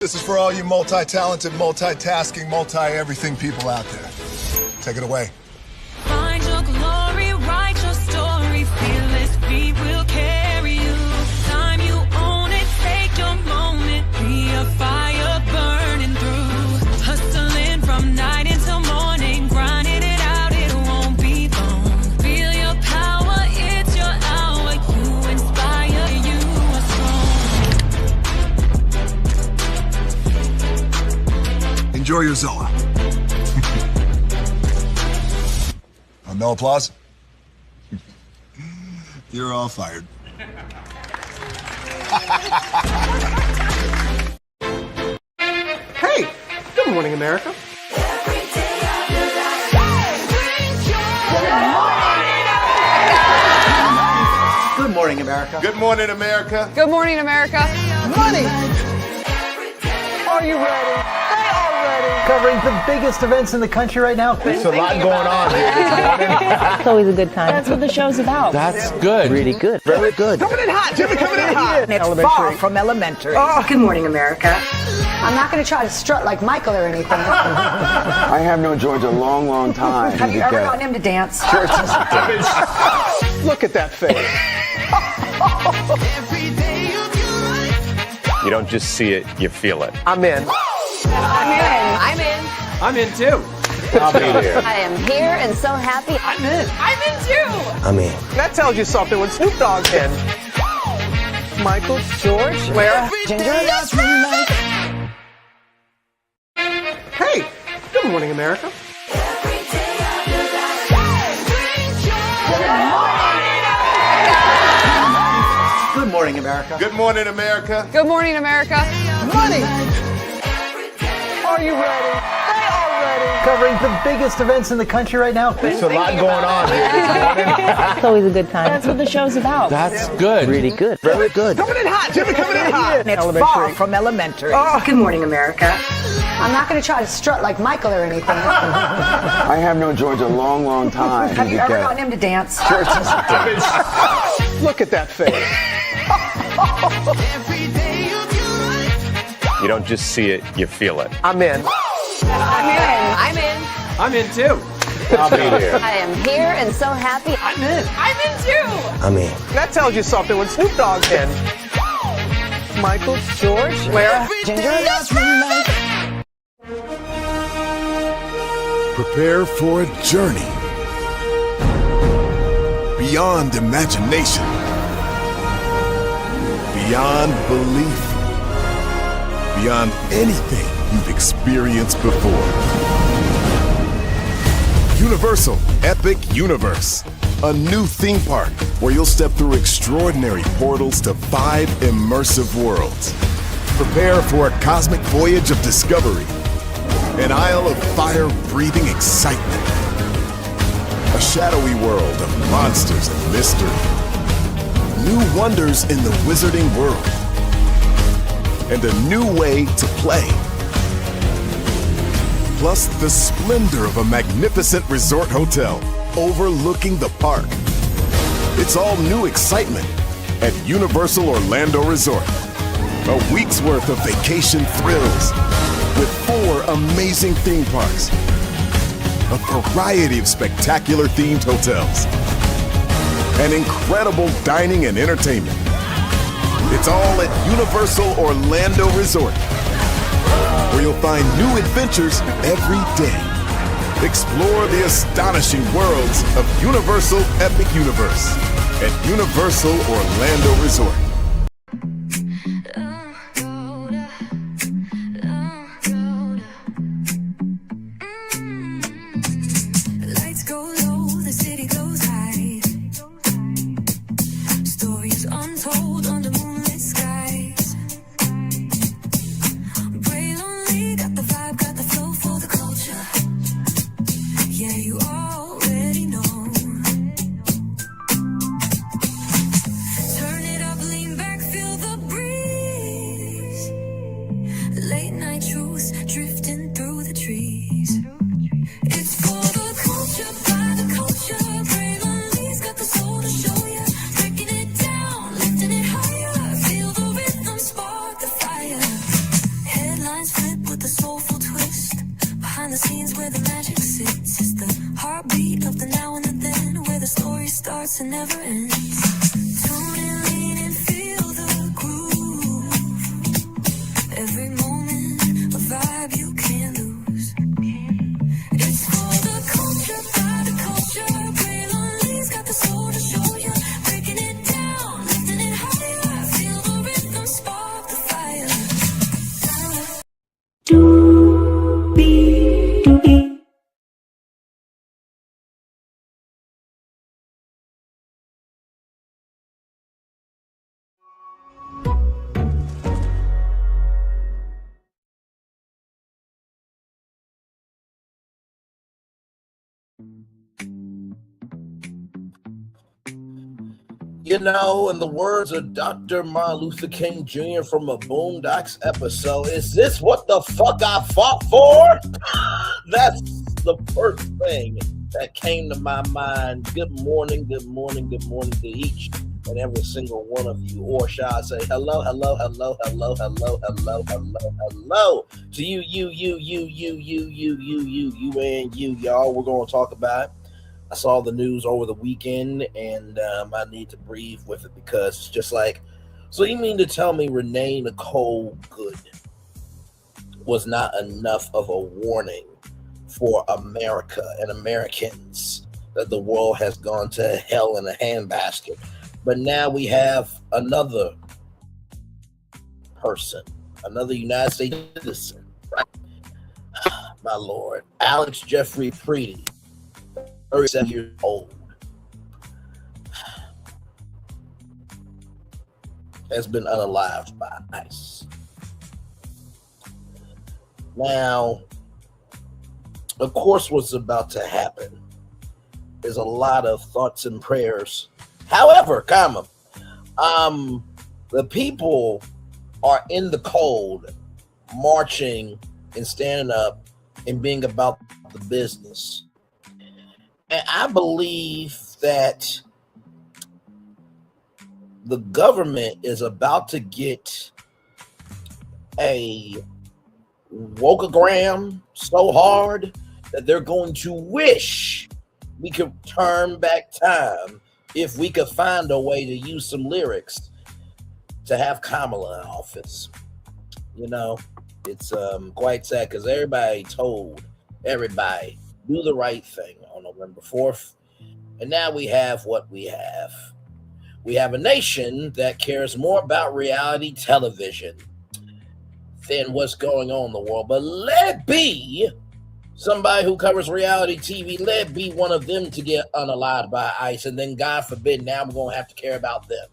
This is for all you multi-talented, multitasking, multi-everything people out there. Take it away. Find your glory, write your story, fearless feet will carry you. Time you own it, take your moment, be a fire burning through. Hustling from night until morning, grinding it out, it won't be long. Feel your power, it's your hour, you inspire, you are strong. Enjoy your Zoa. No applause? You're all fired. Hey, good morning, America. Good morning, America. Good morning, America. Good morning, America. Money! Are you ready? They are ready. Covering the biggest events in the country right now. There's a lot going on here this morning. It's always a good time. That's what the show's about. That's good. Really good. Very good. Coming in hot, Jimmy, coming in hot. It's far from elementary. Good morning, America. I'm not going to try to strut like Michael or anything. I have known George a long, long time. Have you ever gotten him to dance? Look at that face. You don't just see it, you feel it. I'm in. I'm in. I'm in too. I'll be there. I am here and so happy. I'm in. I'm in too. I'm in. That tells you something when Snoop Dogg's in. Michael, George, Lara, Ginger. Hey, good morning, America. Good morning, America. Good morning, America. Good morning, America. Money! Are you ready? They are ready. Covering the biggest events in the country right now. There's a lot going on here this morning. It's always a good time. That's what the show's about. That's good. Really good. Very good. Coming in hot, Jimmy, coming in hot. It's far from elementary. Good morning, America. I'm not going to try to strut like Michael or anything. I have known George a long, long time. Have you ever gotten him to dance? Look at that face. You don't just see it, you feel it. I'm in. I'm in. I'm in too. I'll be there. I am here and so happy. I'm in. I'm in too. I'm in. That tells you something when Snoop Dogg's in. Michael, George, Lara, Ginger. Prepare for a journey beyond imagination, beyond belief, beyond anything you've experienced before. Universal Epic Universe, a new theme park where you'll step through extraordinary portals to 5 immersive worlds. Prepare for a cosmic voyage of discovery, an isle of fire-breathing excitement, a shadowy world of monsters and mystery, new wonders in the wizarding world, and a new way to play. Plus the splendor of a magnificent resort hotel overlooking the park. It's all new excitement at Universal Orlando Resort. A week's worth of vacation thrills with 4 amazing theme parks, a variety of spectacular themed hotels, and incredible dining and entertainment. It's all at Universal Orlando Resort, where you'll find new adventures every day. Explore the astonishing worlds of Universal Epic Universe at Universal Orlando Resort. Lights go low, the city goes high. Stories untold under moonlit skies. Braylon got the vibe, got the flow for the culture. Yeah, you already know. Turn it up, lean it never ends. Tune and lean and feel the groove. Every moment, a vibe you can't lose. It's for the culture, by the culture. Braylon Lee's got the soul to show you. Breaking it down, lifting it higher. Feel the rhythm, spark the fire. You know, in the words of Dr. Martin Luther King Jr. from a Boondocks episode, is this what the fuck I fought for? That's the first thing that came to my mind. Good morning, good morning, good morning to each and every single one of you. Or shall I say hello, hello, hello, hello, hello, hello, hello, hello to you, and you, y'all. We're going to talk about. I saw the news over the weekend, and I need to breathe with it because it's just like, so you mean to tell me Renee Nicole Good was not enough of a warning for America and Americans that the world has gone to hell in a handbasket? But now we have another person, another United States citizen, right? My Lord, Alex Jeffrey Pretti, 37 years old, has been unalived by ICE. Now, of course, what's about to happen is a lot of thoughts and prayers. However, the people are in the cold, marching and standing up and being about the business. And I believe that the government is about to get a wokeogram so hard that they're going to wish we could turn back time if we could find a way to use some lyrics to have Kamala in office. You know, it's quite sad because everybody told everybody do the right thing on November 4th. And now we have what we have. We have a nation that cares more about reality television than what's going on in the world. But let it be somebody who covers reality TV, let it be one of them to get unalived by ICE. And then God forbid, now we're going to have to care about them.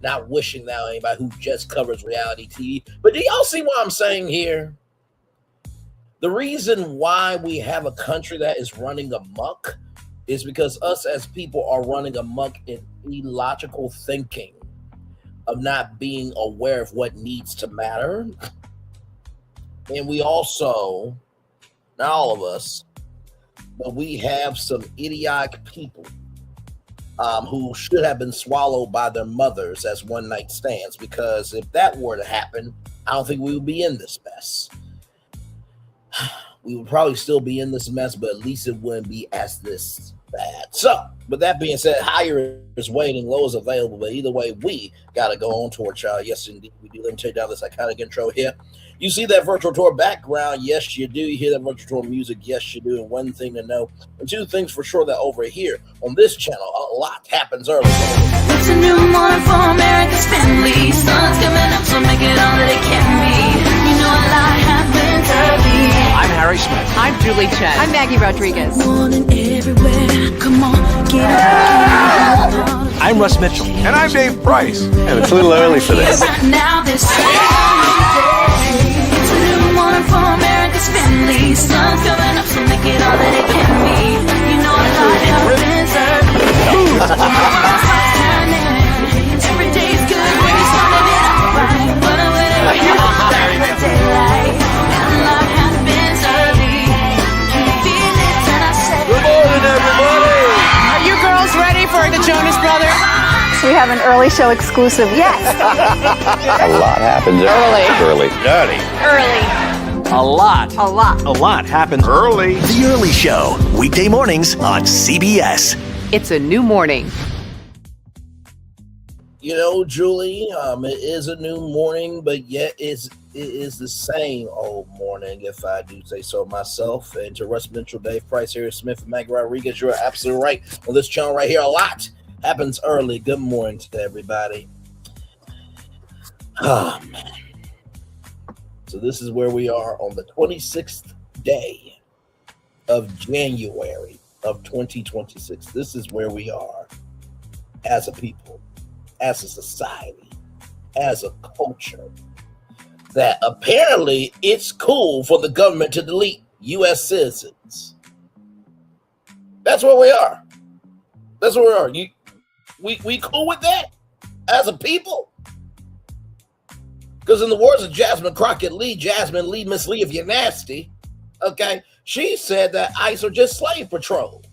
Not wishing that on anybody who just covers reality TV. But do y'all see what I'm saying here? The reason why we have a country that is running amok is because us as people are running amok in illogical thinking of not being aware of what needs to matter. And we also, not all of us, but we have some idiotic people who should have been swallowed by their mothers as one night stands, because if that were to happen, I don't think we would be in this mess. We would probably still be in this mess, but at least it wouldn't be as this bad. So, with that being said, higher is waiting, low is available, but either way, we got to go on tour, child. Yes, indeed, we do. Let me take down this iconic intro here. You see that virtual tour background? Yes, you do. You hear that virtual tour music? Yes, you do. And one thing to know, and two things for sure, that over here on this channel, a lot happens early. It's a new morning for America's family. Sun's coming up, so make it all that it can be. You know a lot happens early. I'm Harry Smith. I'm Julie Chen. I'm Maggie Rodriguez. Morning everywhere. Come on, get up. I'm Russ Mitchell. And I'm Dave Price. And it's a little early for this. Now this it's a new morning for America's family. Sun's coming up, so make it all that it can be. You know a lot happens early. Every day's good when you start it out right. But whenever you start the daylight, a lot happens early. Can you feel it? And I said, Good morning, everybody. Are you girls ready for the Jonas Brothers? We have an early show exclusive. Yes. A lot happens early. Dirty. Early. A lot. A lot. A lot happens Early. The Early Show, weekday mornings on CBS. It's a new morning. You know, Julie, it is a new morning, but yet it is the same old morning, if I do say so myself. And to Russ Mitchell, Dave Price, Harry Smith, and Maggie Rodriguez, you're absolutely right. On this channel right here, a lot happens early. Good morning to everybody. Oh, man. So this is where we are on the 26th day of January of 2026. This is where we are as a people, as a society, as a culture, that apparently it's cool for the government to delete U.S. citizens. That's where we are. That's where we are. We cool with that as a people? Because in the words of Jasmine Crockett Lee, Jasmine Lee, Miss Lee, if you're nasty, okay, she said that ICE are just slave patrol.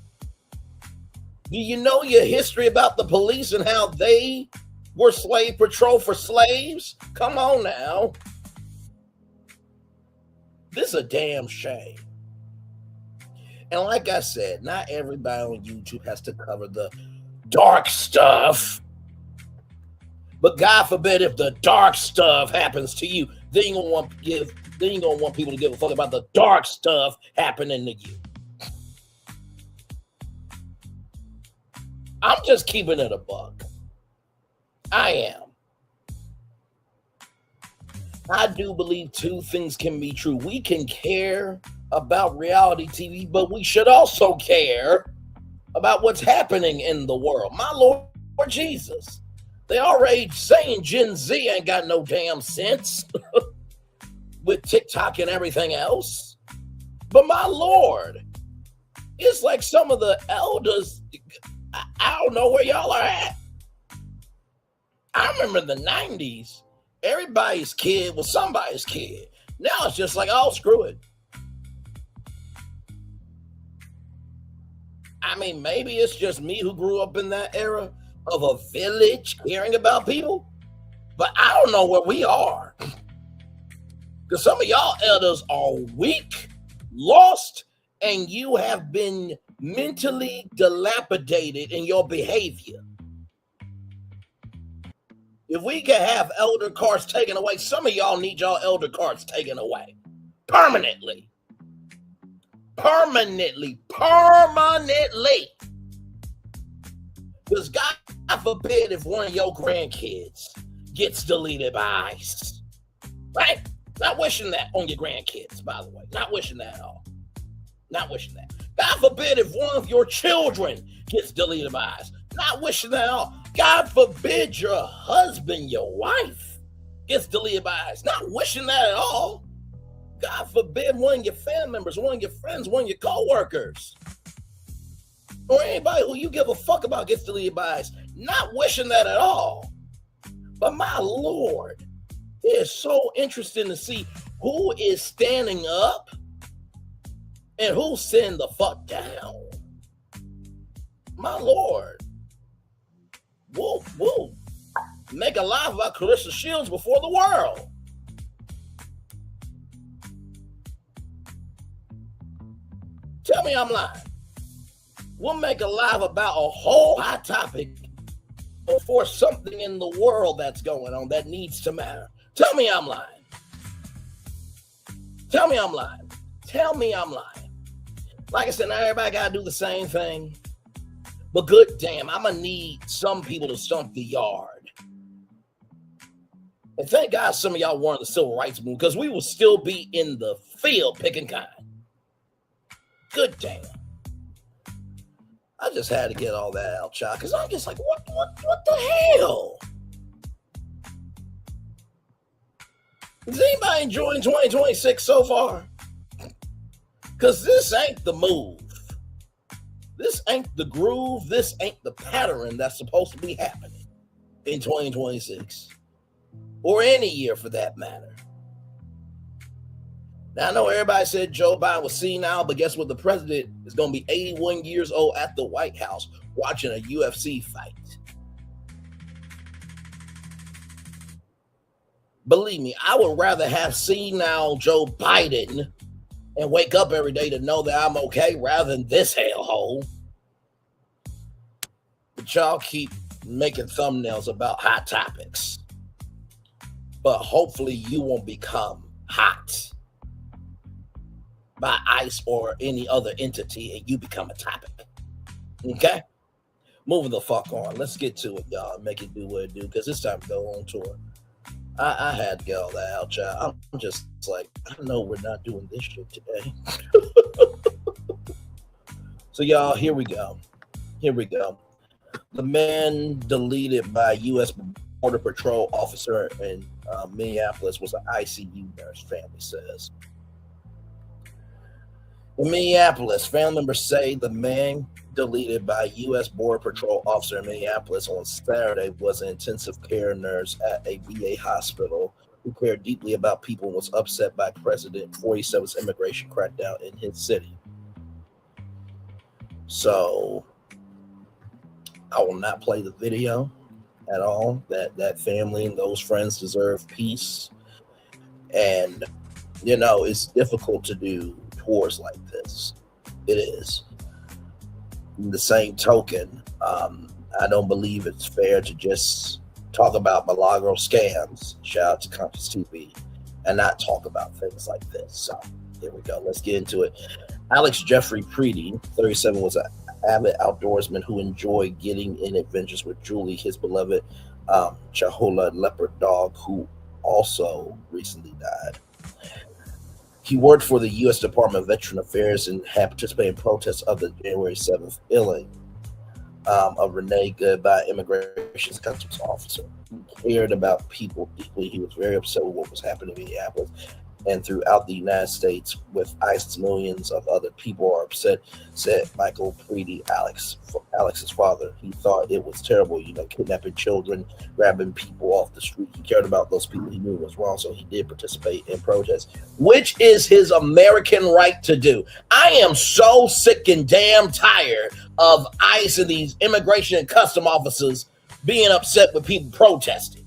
Do you know your history about the police and how they were slave patrol for slaves? Come on now. This is a damn shame. And like I said, not everybody on YouTube has to cover the dark stuff. But God forbid if the dark stuff happens to you, then you gonna want people to give a fuck about the dark stuff happening to you. I'm just keeping it a buck. I am. I do believe two things can be true. We can care about reality TV, but we should also care about what's happening in the world. My Lord Jesus. They already saying Gen Z ain't got no damn sense with TikTok and everything else. But my Lord, it's like some of the elders, I don't know where y'all are at. I remember the 90s, everybody's kid was somebody's kid. Now it's just like, oh, screw it. I mean, maybe it's just me who grew up in that era of a village caring about people, but I don't know where we are. Because some of y'all elders are weak, lost, and you have been mentally dilapidated in your behavior. If we can have elder cards taken away, some of y'all need y'all elder cards taken away. Permanently. Permanently. Because God forbid if one of your grandkids gets deleted by ICE. Right? Not wishing that on your grandkids, by the way. Not wishing that at all. Not wishing that. God forbid if one of your children gets deleted by ICE. Not wishing that at all. God forbid your husband, your wife gets deleted by ICE. Not wishing that at all. God forbid one of your family members, one of your friends, one of your co-workers, or anybody who you give a fuck about gets deleted by ICE. Not wishing that at all. But my Lord, it is so interesting to see who is standing up and who's sitting the fuck down. My Lord. We'll make a live about Clarissa Shields before the world. Tell me I'm lying. We'll make a live about a whole hot topic for something in the world that's going on that needs to matter. Tell me I'm lying. Tell me I'm lying. Tell me I'm lying. Like I said, not everybody got to do the same thing. But good damn, I'm going to need some people to stump the yard. And thank God some of y'all weren't the civil rights movement, because we will still be in the field picking cotton. Good damn. I just had to get all that out, child, because I'm just like, what the hell? Is anybody enjoying 2026 so far? Because this ain't the move. This ain't the groove. This ain't the pattern that's supposed to be happening in 2026. Or any year for that matter. Now, I know everybody said Joe Biden was senile, but guess what? The president is going to be 81 years old at the White House watching a UFC fight. Believe me, I would rather have senile Joe Biden and wake up every day to know that I'm okay rather than this hellhole. But y'all keep making thumbnails about hot topics. But hopefully you won't become hot by ICE or any other entity and you become a topic. Okay? Moving the fuck on. Let's get to it, y'all. Make it do what it do, because it's time to go on tour. I had to get all that out, y'all. I'm just like, I know we're not doing this shit today. So, y'all, here we go. The man deleted by U.S. Border Patrol officer in Minneapolis was an ICU nurse, family says. In Minneapolis, family members say the man deleted by U.S. Border Patrol officer in Minneapolis on Saturday was an intensive care nurse at a VA hospital who cared deeply about people and was upset by President 47's immigration crackdown in his city. So, I will not play the video at all. That family and those friends deserve peace. And, you know, it's difficult to do tours like this. It is. In the same token, I don't believe it's fair to just talk about Milagro scams, shout out to Conscious TV, and not talk about things like this. So here we go. Let's get into it. Alex Jeffrey Pretti, 37, was an avid outdoorsman who enjoyed getting in adventures with Julie, his beloved Chihuahua leopard dog, who also recently died. He worked for the U.S. Department of Veteran Affairs and had participated in protests of the January 7th killing of Renee Goodbye, immigration customs officer. He cared about people deeply. He was very upset with what was happening in Minneapolis and throughout the United States with ICE. Millions of other people are upset, said Michael Pretti, Alex's father. He thought it was terrible, kidnapping children, grabbing people off the street. He cared about those people he knew was wrong, so he did participate in protests, which is his American right to do. I am so sick and damn tired of ICE and these immigration and custom officers being upset with people protesting.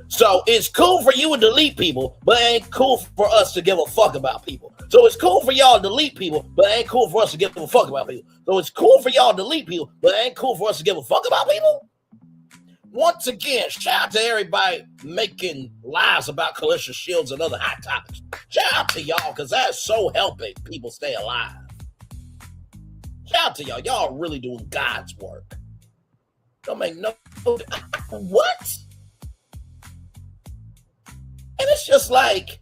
So it's cool for you to delete people, but it ain't cool for us to give a fuck about people. So it's cool for y'all to delete people, but it ain't cool for us to give a fuck about people. So it's cool for y'all to delete people, but it ain't cool for us to give a fuck about people. Once again, shout out to everybody making lives about Calista Shields and other hot topics. Shout out to y'all, because that's so helping people stay alive. Shout out to y'all. Y'all are really doing God's work. Don't make no... What? And it's just like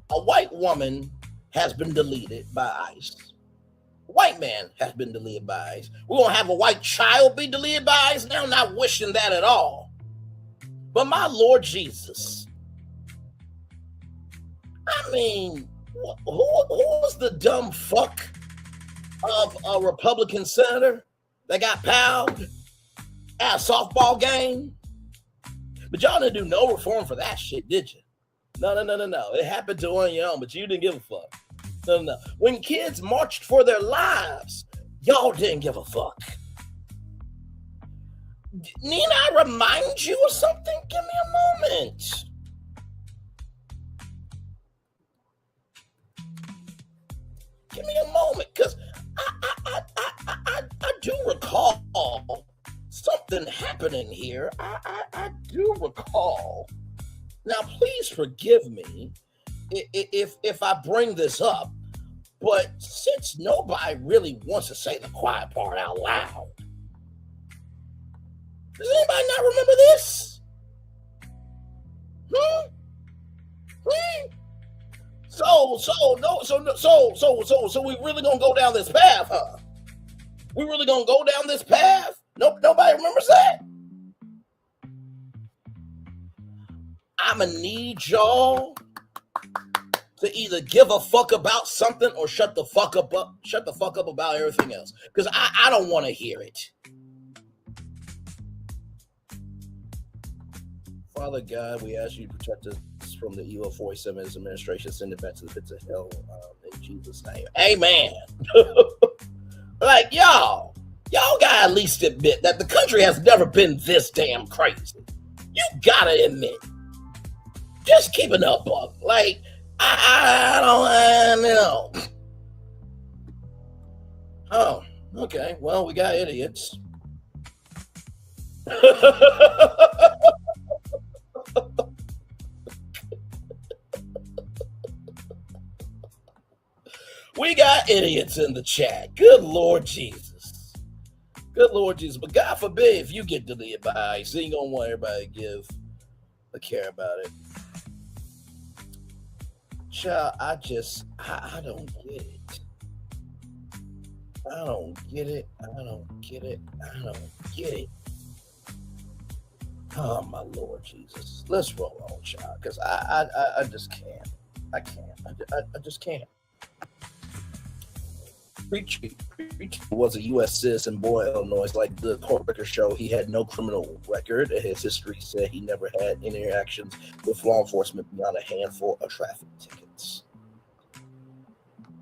a white woman has been deleted by ICE. A white man has been deleted by ICE. We're going to have a white child be deleted by ICE now? I'm not wishing that at all. But my Lord Jesus. I mean, who was the dumb fuck of a Republican senator that got palled at a softball game? But y'all didn't do no reform for that shit, did you? No. It happened to one of your own, but you didn't give a fuck. No. When kids marched for their lives, y'all didn't give a fuck. Need I remind you of something? Give me a moment. Give me a moment, because I do recall something happening here. I do recall. Now, please forgive me if I bring this up, but since nobody really wants to say the quiet part out loud, does anybody not remember this? So we really gonna go down this path, huh? We really gonna go down this path? Nope, nobody remembers that. I'ma need y'all to either give a fuck about something or shut the fuck up about everything else. Because I don't want to hear it. Father God, we ask you to protect us from the evil 47's administration, send it back to the pits of hell in Jesus' name. Amen. Like, y'all gotta at least admit that the country has never been this damn crazy. You gotta admit. Just keep it up, Buck. Like, I don't know. Oh, okay. Well, we got idiots. We got idiots in the chat. Good Lord Jesus. Good Lord Jesus. But God forbid if you get deleted by ICE, you ain't gonna want everybody to give a care about it. Child, I don't get it. I don't get it. I don't get it. I don't get it. Oh my Lord Jesus. Let's roll on, child, because I just can't. I can't. I just can't. Pretti was a U.S. citizen born in Illinois. Like the court records show, he had no criminal record, and his history said he never had any interactions with law enforcement beyond a handful of traffic tickets.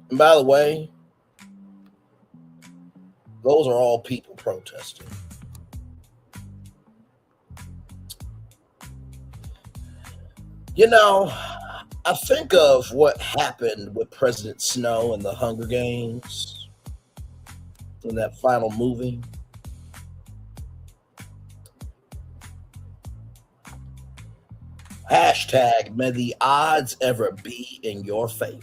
And by the way, those are all people protesting. You know, I think of what happened with President Snow in the Hunger Games in that final movie. Hashtag, may the odds ever be in your favor.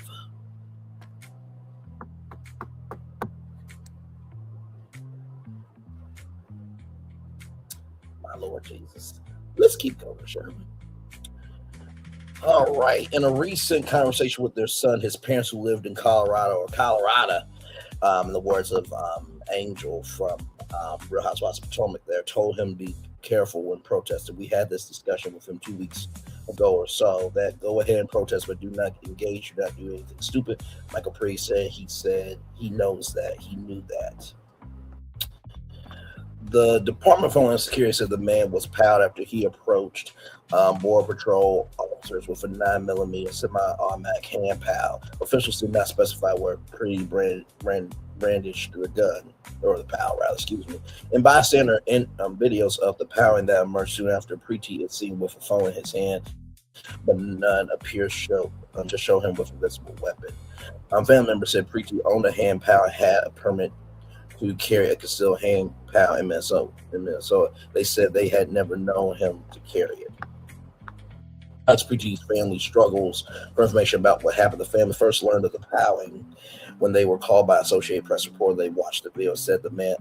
My Lord Jesus. Let's keep going, shall we? All right. In a recent conversation with their son, his parents who lived in Colorado, in the words of Angel from Real Housewives of Potomac there, told him to be careful when protesting. We had this discussion with him 2 weeks ago or so, that go ahead and protest, but do not engage, do not do anything stupid. Michael Pretti said he knows that. He knew that. The Department of Homeland Security said the man was piled after he approached Border Patrol officers with a 9mm semi-automatic hand pal. Officials did not specify where Pretti brandished the gun, or the pal, rather, excuse me. And bystander in videos of the powering that emerged soon after Pretti is seen with a phone in his hand, but none appears to show him with a visible weapon. Family members said Pretti owned a hand pal and had a permit to carry a concealed hand pal in Minnesota. They said they had never known him to carry it. As Pretti's family struggles for information about what happened, the family first learned of the powering when they were called by Associated Press reporter. They watched the video, said the man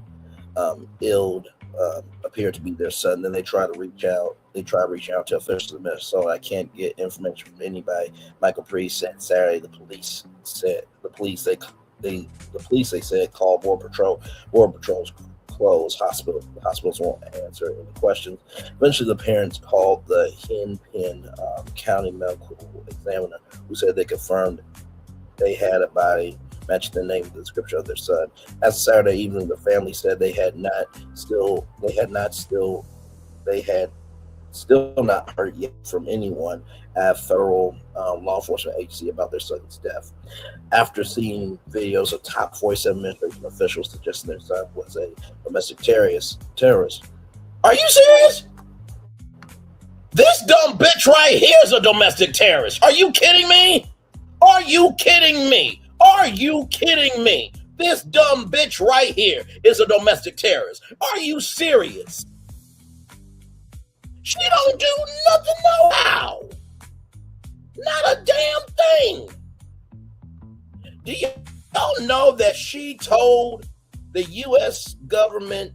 appeared to be their son. Then they tried to reach out. To officials in Minnesota. I can't get information from anybody. Michael Pretti said Saturday. The police they said called Border Patrol. Border Patrol's closed. Hospitals won't answer any questions. Eventually, the parents called the Hennepin County Medical Examiner, who said they confirmed they had a body matching the name and the description of their son. As of Saturday evening, the family said they had still not heard yet from anyone at federal law enforcement agency about their son's death. After seeing videos of top 47 administration officials suggesting their son was a domestic terrorist. Are you serious? This dumb bitch right here is a domestic terrorist. Are you kidding me? Are you kidding me? Are you kidding me? This dumb bitch right here is a domestic terrorist. Are you serious? She don't do nothing no how. Not a damn thing. Do y'all know that she told the U.S. government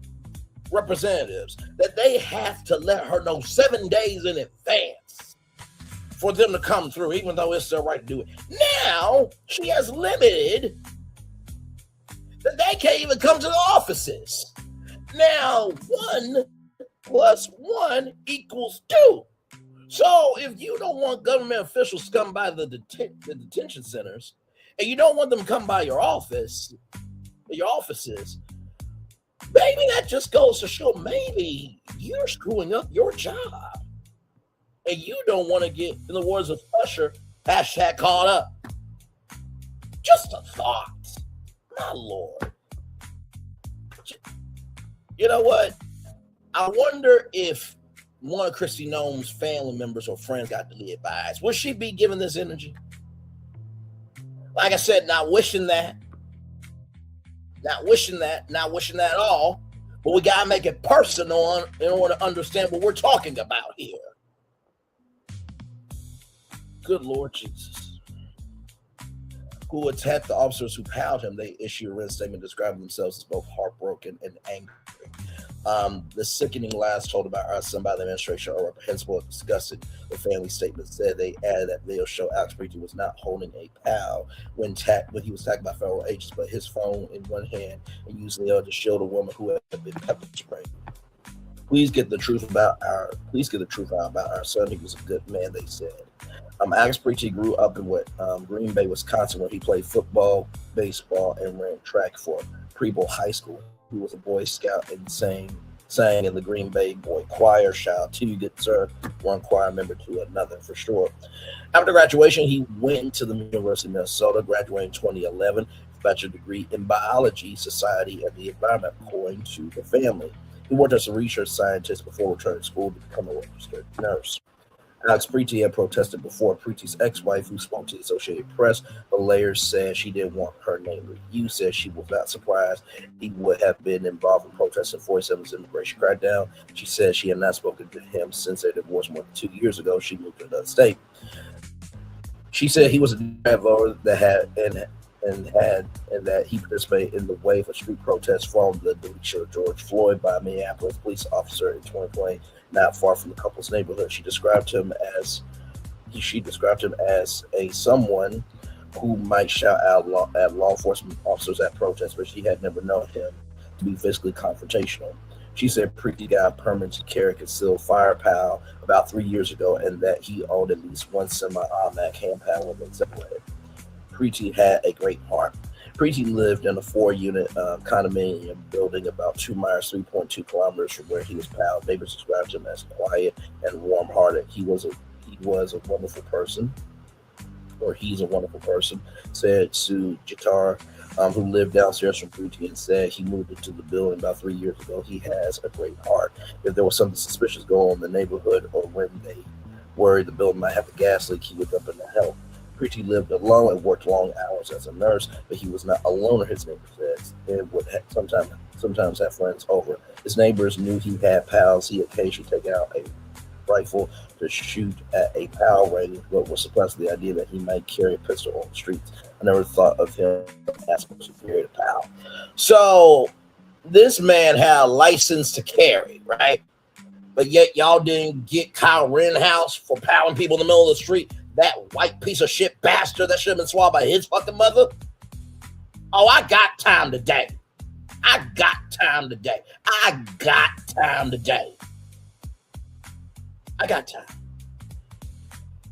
representatives that they have to let her know 7 days in advance for them to come through, even though it's their right to do it. Now, she has limited that they can't even come to the offices. Now, 1 + 1 = 2. So if you don't want government officials to come by the detention centers, and you don't want them to come by your offices, maybe that just goes to show maybe you're screwing up your job. And you don't want to get, in the words of Usher, hashtag caught up. Just a thought. My Lord. You know what? I wonder if one of Kristi Noem's family members or friends got deleted by ICE. Would she be given this energy? Like I said, not wishing that at all. But we got to make it personal in order to understand what we're talking about here. Good Lord Jesus. Who attacked the officers who powed him, they issued a written statement describing themselves as both heartbroken and angry. The sickening lies told about our son by the administration are reprehensible and disgusting. The family statement said they added that they'll show Alex Pretti was not holding a POW when he was attacked by federal agents, but his phone in one hand and using the other to shield a woman who had been pepper sprayed. Please get the truth out about our son. He was a good man, they said. Alex Pretti grew up in Green Bay, Wisconsin, where he played football, baseball, and ran track for Preble High School. He was a Boy Scout and sang in the Green Bay Boy Choir. Shout out to you, good sir. One choir member to another, for sure. After graduation, he went to the University of Minnesota, graduating in 2011, bachelor degree in biology, society, and the environment, according to the family. He worked as a research scientist before returning to school to become a registered nurse. Alex Pretti had protested before Pretti's ex-wife, who spoke to the Associated Press, but later said she didn't want her name used, said she was not surprised he would have been involved in protesting 47's immigration crackdown. She said she had not spoken to him since their divorce more than 2 years ago. She moved to another state. She said he was a voter that that he participated in the wave of street protests following the deletion of George Floyd by a Minneapolis police officer in 2020. Not far from the couple's neighborhood. She described him as someone who might shout out at law enforcement officers at protests, but she had never known him to be physically confrontational. She said Pretti got a permit to carry concealed firepower about 3 years ago, and that he owned at least one semi-automatic hand pistol when separated. Pretti had a great heart. Pretti lived in a 4-unit condominium building about 2 miles, 3.2 kilometers from where he was palled. Neighbors described him as quiet and warm-hearted. He's a wonderful person, said Sue Jitar, who lived downstairs from Pretti, and said he moved into the building about 3 years ago. He has a great heart. If there was something suspicious going on in the neighborhood, or when they worried the building might have a gas leak, he would jump in to help. Pretti lived alone and worked long hours as a nurse, but he was not alone, his neighbor says. And would sometimes have friends over. His neighbors knew he had pals. He occasionally take out a rifle to shoot at a pal ring, but was surprised at the idea that he might carry a pistol on the streets. I never thought of him as a superior pal. So this man had a license to carry, right? But yet y'all didn't get Kyle Rittenhouse for palling people in the middle of the street. That white piece of shit bastard that should have been swallowed by his fucking mother. Oh, I got time today. I got time.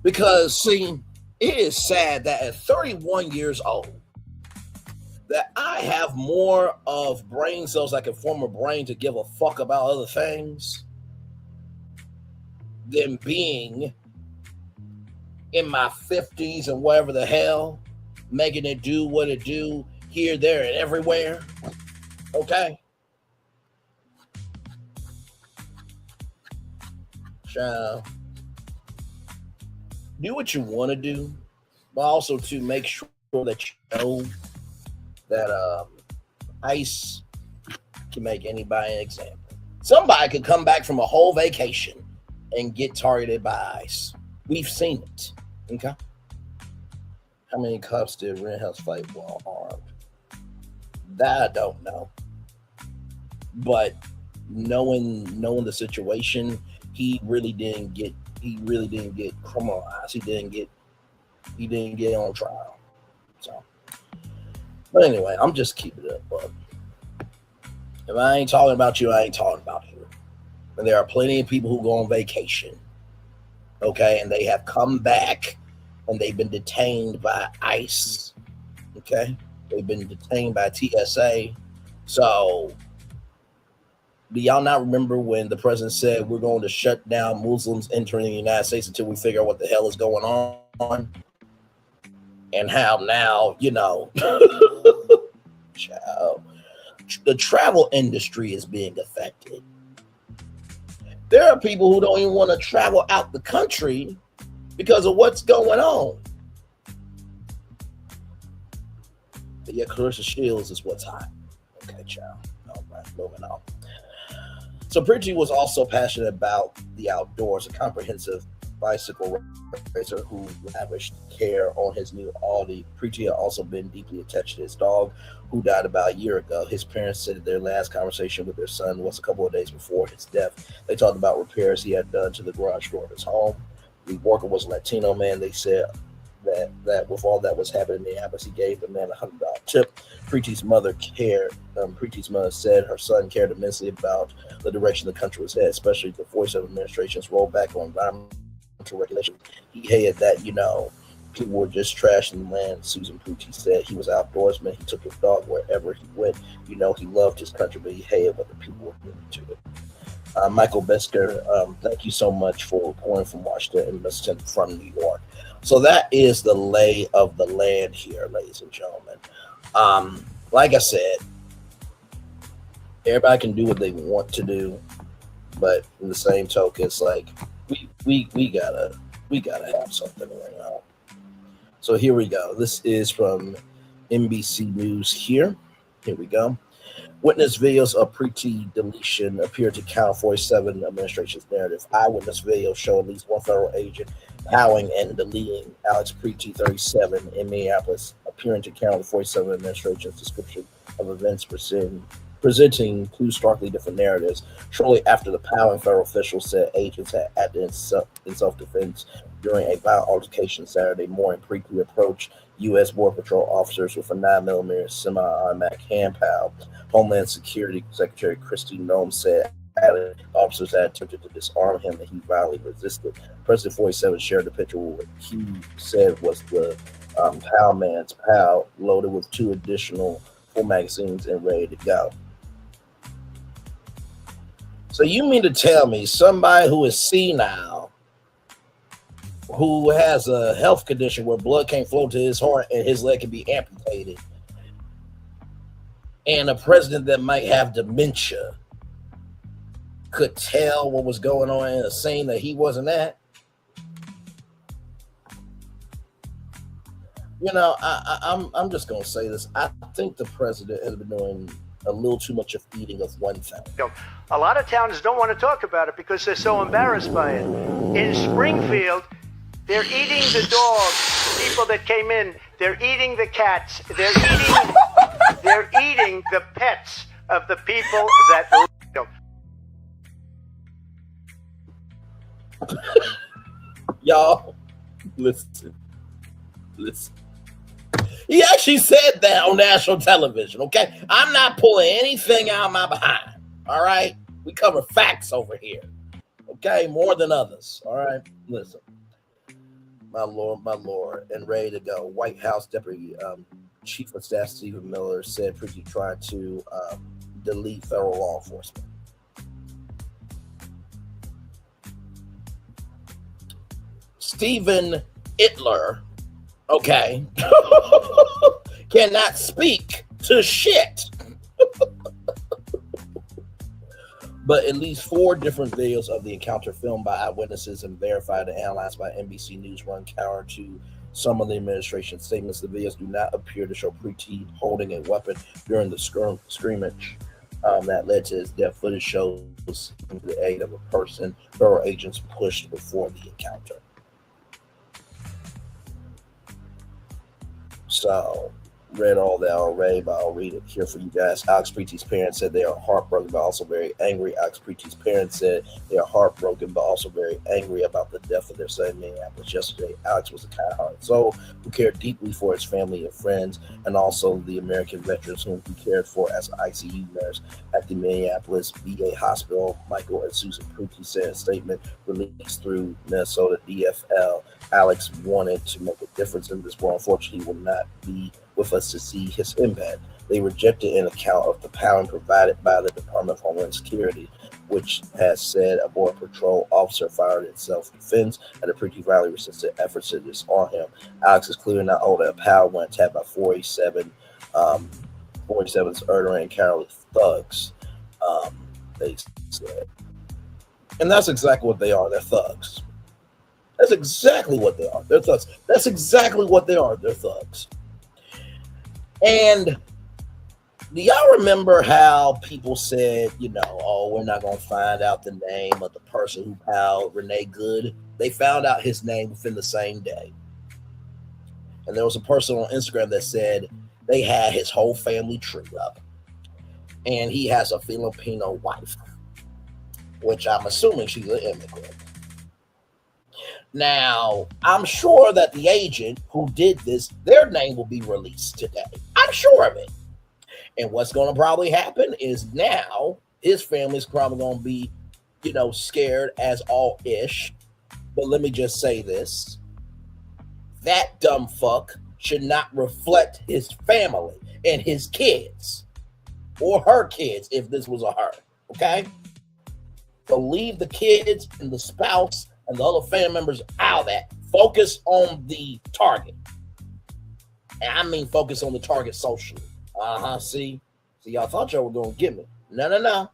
Because, see, it is sad that at 31 years old, that I have more of brain cells that can form a brain to give a fuck about other things than being in my 50s and whatever the hell, making it do what it do here, there, and everywhere. Okay? Child. Do what you want to do, but also to make sure that you know that ICE can make anybody an example. Somebody could come back from a whole vacation and get targeted by ICE. We've seen it. Okay. How many cops did Rittenhouse fight while armed? That I don't know. But knowing the situation, he really didn't get criminalized. He didn't get on trial. So, but anyway, I'm just keeping it up, bud. If I ain't talking about you, I ain't talking about you. And there are plenty of people who go on vacation, okay, and they have come back and they've been detained by ICE, okay? They've been detained by TSA. So, do y'all not remember when the president said we're going to shut down Muslims entering the United States until we figure out what the hell is going on? And how now, child, the travel industry is being affected. There are people who don't even want to travel out the country because of what's going on. But yeah, Clarissa Shields is what's hot. Okay, child. All right, moving on. So Pretti was also passionate about the outdoors, a comprehensive bicycle racer who lavished care on his new Audi. Pretti had also been deeply attached to his dog, who died about a year ago. His parents said their last conversation with their son was a couple of days before his death. They talked about repairs he had done to the garage door of his home. The worker was a Latino man. They said that with all that was happening in Minneapolis, he gave the man $100 tip. Pretti's mother cared. Pretti's mother said her son cared immensely about the direction the country was headed, especially the 47 administration's rollback on environmental regulation. He hated that, people were just trashing the land. Susan Pretti said he was an outdoorsman. He took his dog wherever he went. He loved his country, but he hated what the people were doing to it. Michael Besker, thank you so much for reporting from Washington and listening from New York. So that is the lay of the land here, ladies and gentlemen. Like I said, everybody can do what they want to do, but in the same token, it's like we gotta have something going on. So here we go. This is from NBC News here. Here we go. Witness videos of Pretti deletion appear to counter 47 administration's narrative. Eyewitness videos show at least one federal agent powering and deleting Alex Pretti, 37, in Minneapolis, appearing to counter the 47 administration's description of events presenting two starkly different narratives. Shortly after the powering, federal officials said agents had acted in self-defense during a violent altercation Saturday morning. Pretti approached U.S. Border Patrol officers with a 9mm semi-automatic hand pal. Homeland Security Secretary Kristi Noem said officers had attempted to disarm him and he violently resisted. President 47 shared a picture with what he said was the PAL man's PAL, loaded with 2 additional full magazines and ready to go. So you mean to tell me somebody who is senile, who has a health condition where blood can't flow to his heart and his leg can be amputated, and a president that might have dementia could tell what was going on in a scene that he wasn't at? I'm just going to say this. I think the president has been doing a little too much of eating of one thing. A lot of towns don't want to talk about it because they're so embarrassed by it. In Springfield, they're eating the dogs, the people that came in. They're eating the cats. They're eating the pets of the people that. Y'all, listen. He actually said that on national television, okay? I'm not pulling anything out of my behind, all right? We cover facts over here, okay? More than others, all right? Listen. My Lord, and ready to go. White House Deputy Chief of Staff Stephen Miller said Pretti tried to delete federal law enforcement. Stephen Itler, okay, cannot speak to shit. But at least 4 different videos of the encounter filmed by eyewitnesses and verified and analyzed by NBC News run counter to some of the administration's statements. The videos do not appear to show Pretti holding a weapon during the scrimmage that led to his death. Footage shows the aid of a person federal agents pushed before the encounter. So, read all that already, but I'll read it here for you guys. Alex Pretti's parents said they are heartbroken, but also very angry. Alex Pretti's parents said they are heartbroken, but also very angry about the death of their son in Minneapolis yesterday. Alex was a kind-hearted soul who cared deeply for his family and friends, and also the American veterans whom he cared for as an ICU nurse at the Minneapolis VA hospital. Michael and Susan Pretti said in a statement released through Minnesota DFL. Alex wanted to make a difference in this world. Unfortunately, he will not be with us to see his impact. They rejected an account of the power provided by the Department of Homeland Security, which has said a Border Patrol officer fired in self-defense and a Pretti violently resisted efforts to disarm him. Alex is clearly not older. A power when attacked by 47's Erdner and Carol thugs, they said. And that's exactly what they are. They're thugs. That's exactly what they are. They're thugs. That's exactly what they are. They're thugs. And Do y'all remember how people said, oh, we're not going to find out the name of the person who piled Renee Good? They found out his name within the same day. And there was a person on Instagram that said they had his whole family tree up. And he has a Filipino wife, which I'm assuming she's an immigrant. Now, I'm sure that the agent who did this, their name will be released today. I'm sure of it. And what's going to probably happen is now his family's probably going to be, scared as all ish. But let me just say this. That dumb fuck should not reflect his family and his kids or her kids if this was a her. Okay? So leave the kids and the spouse and the other family members out of that. Focus on the target. And I mean focus on the target socially. See, y'all thought y'all were gonna get me. No.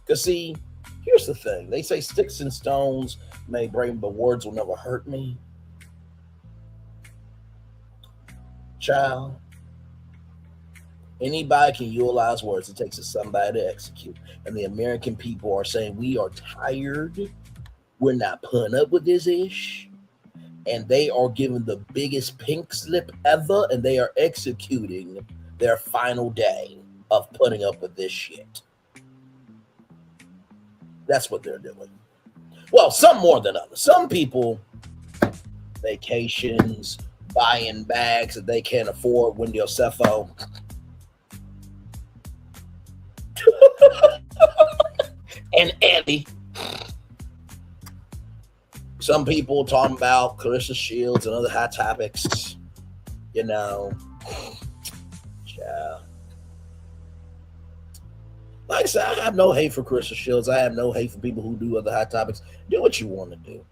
Because see, here's the thing. They say sticks and stones may break, but words will never hurt me. Child, anybody can utilize words. It takes somebody to execute. And the American people are saying we are tired. We're not putting up with this ish. And they are giving the biggest pink slip ever, and they are executing their final day of putting up with this shit. That's what they're doing. Well, some more than others. Some people, vacations, buying bags that they can't afford when they're Cepho. And Eddie. Some people talking about Clarissa Shields and other hot topics, Child. Like I said, I have no hate for Clarissa Shields. I have no hate for people who do other hot topics. Do what you want to do.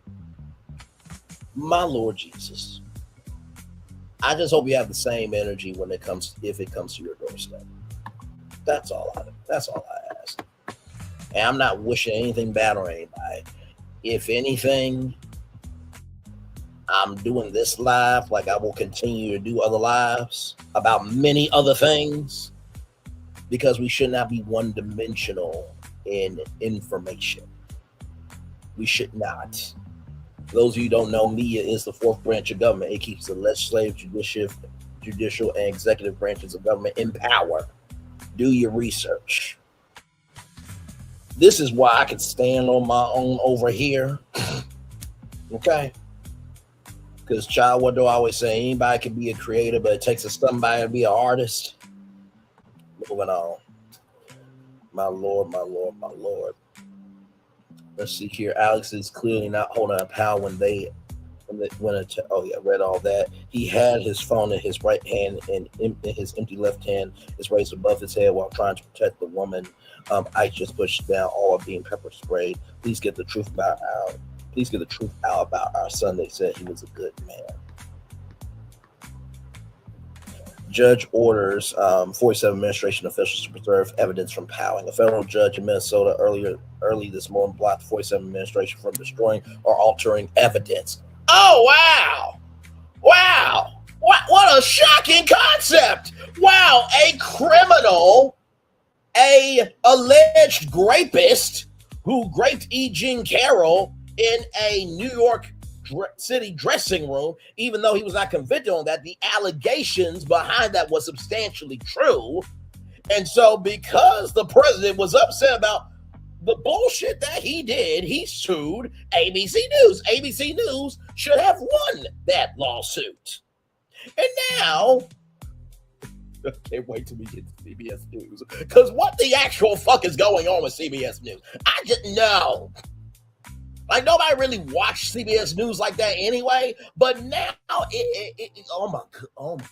My Lord Jesus. I just hope you have the same energy if it comes to your doorstep. That's all I ask. And I'm not wishing anything bad on anybody. If anything, I'm doing this live like I will continue to do other lives about many other things because we should not be one-dimensional in information. We should not. Those of you who don't know, media is the fourth branch of government. It keeps the legislative, judicial, and executive branches of government in power. Do your research. This is why I can stand on my own over here. Okay? Because, child, what do I always say? Anybody can be a creator, but it takes somebody to be an artist. Moving on. My Lord. Let's see here. Alex is clearly not holding a power read all that. He had his phone in his right hand and his empty left hand is raised above his head while trying to protect the woman. I just pushed down all of being pepper sprayed. Please get the truth out about our son. They said he was a good man. Judge orders 47 administration officials to preserve evidence from Powing. A federal judge in Minnesota early this morning blocked 47 administration from destroying or altering evidence. Oh, wow. What a shocking concept. Wow, a criminal, a alleged rapist who raped E. Jean Carroll in a New York City dressing room, even though he was not convicted on that, the allegations behind that was substantially true. And so because the president was upset about the bullshit that he did, he sued ABC News. ABC News should have won that lawsuit. And now, I can't wait till we get to CBS News. Because what the actual fuck is going on with CBS News? I didn't know. Like, nobody really watched CBS News like that anyway. But now, oh my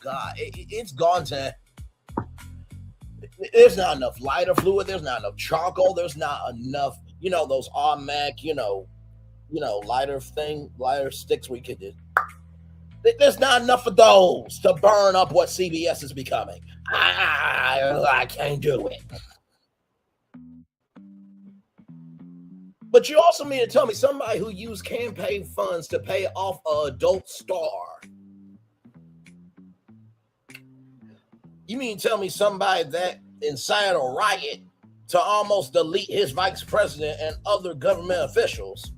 God, it's gone to... There's not enough lighter fluid. There's not enough charcoal. There's not enough, those automatic, lighter sticks we could do. There's not enough of those to burn up what CBS is becoming. I can't do it. But you also mean to tell me somebody who used campaign funds to pay off an adult star You mean tell me somebody that incited a riot to almost delete his vice president and other government officials?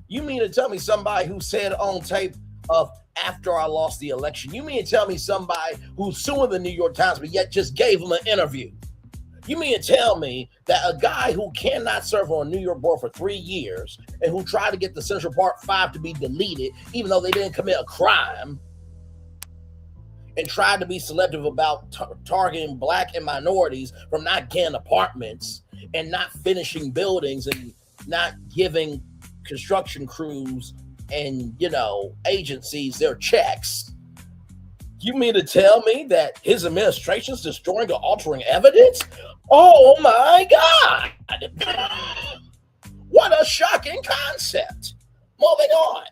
You mean to tell me somebody who said on tape of after I lost the election? You mean to tell me somebody who's suing the New York Times but yet just gave him an interview? You mean to tell me that a guy who cannot serve on a New York board for 3 years and who tried to get the Central Park 5 to be deleted even though they didn't commit a crime and tried to be selective about targeting black and minorities from not getting apartments and not finishing buildings and not giving construction crews and, agencies their checks? You mean to tell me that his administration is destroying or altering evidence? Oh my God. What a shocking concept. Moving on.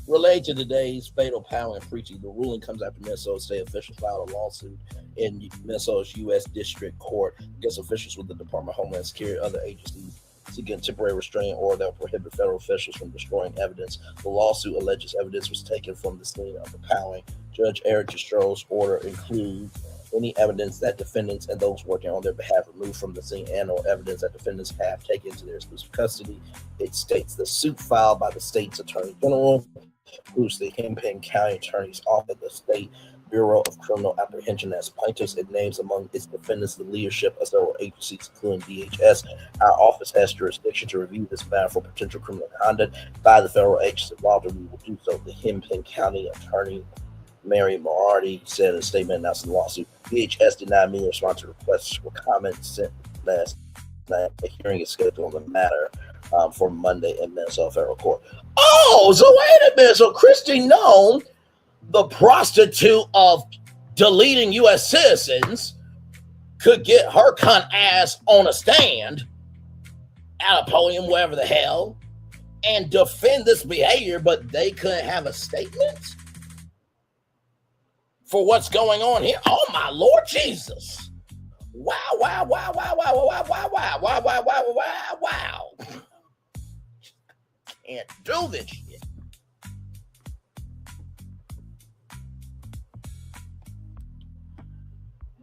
Related to today's fatal power in Pretti, the ruling comes after Minnesota state officials filed a lawsuit in Minnesota's U.S. District Court against officials with the Department of Homeland Security and other agencies seeking a temporary restraining order that will prohibit federal officials from destroying evidence. The lawsuit alleges evidence was taken from the scene of the powering. Judge Eric Jastro's order includes any evidence that defendants and those working on their behalf removed from the scene and/or evidence that defendants have taken into their exclusive custody. It states the suit filed by the state's attorney general, who's the Hennepin County Attorney's Office, the State Bureau of Criminal Apprehension as plaintiffs. It names among its defendants the leadership of several agencies, including DHS. Our office has jurisdiction to review this matter for potential criminal conduct by the federal agents involved, and we will do so. The Hennepin County Attorney Mary Moriarty said in a statement announcing the lawsuit. DHS did not immediately respond to requests for comments sent last night. A hearing is scheduled on the matter for Monday in Minnesota Federal Court. Oh, so wait a minute. So Christy Nome, the prostitute of deleting U.S. citizens, could get her cunt ass on a stand at a podium, wherever the hell, and defend this behavior, but they couldn't have a statement for what's going on here? Oh, my Lord Jesus. Wow, wow, wow, wow, wow, wow, wow, wow, wow, wow, wow, wow, wow. Can't do this shit.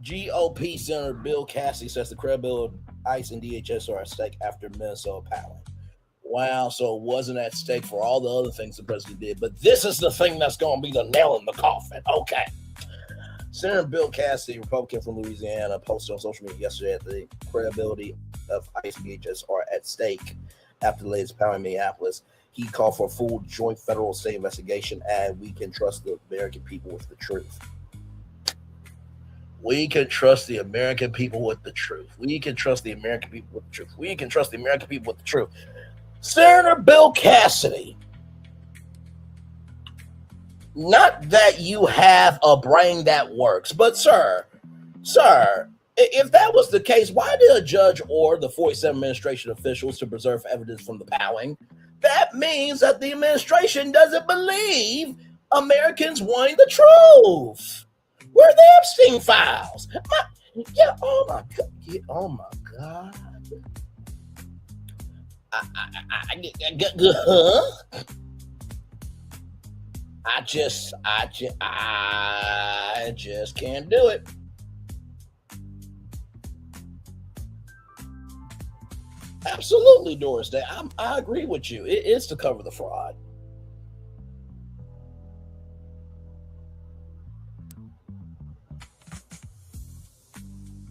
GOP Senator Bill Cassidy says the credibility of ICE and DHS are at stake after Minnesota powering. Wow, so it wasn't at stake for all the other things the president did, but this is the thing that's going to be the nail in the coffin. Okay. Senator Bill Cassidy, Republican from Louisiana, posted on social media yesterday that the credibility of ICE and DHS are at stake after the latest power in Minneapolis. He called for a full joint federal state investigation, and we can trust the American people with the truth. We can trust the American people with the truth. We can trust the American people with the truth. We can trust the American people with the truth. Senator Bill Cassidy, not that you have a brain that works, but sir, if that was the case, why did a judge order the 47 administration officials to preserve evidence from the powering? That means that the administration doesn't believe Americans wanting the truth. Where are the Epstein files? Oh my God. I just can't do it. Absolutely, Doris Day. I agree with you. It is to cover the fraud.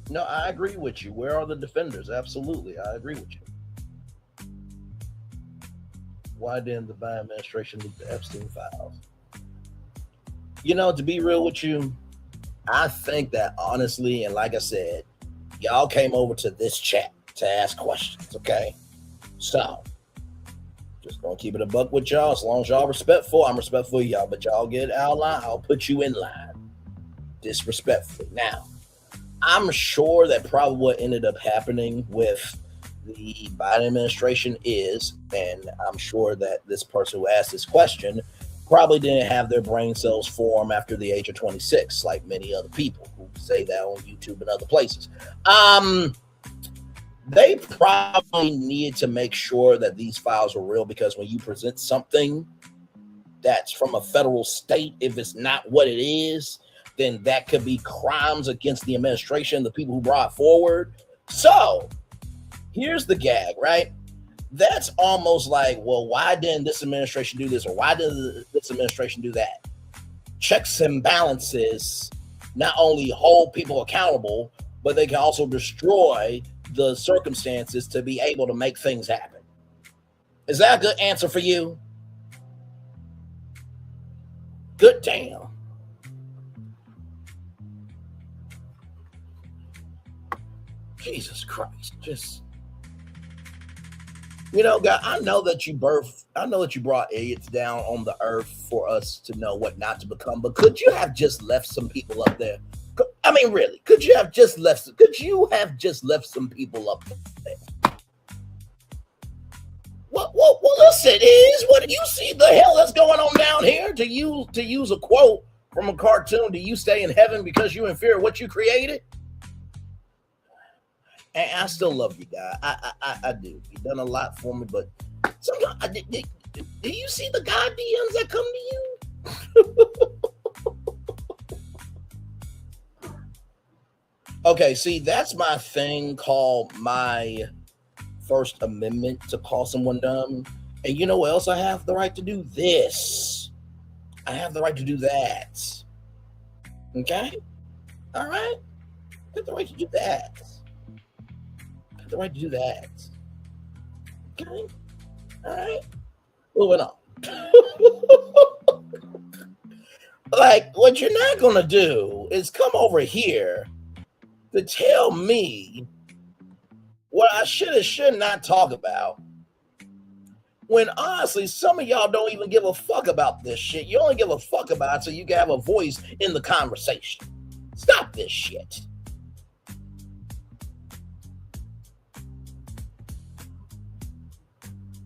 No, I agree with you. Where are the defenders? Absolutely, I agree with you. Why didn't the Biden administration leak the Epstein files? To be real with you, I think that honestly, and like I said, y'all came over to this chat to ask questions, okay? So, just gonna keep it a buck with y'all. As long as y'all respectful, I'm respectful of y'all, but y'all get out of line, I'll put you in line. Disrespectfully. Now, I'm sure that probably what ended up happening with the Biden administration is, and I'm sure that this person who asked this question probably didn't have their brain cells form after the age of 26, like many other people who say that on YouTube and other places. They probably needed to make sure that these files were real, because when you present something that's from a federal state, if it's not what it is, then that could be crimes against the administration, the people who brought forward. So here's the gag, right? That's almost like, well, why didn't this administration do this? Or why did this administration do that? Checks and balances not only hold people accountable, but they can also destroy the circumstances to be able to make things happen. Is that a good answer for you? Good damn. Jesus Christ. Just, God, I know that you brought idiots down on the earth for us to know what not to become, but could you have just left some people up there? I mean, really, could you have just left some people up there? Well, listen, what do you see the hell that's going on down here? To use a quote from a cartoon, do you stay in heaven because you in fear of what you created? And I still love you, guy. I do. You've done a lot for me, but sometimes do you see the God DMs that come to you? Okay, see, that's my thing called my First Amendment, to call someone dumb. And you know what else I have the right to do? This. I have the right to do that. Okay? All right? I have the right to do that. I have the right to do that. Okay? All right? Moving on. Like, what you're not going to do is come over here to tell me what I should not talk about, when honestly, some of y'all don't even give a fuck about this shit. You only give a fuck about it so you can have a voice in the conversation. Stop this shit.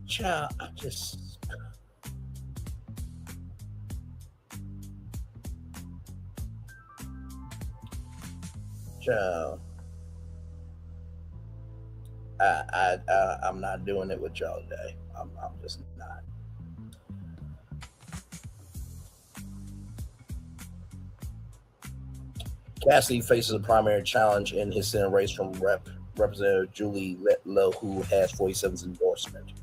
Child, Child, I'm not doing it with y'all today. I'm just not. Cassidy faces a primary challenge in his Senate race from Representative Julie Letlow, who has 47's endorsement.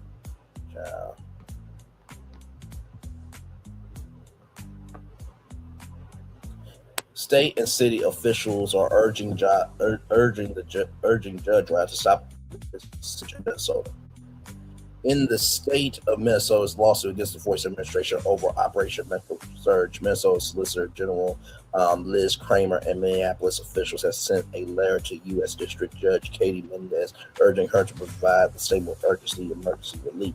State and city officials are urging Judge Wright to stop this in Minnesota. In the state of Minnesota's lawsuit against the Voice administration over Operation Mental Surge, Minnesota Solicitor General Liz Kramer and Minneapolis officials have sent a letter to U.S. District Judge Katie Mendez urging her to provide the state of emergency relief.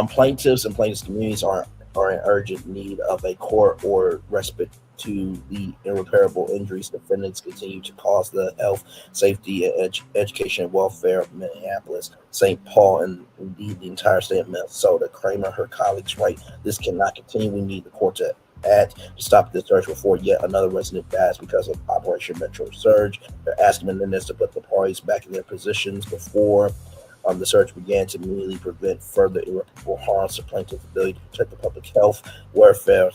Plaintiffs and plaintiffs' communities are in urgent need of a court-ordered respite to the irreparable injuries defendants continue to cause the health, safety, and education and welfare of Minneapolis, St. Paul, and indeed the entire state of Minnesota. Kramer, her colleagues write, this cannot continue. We need the court to act to stop this surge before yet another resident dies because of Operation Metro Surge. They're asking Menendez to put the parties back in their positions before the surge began to immediately prevent further irreparable harms to plaintiff's ability to protect the public health, welfare,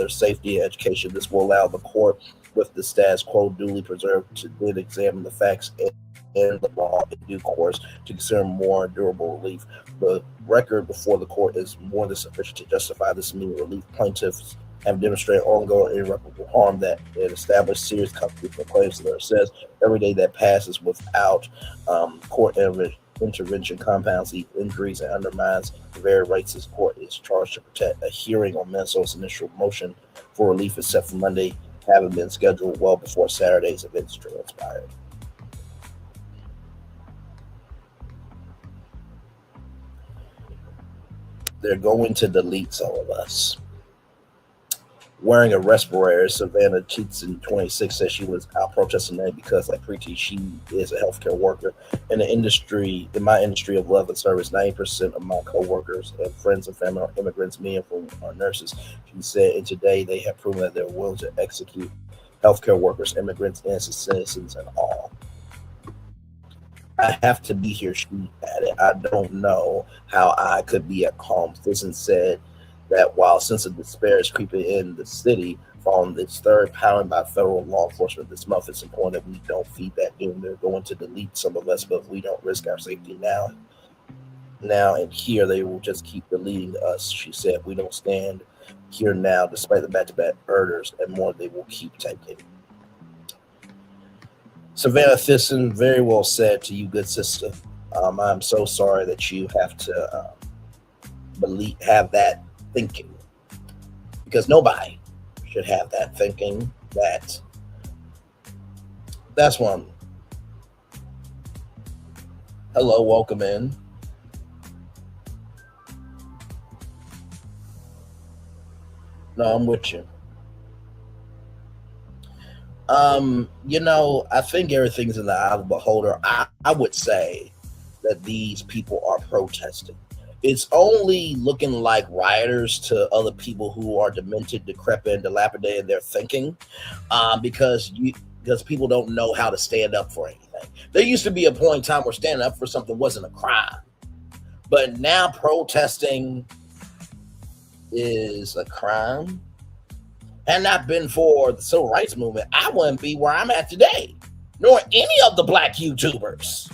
safety, and education. This will allow the court, with the status quo duly preserved, to then examine the facts and the law in due course to consider more durable relief. The record before the court is more than sufficient to justify this immediate relief. Plaintiffs have demonstrated ongoing irreparable harm that it established serious constitutional claims. There says every day that passes without court intervention compounds the injuries and undermines the very rights this court is charged to protect. A hearing on Minnesota's initial motion for relief is set for Monday, having been scheduled well before Saturday's events transpired. They're going to delete some of us. Wearing a respirator, Savannah Cheatson, 26, says she was out protesting today because, like Pretti, she is a healthcare worker. In my industry of love and service, 90% of my coworkers and friends and family are immigrants, many of whom are nurses. She said, and today they have proven that they're willing to execute healthcare workers, immigrants, innocent citizens, and all. I have to be here, she added. I don't know how I could be at calm. Thyssen said that while a sense of despair is creeping in the city following its third pounding by federal law enforcement this month, it's important that we don't feed that doom. They're going to delete some of us, but if we don't risk our safety now and here, they will just keep deleting us, she said. We don't stand here now, despite the back-to-back murders and more they will keep taking. Savannah Thisson, very well said to you, good sister. I'm so sorry that you have to have that thinking, because nobody should have that thinking. That's one. Hello, welcome in. No, I'm with you. I think everything's in the eye of the beholder. I would say that these people are protesting. It's only looking like rioters to other people who are demented, decrepit, and dilapidated in their thinking, because people don't know how to stand up for anything. There used to be a point in time where standing up for something wasn't a crime, but now protesting is a crime. Had not been for the civil rights movement, I wouldn't be where I'm at today, nor any of the black YouTubers.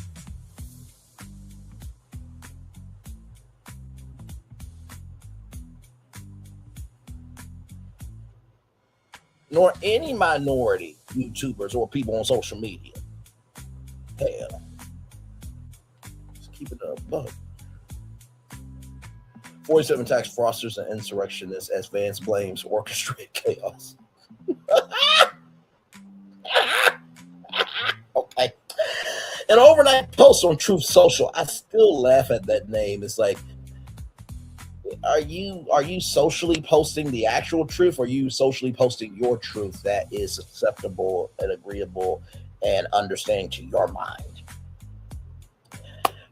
Nor any minority YouTubers or people on social media. Hell. Just keep it a buck. 47 tax fraudsters and insurrectionists as Vance blames orchestrated chaos. Okay. An overnight post on Truth Social. I still laugh at that name. It's like, are you socially posting the actual truth, or are you socially posting your truth that is acceptable and agreeable and understanding to your mind?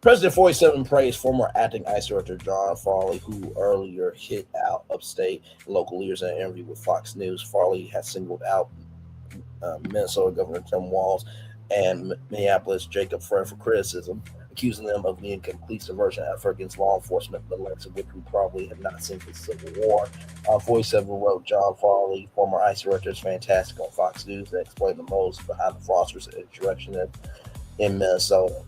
President 47 praised former acting ICE Director John Farley, who earlier hit out upstate local leaders in an interview with Fox News. Farley has singled out Minnesota Governor Tim Walz and Minneapolis Jacob Friend for criticism, accusing them of being complete subversion effort against law enforcement, the likes of which we probably have not seen since the Civil War. 47 wrote John Farley, former ICE Director, is fantastic on Fox News, and explained the motives behind the fraudsters and insurrectionists in Minnesota.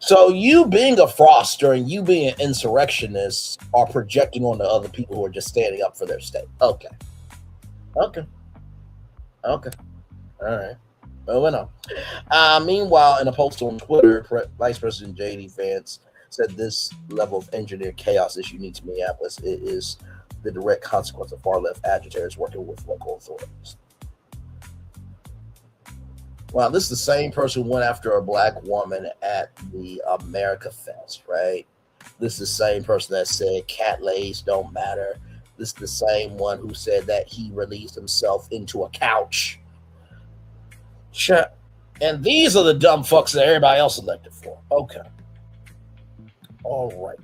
So you being a fraudster and you being an insurrectionist are projecting on the other people who are just standing up for their state. Okay. All right. Moving on. Meanwhile, in a post on Twitter, Vice President J.D. Vance said this level of engineered chaos is unique to Minneapolis. It is the direct consequence of far-left agitators working with local authorities. Wow, this is the same person who went after a black woman at the America Fest, right? This is the same person that said cat lays don't matter. This is the same one who said that he released himself into a couch. Sure. And these are the dumb fucks that everybody else elected for. Okay. All right.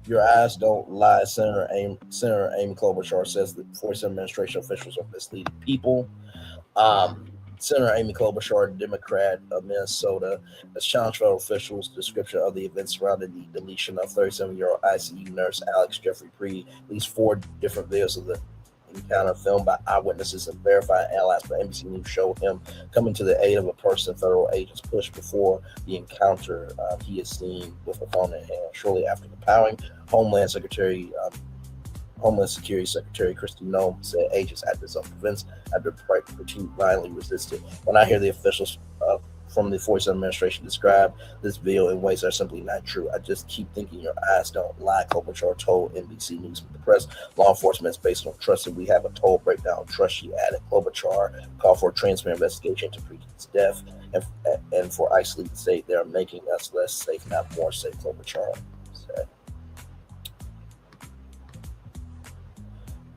Your eyes don't lie. Senator Amy Klobuchar says that 47 administration officials are misleading people. Senator Amy Klobuchar, Democrat of Minnesota, has challenged federal officials' description of the events surrounding the deletion of 37-year-old ICU nurse Alex Jeffrey Preet. At least 4 different videos of the encounter filmed by eyewitnesses and verified and analyzed by NBC News show him coming to the aid of a person federal agents pushed before the encounter. He is seen with a phone in hand. Shortly after the pounding, Homeland Security Secretary Kristi Noem said agents had to self-defense after Pretti violently resisted. When I hear the officials from the 47 administration describe this video in ways that are simply not true, I just keep thinking your eyes don't lie, Klobuchar told NBC News with the press. Law enforcement is based on trust, and we have a total breakdown of trust, she added. Klobuchar called for a transparent investigation into Pretti's death and for ICE to say they are making us less safe, not more safe, Klobuchar said.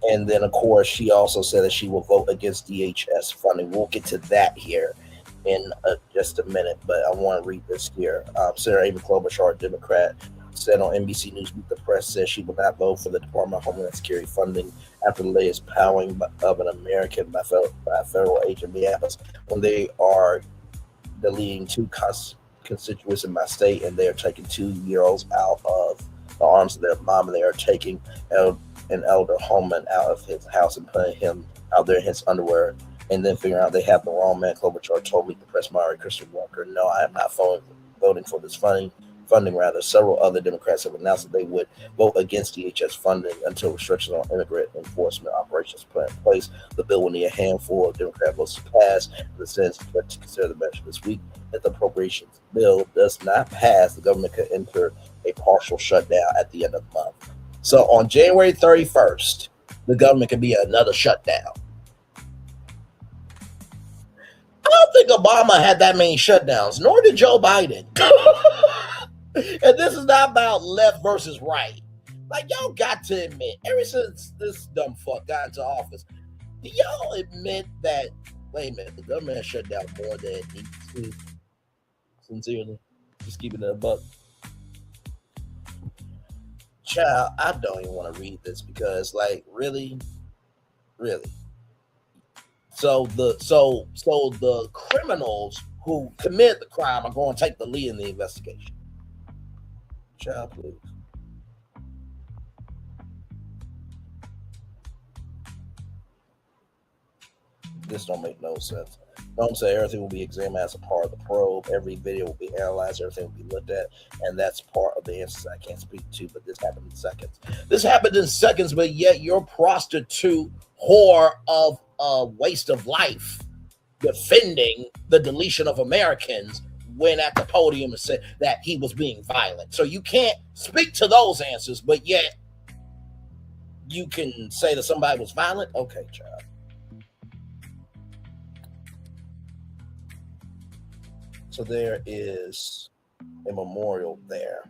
And then, of course, she also said that she will vote against DHS funding. We'll get to that here in just a minute, but I want to read this here. Senator Amy Klobuchar, Democrat, said on NBC News the press says she will not vote for the Department of Homeland Security funding after the latest pounding of an American by a federal agent in Minneapolis when they are deleting 2 constituents in my state, and they are taking 2-year-olds out of the arms of their mom, and they are taking an elder homeman out of his house and putting him out there in his underwear, and then figuring out they have the wrong man. Klobuchar told me to press my Christian Walker. No, I am not voting for this funding. Rather, several other Democrats have announced that they would vote against DHS funding until restrictions on immigrant enforcement operations put in place. The bill will need a handful of Democrat votes to pass. The Senate is expected to consider the measure this week. If the appropriations bill does not pass, the government could enter a partial shutdown at the end of the month. So on January 31st, the government could be another shutdown. I don't think Obama had that many shutdowns, nor did Joe Biden. And this is not about left versus right. Like, y'all got to admit, ever since this dumb fuck got into office, do y'all admit that, wait a minute, the government has shut down more than it needs to? Sincerely. Just keeping it a buck. Child, I don't even want to read this because, like, really? So the criminals who commit the crime are going to take the lead in the investigation. Child, please. This don't make no sense. Don't say everything will be examined as a part of the probe. Every video will be analyzed. Everything will be looked at. And that's part of the answers I can't speak to, but this happened in seconds. This happened in seconds, but yet your prostitute whore of a waste of life defending the deletion of Americans went at the podium and said that he was being violent. So you can't speak to those answers, but yet you can say that somebody was violent? Okay, child. So there is a memorial there.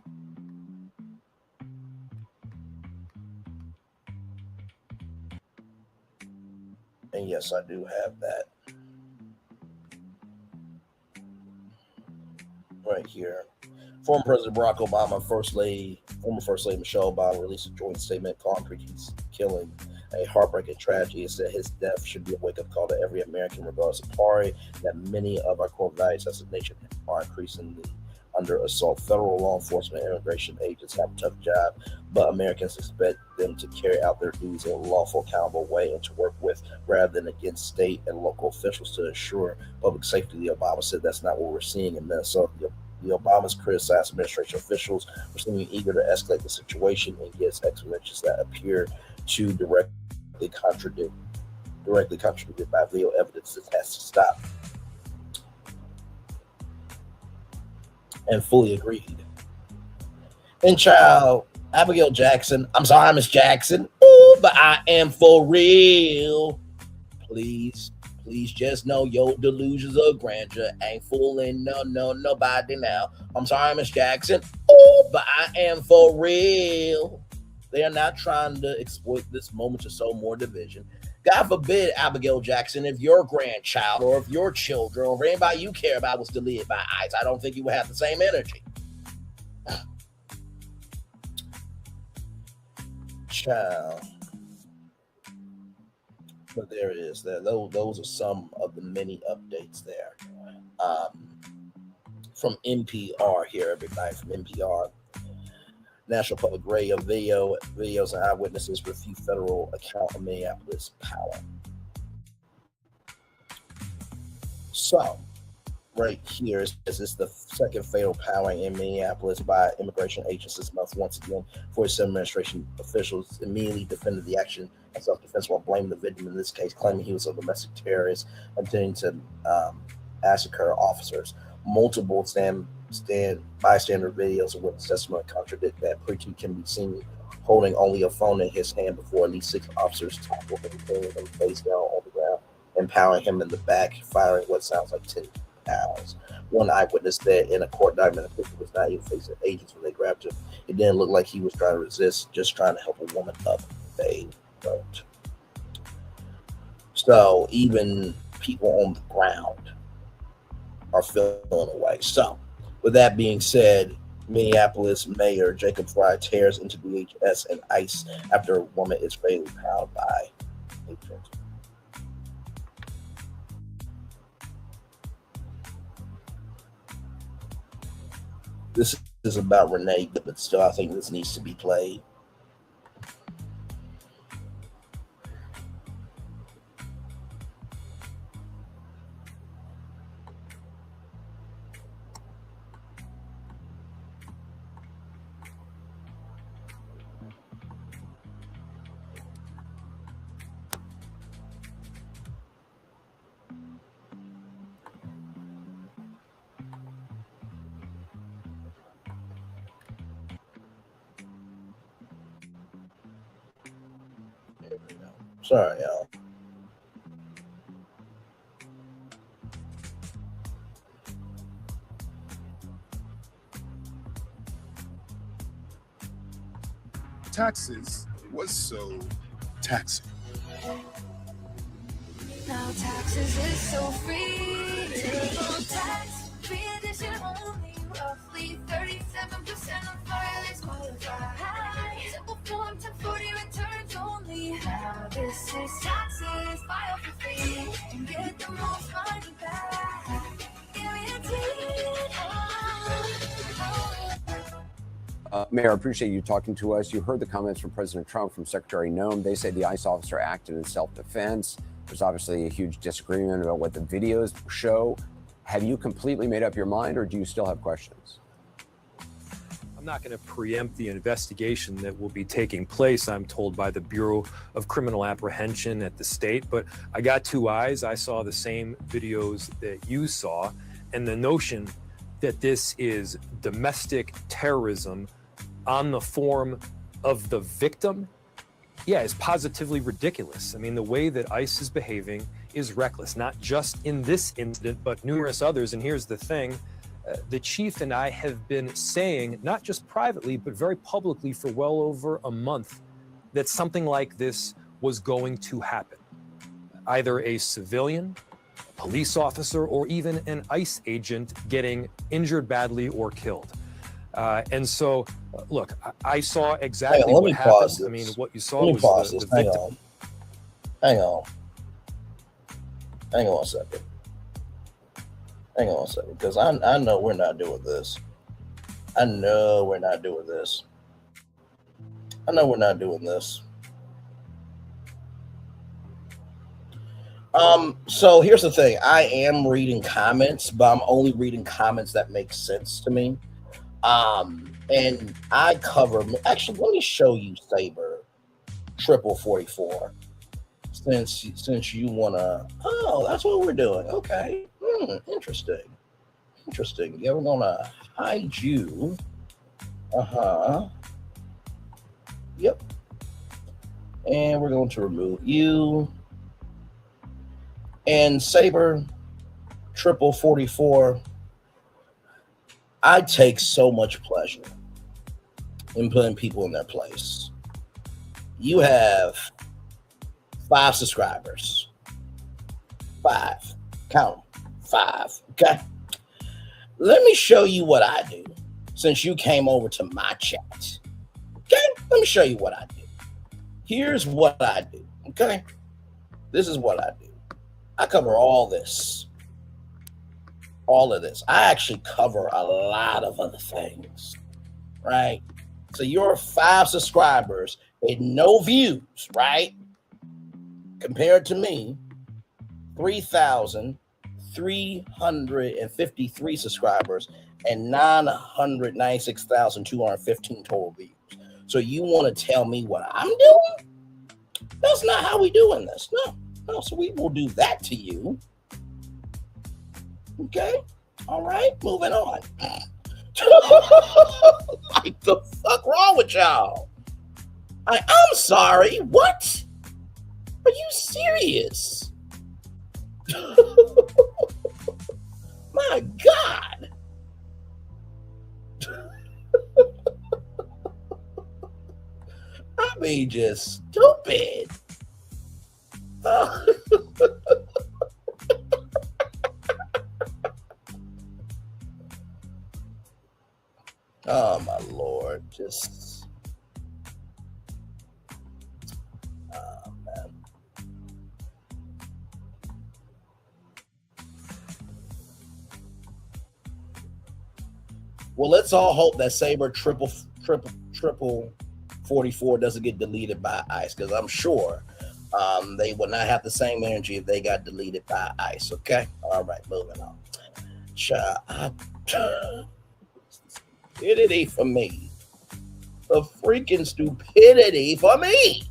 And yes, I do have that. Right here. Former President Barack Obama, former First Lady Michelle Obama released a joint statement calling Pretti's killing a heartbreaking tragedy. It said his death should be a wake-up call to every American, regardless of party, that many of our core values as a nation are increasingly under assault. Federal law enforcement and immigration agents have a tough job, but Americans expect them to carry out their duties in a lawful, accountable way and to work with rather than against state and local officials to ensure public safety. The Obama said that's not what we're seeing in Minnesota. The Obamas criticized administration officials for seeming eager to escalate the situation and gives explanations that appear to directly contradicted by video evidence that has to stop. And fully agreed. And child, Abigail Jackson, I'm sorry, Miss Jackson, ooh, but I am for real. Please just know your delusions of grandeur ain't fooling nobody now. I'm sorry, Miss Jackson, ooh, but I am for real. They are not trying to exploit this moment to sow more division. God forbid, Abigail Jackson, if your grandchild or if your children or if anybody you care about was deleted by ICE, I don't think you would have the same energy. Child. But there it is. Those are some of the many updates there. From NPR here, everybody, from NPR. National Public Radio videos and eyewitnesses refute federal account of Minneapolis power. So, right here is this the second fatal powering in Minneapolis by immigration agents this month. Once again, 47 administration officials immediately defended the action as self-defense while blaming the victim in this case, claiming he was a domestic terrorist intending to massacre officers. Multiple bystander videos and witness testimony contradict that. Pretti can be seen holding only a phone in his hand before at least 6 officers tackled him, pulling him face down on the ground, empowering him in the back, firing what sounds like 10 pounds. One eyewitness said in a court document, the Pretti was not even facing agents when they grabbed him. It didn't look like he was trying to resist, just trying to help a woman up. They wrote. So even people on the ground are feeling away. So, with that being said, Minneapolis Mayor Jacob Frey tears into DHS and ICE after a woman is fatally pounded by agents. This is about Renee, but still, I think this needs to be played. Sorry, y'all. Taxes was so taxing. Now taxes is so free. Zero tax, free addition only. Roughly 37% of filers qualify. Simple form 1040 returns only. Now this is taxes, file for free and get the most money back. Guaranteed. Mayor, I appreciate you talking to us. You heard the comments from President Trump, from Secretary Noem. They say the ICE officer acted in self-defense. There's obviously a huge disagreement about what the videos show. Have you completely made up your mind, or do you still have questions? I'm not going to preempt the investigation that will be taking place, I'm told, by the Bureau of Criminal Apprehension at the state. But I got two eyes. I saw the same videos that you saw. And the notion that this is domestic terrorism on the form of the victim, yeah, is positively ridiculous. I mean, the way that ICE is behaving is reckless, not just in this incident, but numerous others. And here's the thing. The chief and I have been saying, not just privately, but very publicly for well over a month, that something like this was going to happen. Either a civilian, a police officer, or even an ICE agent getting injured badly or killed. And so, look, I saw exactly what happened. I mean, what you saw was the victim. Hang on a second. Hang on a second, because I know we're not doing this. I know we're not doing this. So here's the thing. I am reading comments, but I'm only reading comments that make sense to me. And I cover, actually, let me show you Saber 44, since you wanna, oh, that's what we're doing. Okay. Interesting. Yeah, we're gonna hide you. Yep. And we're going to remove you. And Saber 44, I take so much pleasure in putting people in their place. You have 5 subscribers. 5. Count 5. Okay. Let me show you what I do since you came over to my chat. Okay. Let me show you what I do. Here's what I do. Okay. This is what I do. I cover all this. All of this. I actually cover a lot of other things, right? So your 5 subscribers and no views, right? Compared to me, 3,353 subscribers and 996,215 total views. So you want to tell me what I'm doing? That's not how we doing this. No. So we will do that to you. Okay. All right. Moving on. Like the fuck wrong with y'all? I'm sorry. What? Are you serious? My God. I mean, just stupid. Oh my Lord, just man. Well, let's all hope that Saber triple 44 doesn't get deleted by ICE, because I'm sure they would not have the same energy if they got deleted by ICE. Okay, all right, moving on. Stupidity for me. The freaking stupidity for me.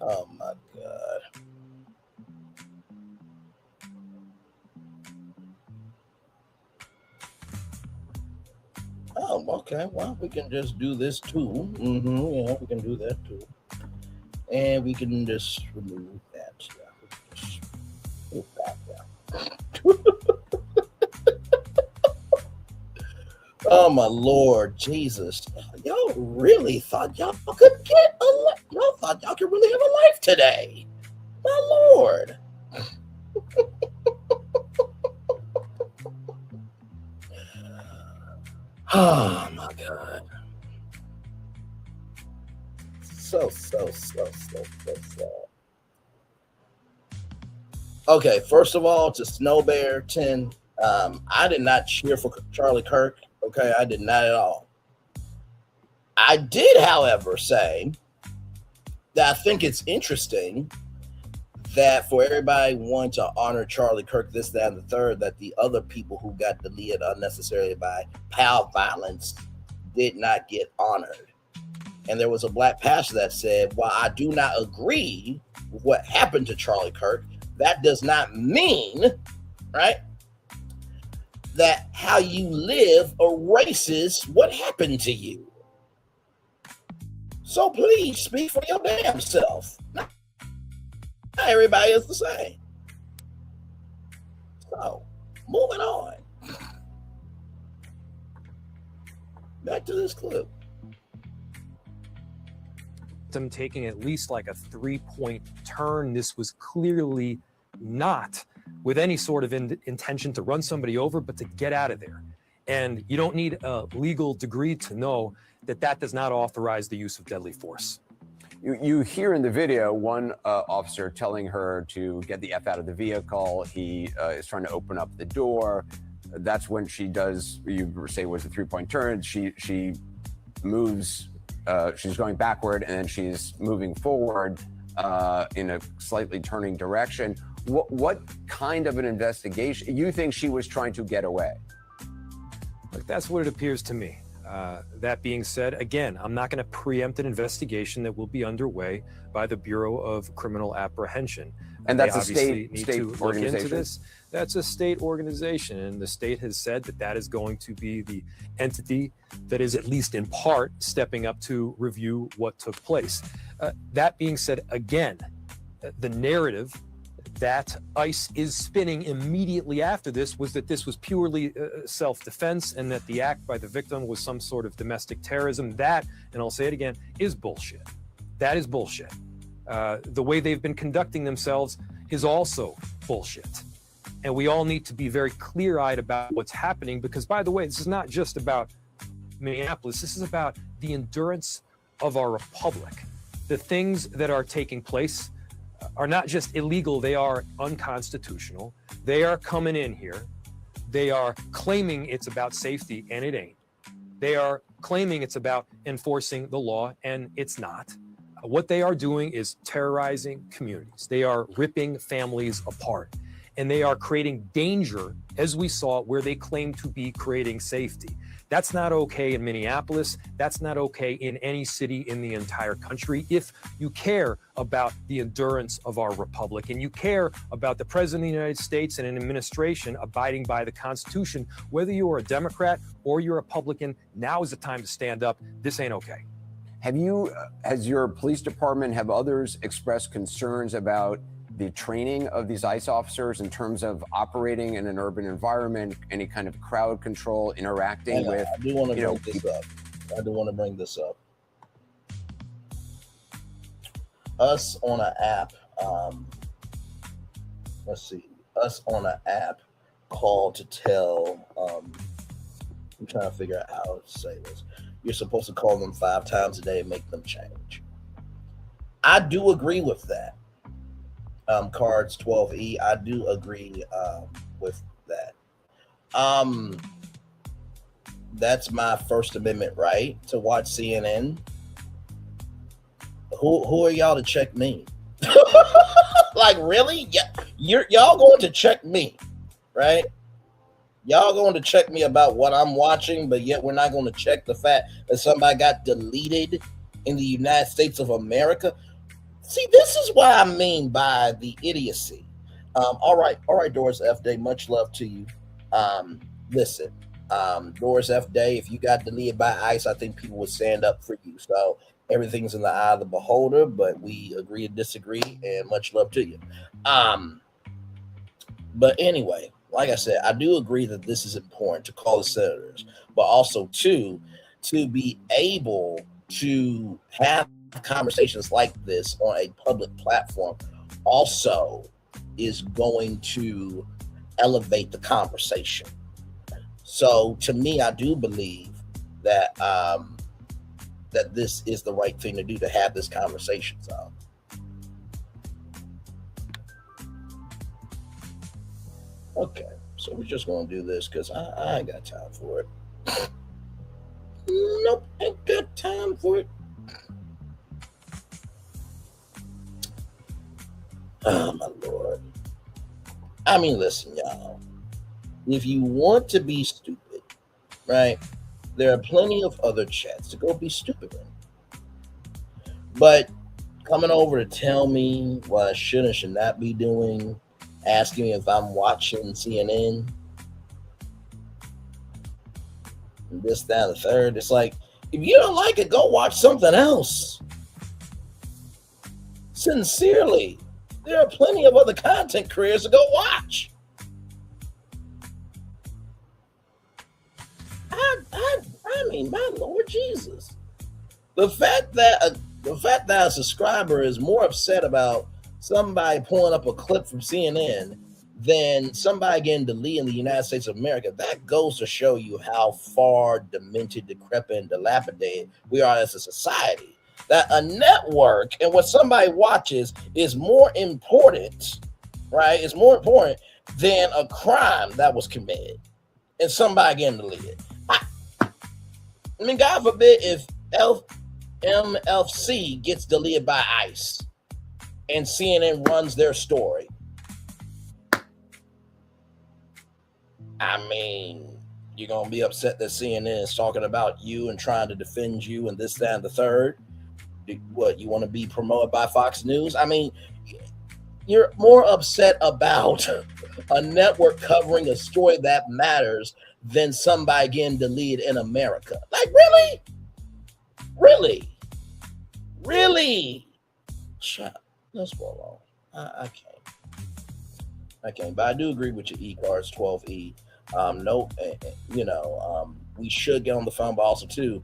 Oh my God. Oh, okay. Well, we can just do this too. Yeah, we can do that too. And we can just remove that. Just move that down. Oh my Lord, Jesus! Y'all really thought y'all could get y'all thought y'all could really have a life today. My Lord. Oh my God. So sad. Okay, first of all, to Snow Bear 10, I did not cheer for Charlie Kirk. Okay, I did not at all. I did, however, say that I think it's interesting that for everybody wanting to honor Charlie Kirk, this, that, and the third, that the other people who got deleted unnecessarily by POW violence did not get honored. And there was a black pastor that said, while I do not agree with what happened to Charlie Kirk, that does not mean, right, that how you live erases what happened to you. So please speak for your damn self. Not everybody is the same. So, moving on. Back to this clip. Them taking at least like a 3-point turn. This was clearly not with any sort of intention to run somebody over, but to get out of there. And you don't need a legal degree to know that that does not authorize the use of deadly force. You hear in the video one officer telling her to get the F out of the vehicle. He is trying to open up the door. That's when she does, you say was a 3-point turn. She moves, she's going backward and then she's moving forward in a slightly turning direction. What kind of an investigation? You think she was trying to get away? Look, that's what it appears to me. That being said, again, I'm not going to preempt an investigation that will be underway by the Bureau of Criminal Apprehension. And that's a state organization? Look into this. That's a state organization, and the state has said that that is going to be the entity that is at least in part stepping up to review what took place. That being said, again, the narrative that ICE is spinning immediately after this was that this was purely self-defense and that the act by the victim was some sort of domestic terrorism. That, and I'll say it again, is bullshit. That is bullshit. The way they've been conducting themselves is also bullshit. And we all need to be very clear-eyed about what's happening because, by the way, this is not just about Minneapolis. This is about the endurance of our republic. The things that are taking place are not just illegal, they are unconstitutional. They are coming in here. They are claiming it's about safety, and it ain't. They are claiming it's about enforcing the law, and it's not. What they are doing is terrorizing communities. They are ripping families apart, and they are creating danger, as we saw, where they claim to be creating safety. That's not okay in Minneapolis. That's not okay in any city in the entire country. If you care about the endurance of our republic and you care about the President of the United States and an administration abiding by the Constitution, whether you are a Democrat or you're a Republican, now is the time to stand up. This ain't okay. Has your police department, have others expressed concerns about the training of these ICE officers in terms of operating in an urban environment, any kind of crowd control, interacting with? I do want to bring this up. I do want to bring this up. Us on an app, let's see, us on an app called to tell, I'm trying to figure out how to say this. You're supposed to call them 5 times a day and make them change. I do agree with that. cards 12E. I do agree with that. That's my First Amendment right to watch CNN. Who are y'all to check me? Like, really? Yeah, y'all going to check me, right? Y'all going to check me about what I'm watching, but yet we're not going to check the fact that somebody got deleted in the United States of America. See, this is what I mean by the idiocy. All right, Doris F. Day, much love to you. Listen, Doris F. Day, if you got deleted by ICE, I think people would stand up for you. So everything's in the eye of the beholder, but we agree to disagree, and much love to you. But anyway, like I said, I do agree that this is important to call the senators, but also to be able to have conversations like this on a public platform also is going to elevate the conversation. So to me, I do believe that that this is the right thing to do, to have this conversation. So okay, so we're just gonna do this because I ain't got time for it. Nope, ain't got time for it. Oh my Lord. I mean, listen, y'all. If you want to be stupid, right, there are plenty of other chats to go be stupid in. But coming over to tell me what I should and should not be doing, asking me if I'm watching CNN, and this, that, and the third, it's like, if you don't like it, go watch something else. Sincerely, there are plenty of other content creators to go watch. I mean, my Lord Jesus. The fact that a subscriber is more upset about somebody pulling up a clip from CNN than somebody getting deleted in the United States of America, that goes to show you how far demented, decrepit, and dilapidated we are as a society. That a network and what somebody watches is more important, right? It's more important than a crime that was committed and somebody getting deleted. I mean, God forbid if MLC gets deleted by ICE and CNN runs their story. I mean, you're going to be upset that CNN is talking about you and trying to defend you and this, that, and the third. What, you want to be promoted by Fox News? I mean, you're more upset about a network covering a story that matters than somebody getting deleted in America. Like, really? Really? Shut. Let's roll on. I can't. But I do agree with your E-cards 12E. We should get on the phone, but also too,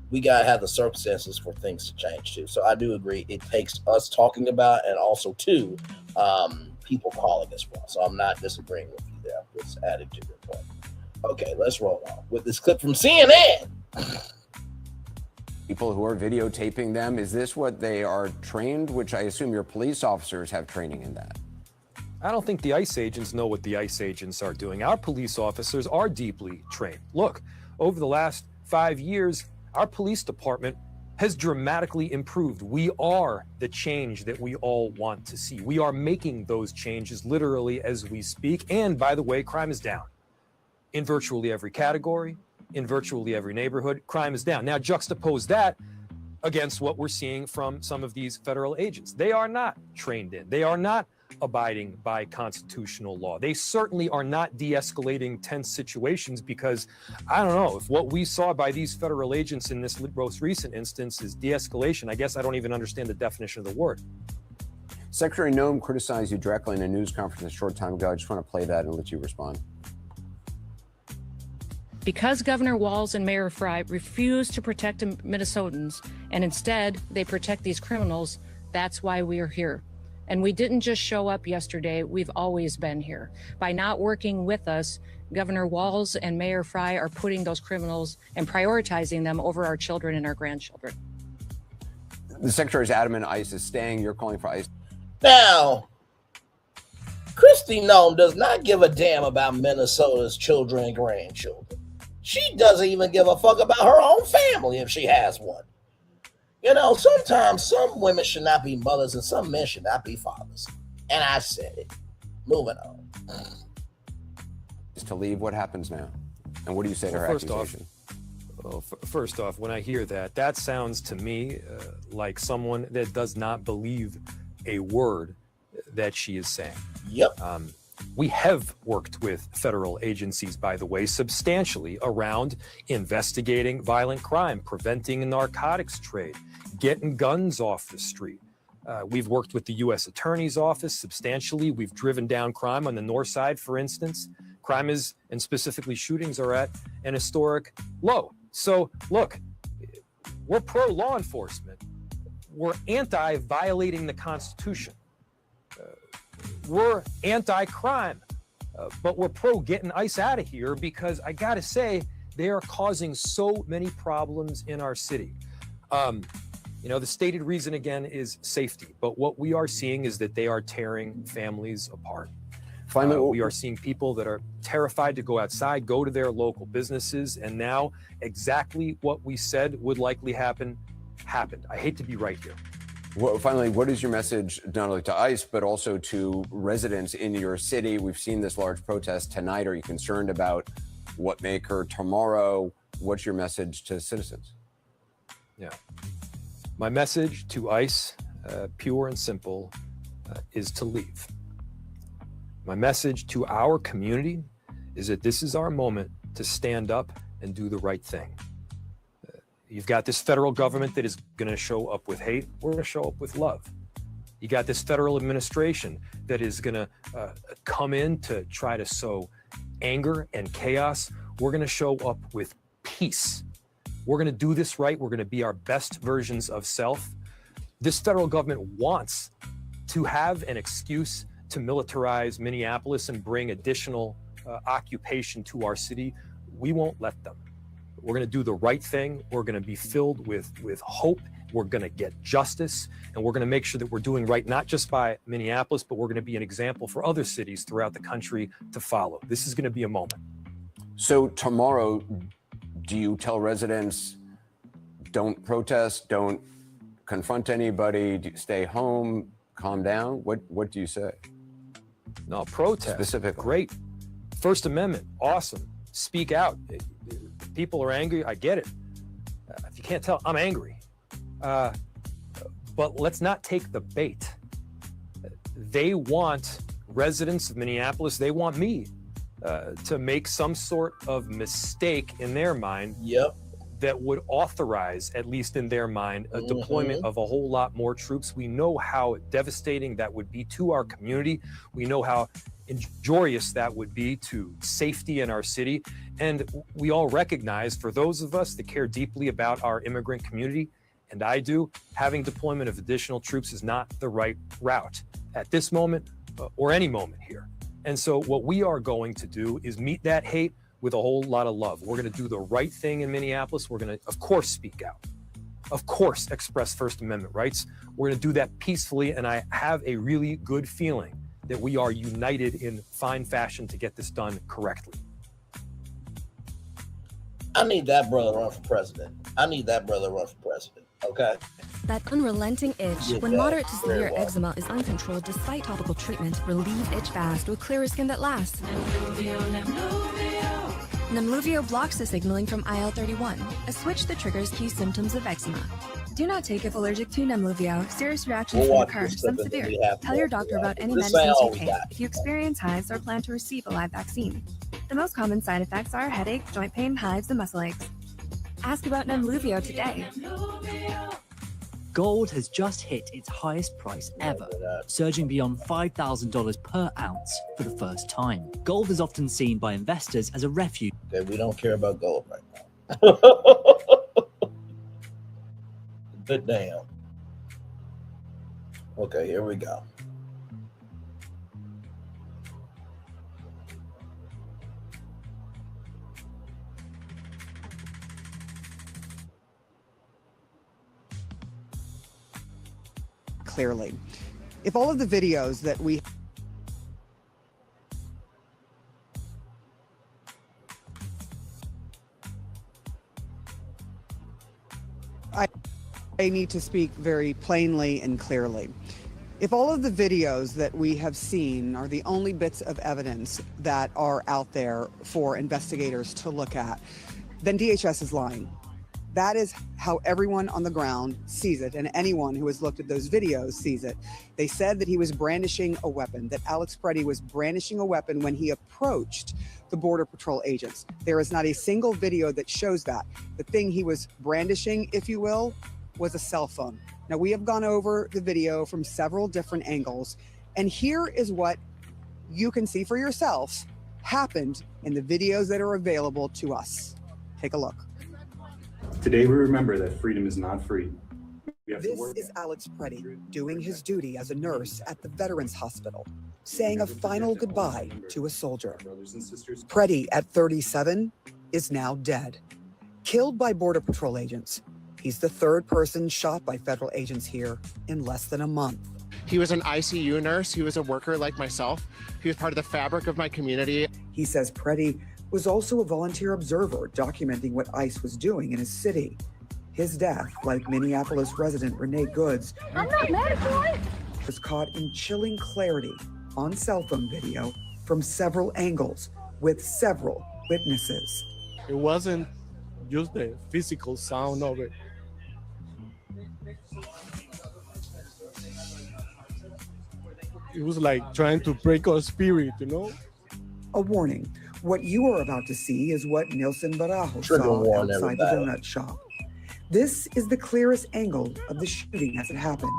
we gotta have the circumstances for things to change too. So I do agree. It takes us talking about it and also too, people calling as well. So I'm not disagreeing with you there. I'm just adding to your point. Okay, let's roll on with this clip from CNN. People who are videotaping them, is this what they are trained? Which I assume your police officers have training in that. I don't think the ICE agents know what the ICE agents are doing. Our police officers are deeply trained. Look, over the last 5 years, our police department has dramatically improved. We are the change that we all want to see. We are making those changes literally as we speak. And by the way, crime is down. In virtually every category, in virtually every neighborhood, crime is down. Now juxtapose that against what we're seeing from some of these federal agents. They are not trained in. They are not abiding by constitutional law. They certainly are not de-escalating tense situations because, I don't know, if what we saw by these federal agents in this most recent instance is de-escalation, I guess I don't even understand the definition of the word. Secretary Noem criticized you directly in a news conference a short time ago. I just want to play that and let you respond. Because Governor Walz and Mayor Frey refuse to protect Minnesotans and instead they protect these criminals, that's why we are here. And we didn't just show up yesterday, we've always been here. By not working with us, Governor Walz and Mayor Frey are putting those criminals and prioritizing them over our children and our grandchildren. The Secretary is adamant ICE is staying. You're calling for ICE. Now, Kristi Noem does not give a damn about Minnesota's children and grandchildren. She doesn't even give a fuck about her own family if she has one. You know, sometimes some women should not be mothers and some men should not be fathers. And I said it. Moving on. Is to leave, what happens now? And what do you say to her accusation? First off, when I hear that, that sounds to me like someone that does not believe a word that she is saying. Yep. We have worked with federal agencies, by the way, substantially around investigating violent crime, preventing a narcotics trade, getting guns off the street. We've worked with the U.S. Attorney's Office substantially. We've driven down crime on the north side, for instance. Crime is, and specifically shootings, are at an historic low. So, look, we're pro-law enforcement. We're anti-violating the Constitution. We're anti-crime, but we're pro-getting ICE out of here because I gotta say, they are causing so many problems in our city. You know, the stated reason, again, is safety. But what we are seeing is that they are tearing families apart. Finally, we are seeing people that are terrified to go outside, go to their local businesses, and now exactly what we said would likely happen, happened. I hate to be right here. Well, finally, what is your message not only to ICE, but also to residents in your city? We've seen this large protest tonight. Are you concerned about what may occur tomorrow? What's your message to citizens? Yeah. My message to ICE, pure and simple, is to leave. My message to our community is that this is our moment to stand up and do the right thing. You've got this federal government that is going to show up with hate. We're going to show up with love. You got this federal administration that is going to come in to try to sow anger and chaos. We're going to show up with peace. We're going to do this right. We're going to be our best versions of self. This federal government wants to have an excuse to militarize Minneapolis and bring additional occupation to our city. We won't let them. We're going to do the right thing. We're going to be filled with hope. We're going to get justice, and we're going to make sure that we're doing right, not just by Minneapolis, but we're going to be an example for other cities throughout the country to follow. This is going to be a moment. So tomorrow, do you tell residents, don't protest, don't confront anybody, stay home, calm down? What do you say? No, protest. Specifically. Great. First Amendment, awesome. Speak out. People are angry. I get it. If you can't tell, I'm angry. But let's not take the bait. They want residents of Minneapolis, they want me to make some sort of mistake in their mind. Yep. That would authorize, at least in their mind, a deployment of a whole lot more troops. We know how devastating that would be to our community. We know how injurious that would be to safety in our city. And we all recognize, for those of us that care deeply about our immigrant community, and I do, having deployment of additional troops is not the right route at this moment or any moment here. And so what we are going to do is meet that hate with a whole lot of love. We're going to do the right thing in Minneapolis. We're going to, of course, speak out. Of course, express First Amendment rights. We're going to do that peacefully, and I have a really good feeling that we are united in fine fashion to get this done correctly. I need that brother to run for president. Okay? That unrelenting itch, Yeah, when moderate to very severe well. eczema is uncontrolled despite topical treatment, relieve itch fast with clearer skin that lasts. Nemluvio blocks the signaling from IL-31, a switch that triggers key symptoms of eczema. Do not take if allergic to Nemluvio. Serious reactions We'll can watch occur, this some clip and then severe. we have Tell more your for doctor y'all. about any This ain't medicines all you we take got. if you experience hives or plan to receive a live vaccine. The most common side effects are headache, joint pain, hives, and muscle aches. Ask about Nemluvio today. Gold has just hit its highest price ever, surging beyond $5,000 per ounce for the first time. Gold is often seen by investors as a refuge. Okay, we don't care about gold right now. Good damn. Okay, here we go. Clearly. If all of the videos that we I need to speak very plainly and clearly. If all of the videos that we have seen are the only bits of evidence that are out there for investigators to look at, then DHS is lying. That is how everyone on the ground sees it, and anyone who has looked at those videos sees it. They said that he was brandishing a weapon, that Alex Pretti was brandishing a weapon when he approached the Border Patrol agents. There is not a single video that shows that. The thing he was brandishing, if you will, was a cell phone. Now, we have gone over the video from several different angles, and here is what you can see for yourself happened in the videos that are available to us. Take a look. Today we remember that freedom is not free. This is Alex Pretti doing his duty as a nurse at the Veterans Hospital, saying a final goodbye to a soldier. Pretti, at 37, is now dead, killed by Border Patrol agents. He's the third person shot by federal agents here in less than a month. He was an ICU nurse. He was a worker like myself. He was part of the fabric of my community. He says Pretti was also a volunteer observer documenting what ICE was doing in his city. His death, like Minneapolis resident Renee Goods, I'm not mad at you. was caught in chilling clarity on cell phone video from several angles with several witnesses. It wasn't just the physical sound of it. It was like trying to break our spirit, you know? A warning. What you are about to see is what Nilson Barajo saw outside the donut shop. This is the clearest angle of the shooting as it happened.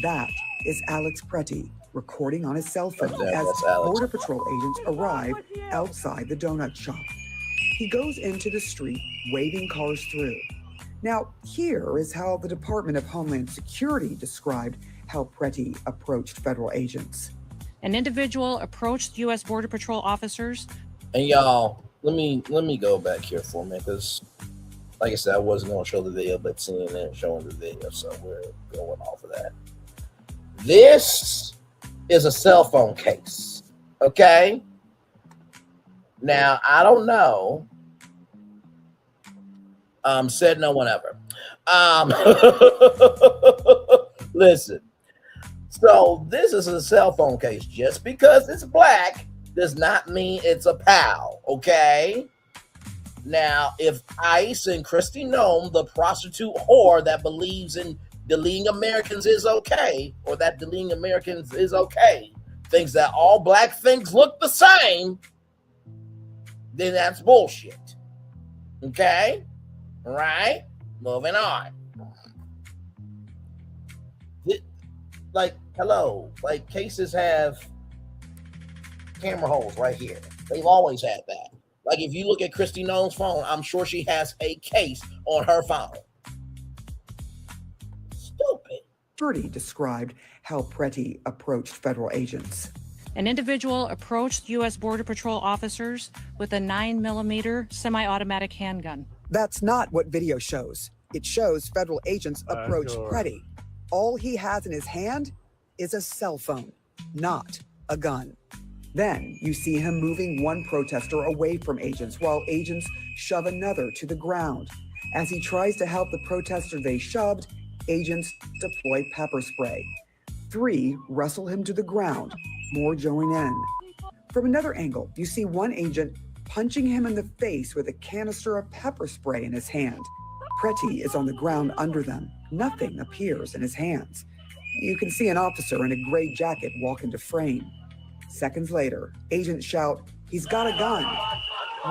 That is Alex Pretti recording on his cell phone as Border Patrol agents arrive outside the donut shop. He goes into the street, waving cars through. Now, here is how the Department of Homeland Security described how Pretti approached federal agents. An individual approached U.S. Border Patrol officers. And y'all, let me go back here for a minute, because like I said, I wasn't going to show the video, but CNN showing the video, so we're going off of that. This is a cell phone case, okay? Now, I don't know. Said no one ever. Listen. So this is a cell phone case. Just because it's black does not mean it's a PAL, okay? Now, if ICE and Kristi Noem, the prostitute whore that believes in deleting Americans is okay, or that deleting Americans is okay, thinks that all black things look the same, then that's bullshit. Okay? All right? Moving on. Like, hello, like cases have camera holes right here. They've always had that. Like, if you look at Kristi Noem's phone, I'm sure she has a case on her phone. Stupid. Pretti described how Pretti approached federal agents. An individual approached U.S. Border Patrol officers with a 9mm semi-automatic handgun. That's not what video shows. It shows federal agents approach Pretti. All he has in his hand is a cell phone, not a gun. Then you see him moving one protester away from agents while agents shove another to the ground. As he tries to help the protester they shoved, agents deploy pepper spray. 3 wrestle him to the ground. More join in. From another angle, you see one agent punching him in the face with a canister of pepper spray in his hand. Pretti is on the ground under them. Nothing appears in his hands. You can see an officer in a gray jacket walk into frame. Seconds later, agents shout, "He's got a gun."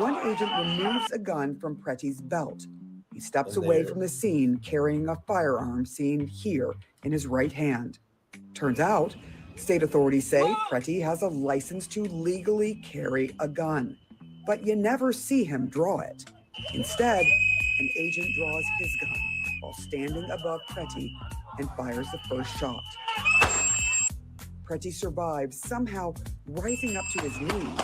One agent removes a gun from Pretti's belt. He steps away from the scene carrying a firearm seen here in his right hand. Turns out, state authorities say Pretti has a license to legally carry a gun, but you never see him draw it. Instead, an agent draws his gun while standing above Pretti and fires the first shot. Pretti survives, somehow rising up to his knees.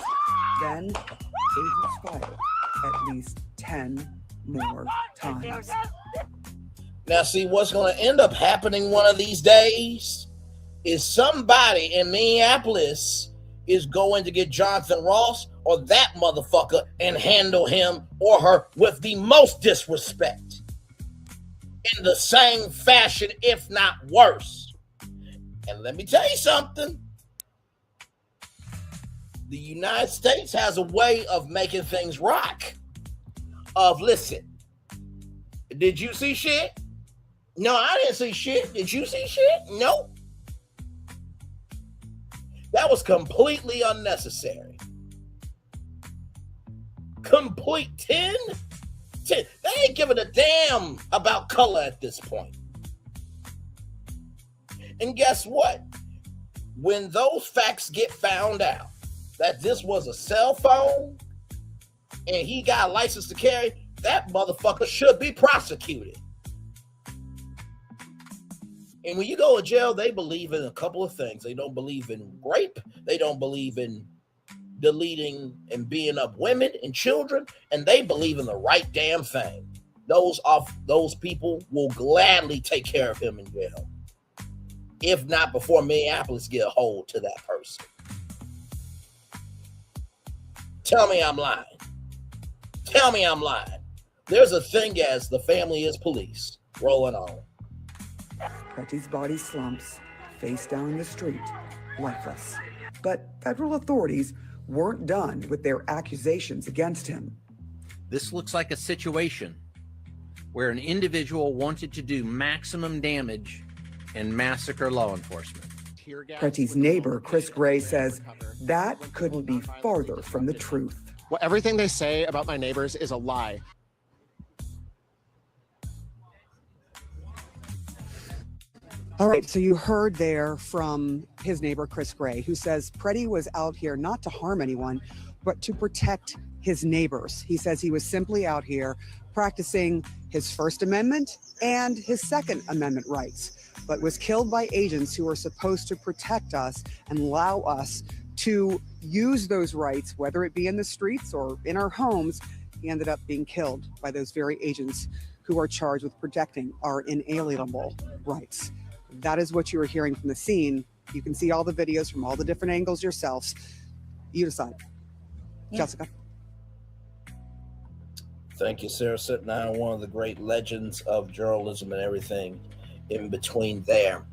Then, agents fire at least 10 more times. Now, see, what's going to end up happening one of these days is somebody in Minneapolis is going to get Jonathan Ross or that motherfucker and handle him or her with the most disrespect in the same fashion, if not worse. And let me tell you something. The United States has a way of making things rock. Listen, did you see shit? No, I didn't see shit. Did you see shit? No. That was completely unnecessary. Complete 10. They ain't giving a damn about color at this point. And guess what? When those facts get found out that this was a cell phone and he got a license to carry, that motherfucker should be prosecuted. And when you go to jail, they believe in a couple of things. They don't believe in rape. They don't believe in deleting and being up women and children. And they believe in the right damn thing. Those people will gladly take care of him in jail. If not before Minneapolis get a hold to that person. Tell me I'm lying. Tell me I'm lying. There's a thing as the family is police. Rolling on. Pretti's body slumps, face down in the street, lifeless. But federal authorities weren't done with their accusations against him. This looks like a situation where an individual wanted to do maximum damage and massacre law enforcement. Pretti's neighbor, Chris Gray, says that couldn't be farther from the truth. Well, everything they say about my neighbors is a lie. All right, so you heard there from his neighbor, Chris Gray, who says Pretti was out here not to harm anyone, but to protect his neighbors. He says he was simply out here practicing his First Amendment and his Second Amendment rights, but was killed by agents who are supposed to protect us and allow us to use those rights, whether it be in the streets or in our homes. He ended up being killed by those very agents who are charged with protecting our inalienable rights. That is what you are hearing from the scene. You can see all the videos from all the different angles yourselves. You decide. Yeah. Jessica. Thank you, Sarah Sitnine, one of the great legends of journalism and everything in between there.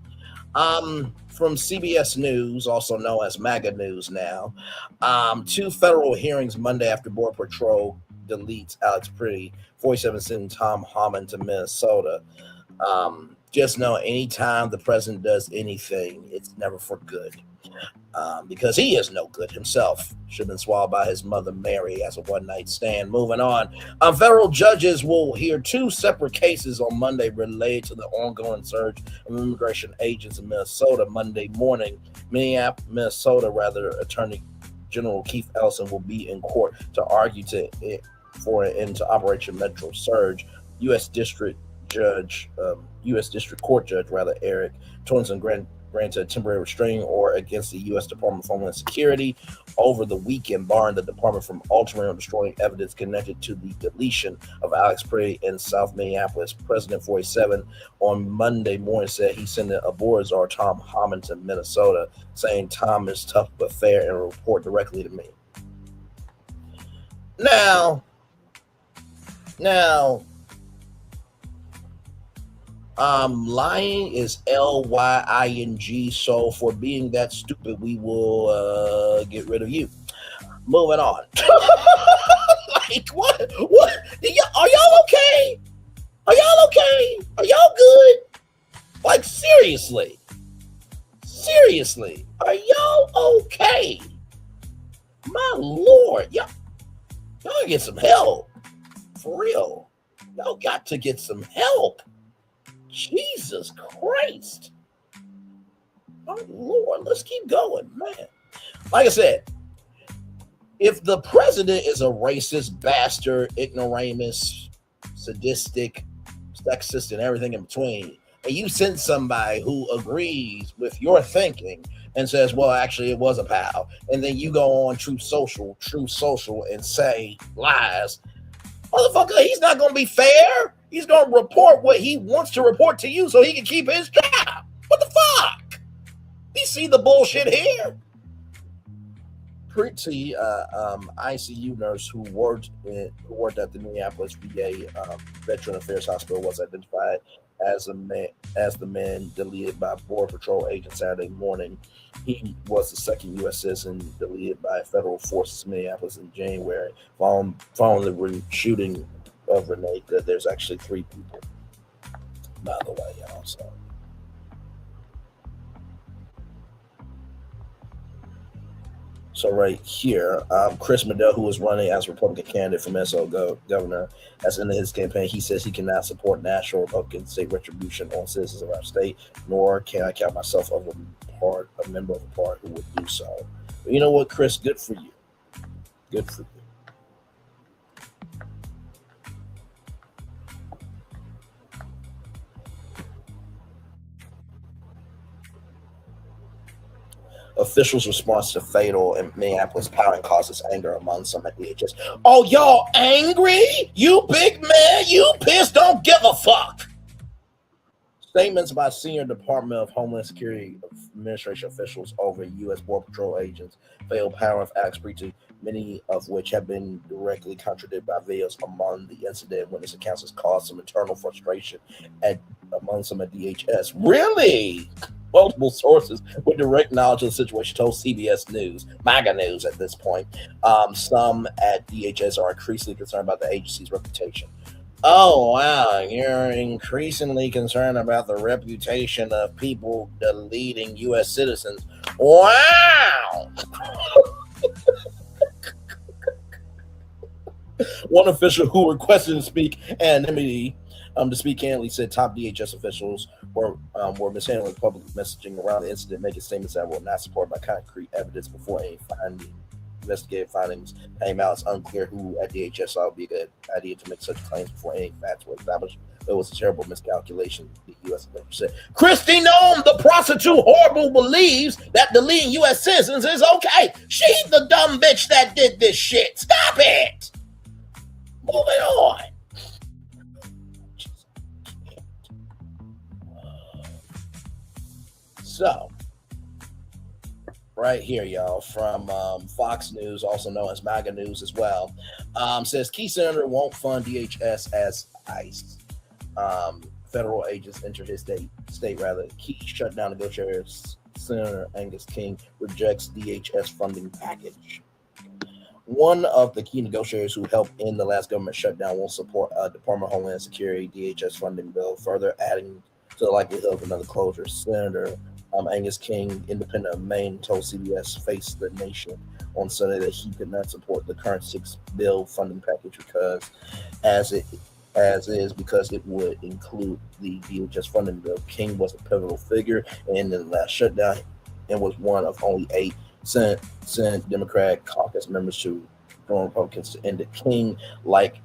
From CBS News, also known as MAGA News now, 2 federal hearings Monday after Border Patrol deletes Alex Pretti, 47 sending Tom Homan to Minnesota. Just know anytime the president does anything, it's never for good. Because he is no good himself. Should have been swallowed by his mother Mary as a one-night stand. Moving on. Federal judges will hear 2 separate cases on Monday related to the ongoing surge of immigration agents in Minnesota. Monday morning, Minnesota, Attorney General Keith Ellison will be in court to argue for an end to Operation Metro Surge. U.S. District Court Judge Eric Tornson granted a temporary restraining order against the U.S. Department of Homeland Security over the weekend, barring the department from altering or destroying evidence connected to the deletion of Alex Pretti in South Minneapolis. President 47 on Monday morning said he sent a Borzar Tom Homan to Minnesota, saying Tom is tough but fair and report directly to me. Now, lying is lying, so for being that stupid, we will get rid of you. Moving on. Like, what? Are y'all okay? Are y'all okay? Are y'all good? Like, seriously, are y'all okay? My Lord, y'all get some help. For real. Y'all got to get some help. Jesus Christ. Oh, Lord, let's keep going, man. Like I said, if the president is a racist, bastard, ignoramus, sadistic, sexist, and everything in between, and you send somebody who agrees with your thinking and says, well, actually, it was a pal, and then you go on True Social, and say lies, motherfucker, he's not going to be fair. He's going to report what he wants to report to you so he can keep his job. What the fuck? We see the bullshit here. Pretti, ICU nurse who worked at the Minneapolis VA Veteran Affairs Hospital, was identified as the man deleted by Border Patrol agents Saturday morning. He was the second U.S. citizen deleted by federal forces in Minneapolis in January, following the shooting of Renee. There's actually 3 people, by the way, y'all. So right here, Chris Medill, who is running as Republican candidate for Minnesota governor, has ended his campaign. He says he cannot support national Republican state retribution on citizens of our state, nor can I count myself a member of a party who would do so. But you know what, Chris? Good for you. Good for you. Officials' response to fatal in Minneapolis powering causes anger among some at DHS. Oh, y'all angry? You big man, you pissed, don't give a fuck. Statements by senior Department of Homeland Security administration officials over U.S. Border Patrol agents' failed power of acts breaches, many of which have been directly contradicted by videos among the incident witness accounts, has caused some internal frustration among some at DHS. Really? Multiple sources with direct knowledge of the situation told CBS News, MAGA News at this point. Some at DHS are increasingly concerned about the agency's reputation. Oh, wow. You're increasingly concerned about the reputation of people deleting U.S. citizens. Wow. One official who requested to speak anonymity to speak candidly said top DHS officials were mishandling public messaging around the incident, making statements that were not supported by concrete evidence before any investigative findings came out. It's unclear who at DHS thought it would be a good idea to make such claims before any facts were established. It was a terrible miscalculation, the U.S. Attorney said. Kristi Noem, the prostitute horrible, believes that deleting U.S. citizens is okay. She's the dumb bitch that did this shit. Stop it. Moving on. So, right here, y'all, from Fox News, also known as MAGA News as well, says key senator won't fund DHS as ICE. Federal agents enter his state rather. Key shutdown negotiators, Senator Angus King, rejects DHS funding package. One of the key negotiators who helped end the last government shutdown will support a Department of Homeland Security DHS funding bill, further adding to the likelihood of another closure. Senator Angus King, independent of Maine, told CBS Face the Nation on Sunday that he could not support the current $6 funding package because because it would include the DHS funding bill. King was a pivotal figure in the last shutdown and was one of only 8 Senate Democrat caucus members to join Republicans to end it. King, like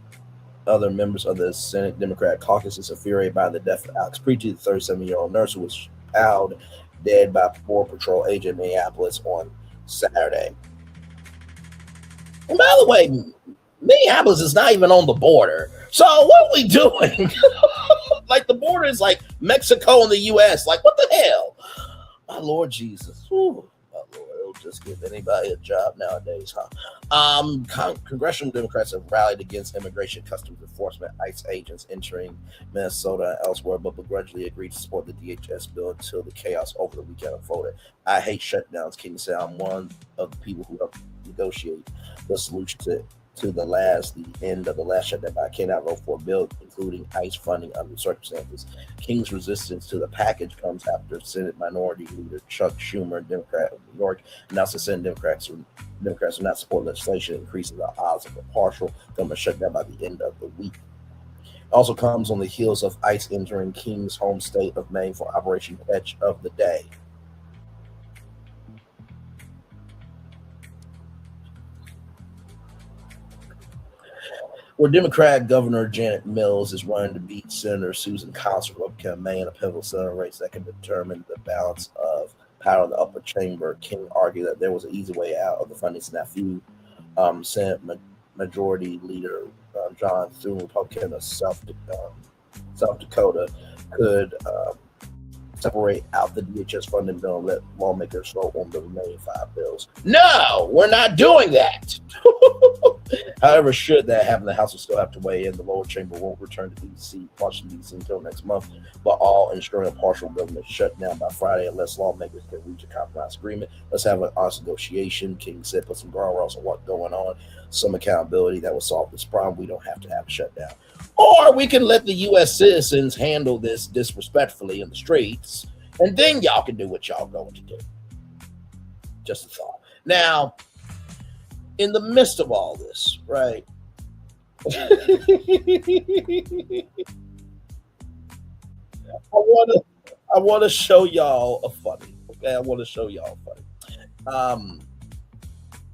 other members of the Senate Democrat caucus, is infuriated by the death of Alex Pretti, the 37-year-old nurse who was found dead by Border Patrol agent in Minneapolis on Saturday. And by the way, Minneapolis is not even on the border. So what are we doing? Like the border is like Mexico and the U.S. Like what the hell? My Lord Jesus. Ooh, my Lord, it'll just give anybody a job nowadays, huh? Congressional Democrats have rallied against immigration customs enforcement ICE agents entering Minnesota and elsewhere, but begrudgingly agreed to support the DHS bill until the chaos over the weekend unfolded. I hate shutdowns, King said. I'm one of the people who helped negotiate the solution to the end of the last shutdown, but I cannot vote for a bill including ICE funding under the circumstances. King's resistance to the package comes after Senate Minority Leader Chuck Schumer, Democrat of New York, announced that Senate Democrats will not support legislation increasing the odds of a partial government shutdown by the end of the week. It also comes on the heels of ICE entering King's home state of Maine for Operation Catch of the Day. Where Democrat Governor Janet Mills is running to beat Senator Susan Collins, Republican of Maine, a pivotal Senate race that can determine the balance of power in the upper chamber. King argued that there was an easy way out of the funding snafu. Senate Majority Leader John Thune, Republican of South Dakota, could separate out the DHS funding bill and let lawmakers vote on the remaining 5 bills. No, we're not doing that. However, should that happen, the House will still have to weigh in. The lower chamber won't return to Washington, D.C. until next month, but all ensuring a partial government shutdown by Friday unless lawmakers can reach a compromise agreement. Let's have an honest negotiation. King said, put some guardrails on what's going on, some accountability that will solve this problem. We don't have to have a shutdown. Or we can let the U.S. citizens handle this disrespectfully in the streets, and then y'all can do what y'all going to do. Just a thought. Now, in the midst of all this, right? I want to show y'all a funny. Okay, I want to show y'all funny.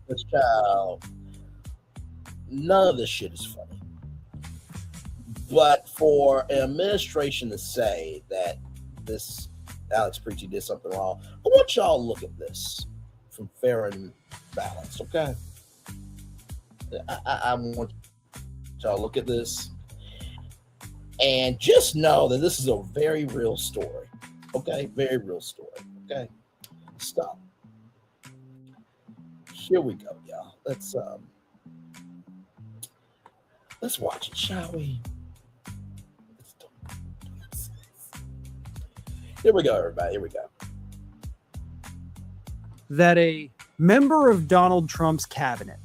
This child, none of this shit is funny. But for an administration to say that this Alex Pretti did something wrong, I want y'all to look at this from fair and balanced, okay? I want y'all to look at this and just know that this is a very real story, okay? Very real story, okay? Stop. Here we go, y'all. Let's watch it, shall we? Here we go, everybody. Here we go. That a member of Donald Trump's cabinet,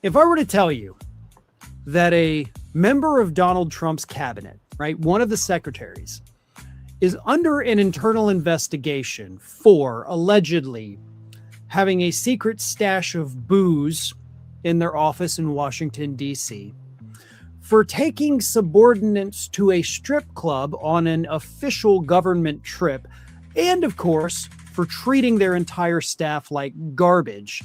if I were to tell you that a member of Donald Trump's cabinet, right, one of the secretaries, is under an internal investigation for allegedly having a secret stash of booze in their office in Washington, D.C., for taking subordinates to a strip club on an official government trip, and of course, for treating their entire staff like garbage,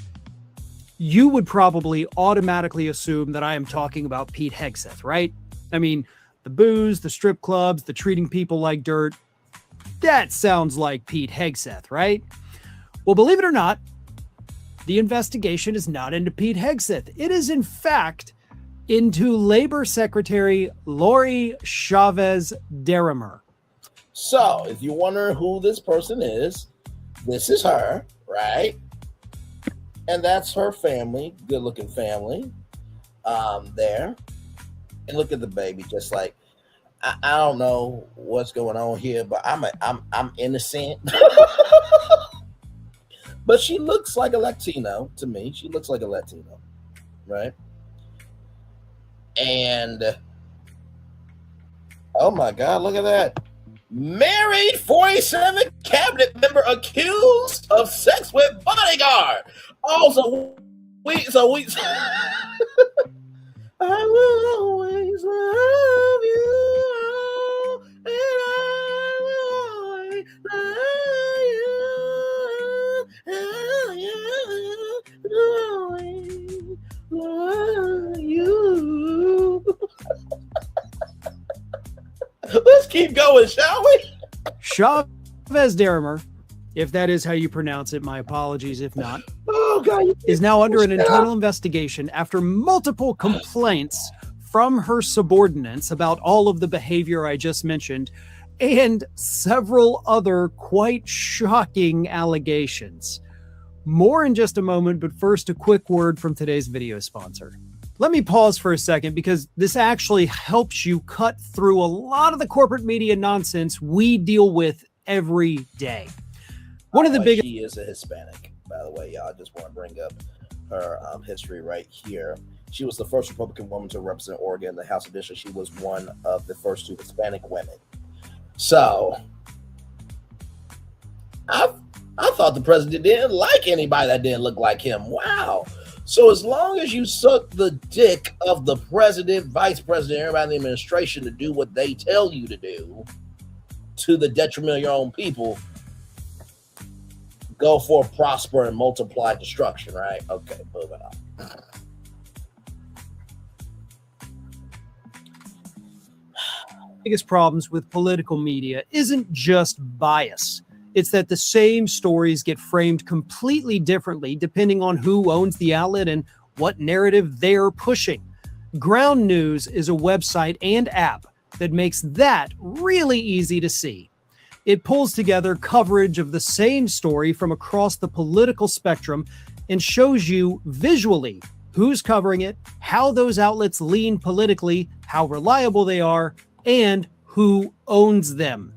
you would probably automatically assume that I am talking about Pete Hegseth, right? I mean, the booze, the strip clubs, the treating people like dirt, that sounds like Pete Hegseth, right? Well, believe it or not, the investigation is not into Pete Hegseth. It is, in fact, into Labor Secretary Lori Chavez Derrimer. So, if you wonder who this person is, this is her, right? And that's her family, good-looking family, there. And look at the baby, just like I don't know what's going on here, but I'm innocent. But she looks like a Latino to me. She looks like a Latino, right? And oh my God, look at that. Married 47 cabinet member accused of sex with bodyguard. Also, I will always love you, and I will always love you. Let's keep going, shall we? Chavez Derrimer, if that is how you pronounce it, my apologies if not, oh God, is now under an internal investigation after multiple complaints from her subordinates about all of the behavior I just mentioned and several other quite shocking allegations. More in just a moment, but first a quick word from today's video sponsor. Let me pause for a second because this actually helps you cut through a lot of the corporate media nonsense we deal with every day. One of the biggest... She is a Hispanic, by the way, y'all. I just want to bring up her history right here. She was the first Republican woman to represent Oregon in the House Edition. She was one of the first 2 Hispanic women. So, I thought the president didn't like anybody that didn't look like him. Wow. So as long as you suck the dick of the president, vice president, everybody in the administration to do what they tell you to do to the detriment of your own people, go for prosper and multiply destruction, right? Okay, moving on. Biggest problems with political media isn't just bias. It's that the same stories get framed completely differently depending on who owns the outlet and what narrative they're pushing. Ground News is a website and app that makes that really easy to see. It pulls together coverage of the same story from across the political spectrum and shows you visually who's covering it, how those outlets lean politically, how reliable they are, and who owns them.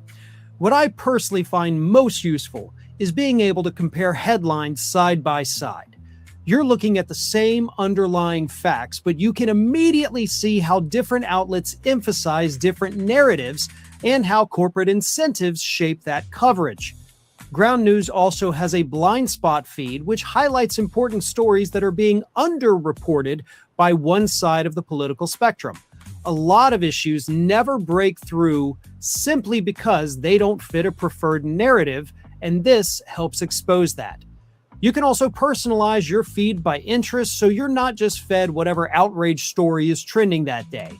What I personally find most useful is being able to compare headlines side by side. You're looking at the same underlying facts, but you can immediately see how different outlets emphasize different narratives and how corporate incentives shape that coverage. Ground News also has a blind spot feed, which highlights important stories that are being underreported by one side of the political spectrum. A lot of issues never break through simply because they don't fit a preferred narrative, and this helps expose that. You can also personalize your feed by interest, so you're not just fed whatever outrage story is trending that day.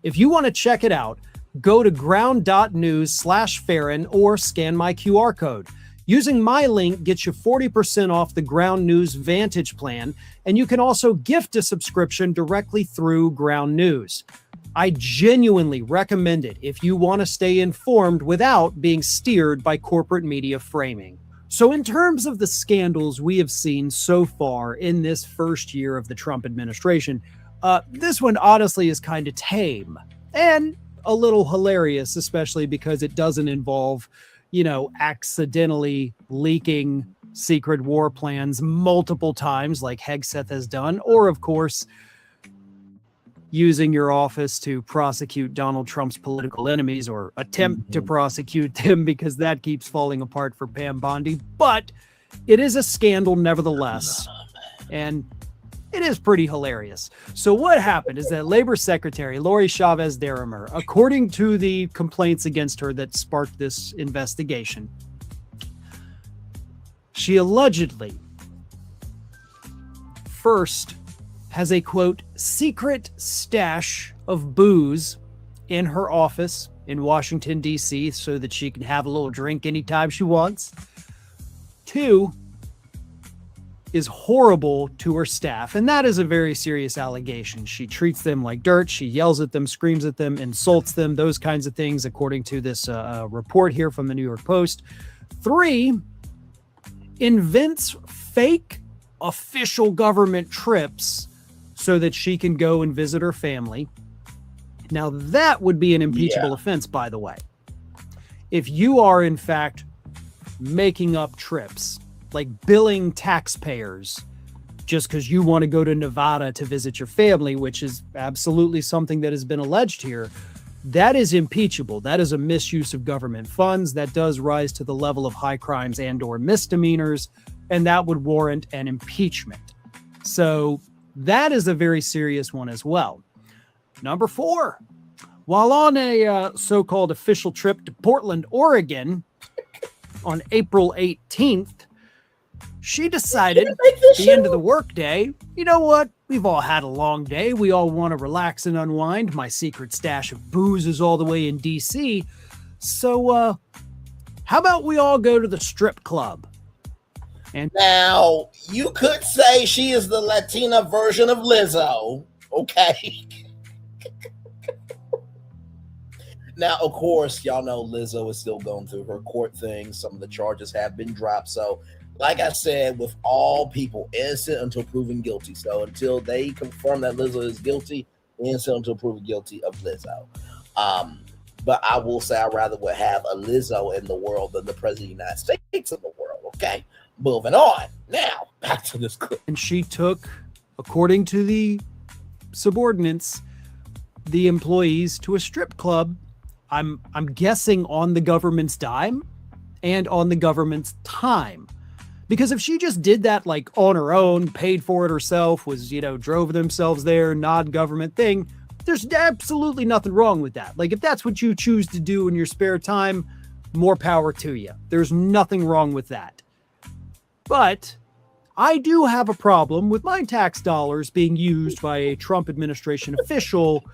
If you want to check it out, go to ground.news/Farron or scan my QR code. Using my link gets you 40% off the Ground News Vantage plan, and you can also gift a subscription directly through Ground News. I genuinely recommend it if you want to stay informed without being steered by corporate media framing. So in terms of the scandals we have seen so far in this first year of the Trump administration, this one honestly is kind of tame and a little hilarious, especially because it doesn't involve, accidentally leaking secret war plans multiple times like Hegseth has done, or of course, using your office to prosecute Donald Trump's political enemies or attempt to prosecute them, because that keeps falling apart for Pam Bondi. But it is a scandal nevertheless, and it is pretty hilarious. So what happened is that Labor Secretary Lori Chavez Derrimer, according to the complaints against her that sparked this investigation, she allegedly first has a, quote, secret stash of booze in her office in Washington, D.C., so that she can have a little drink anytime she wants. 2, is horrible to her staff, and that is a very serious allegation. She treats them like dirt. She yells at them, screams at them, insults them, those kinds of things, according to this report here from the New York Post. 3, invents fake official government trips so that she can go and visit her family. Now, that would be an impeachable offense, by the way. If you are, in fact, making up trips, like billing taxpayers just because you want to go to Nevada to visit your family, which is absolutely something that has been alleged here, that is impeachable. That is a misuse of government funds. That does rise to the level of high crimes and or misdemeanors, and that would warrant an impeachment. So that is a very serious one as well. Number 4, while on a so-called official trip to Portland, Oregon on April 18th, she decided at the end of the workday, you know what? We've all had a long day. We all want to relax and unwind. My secret stash of booze is all the way in D.C. So how about we all go to the strip club? And now, you could say she is the Latina version of Lizzo, okay? Now, of course, y'all know Lizzo is still going through her court thing. Some of the charges have been dropped. So, like I said, with all people, innocent until proven guilty. So, until they confirm that Lizzo is guilty, innocent until proven guilty of Lizzo. But I will say I'd rather would have a Lizzo in the world than the president of the United States in the world, okay? Moving on. Now, back to this clip. And she took, according to the subordinates, the employees to a strip club. I'm guessing on the government's dime and on the government's time. Because if she just did that like on her own, paid for it herself, was, drove themselves there, non-government thing, there's absolutely nothing wrong with that. Like if that's what you choose to do in your spare time, more power to you. There's nothing wrong with that. But I do have a problem with my tax dollars being used by a Trump administration official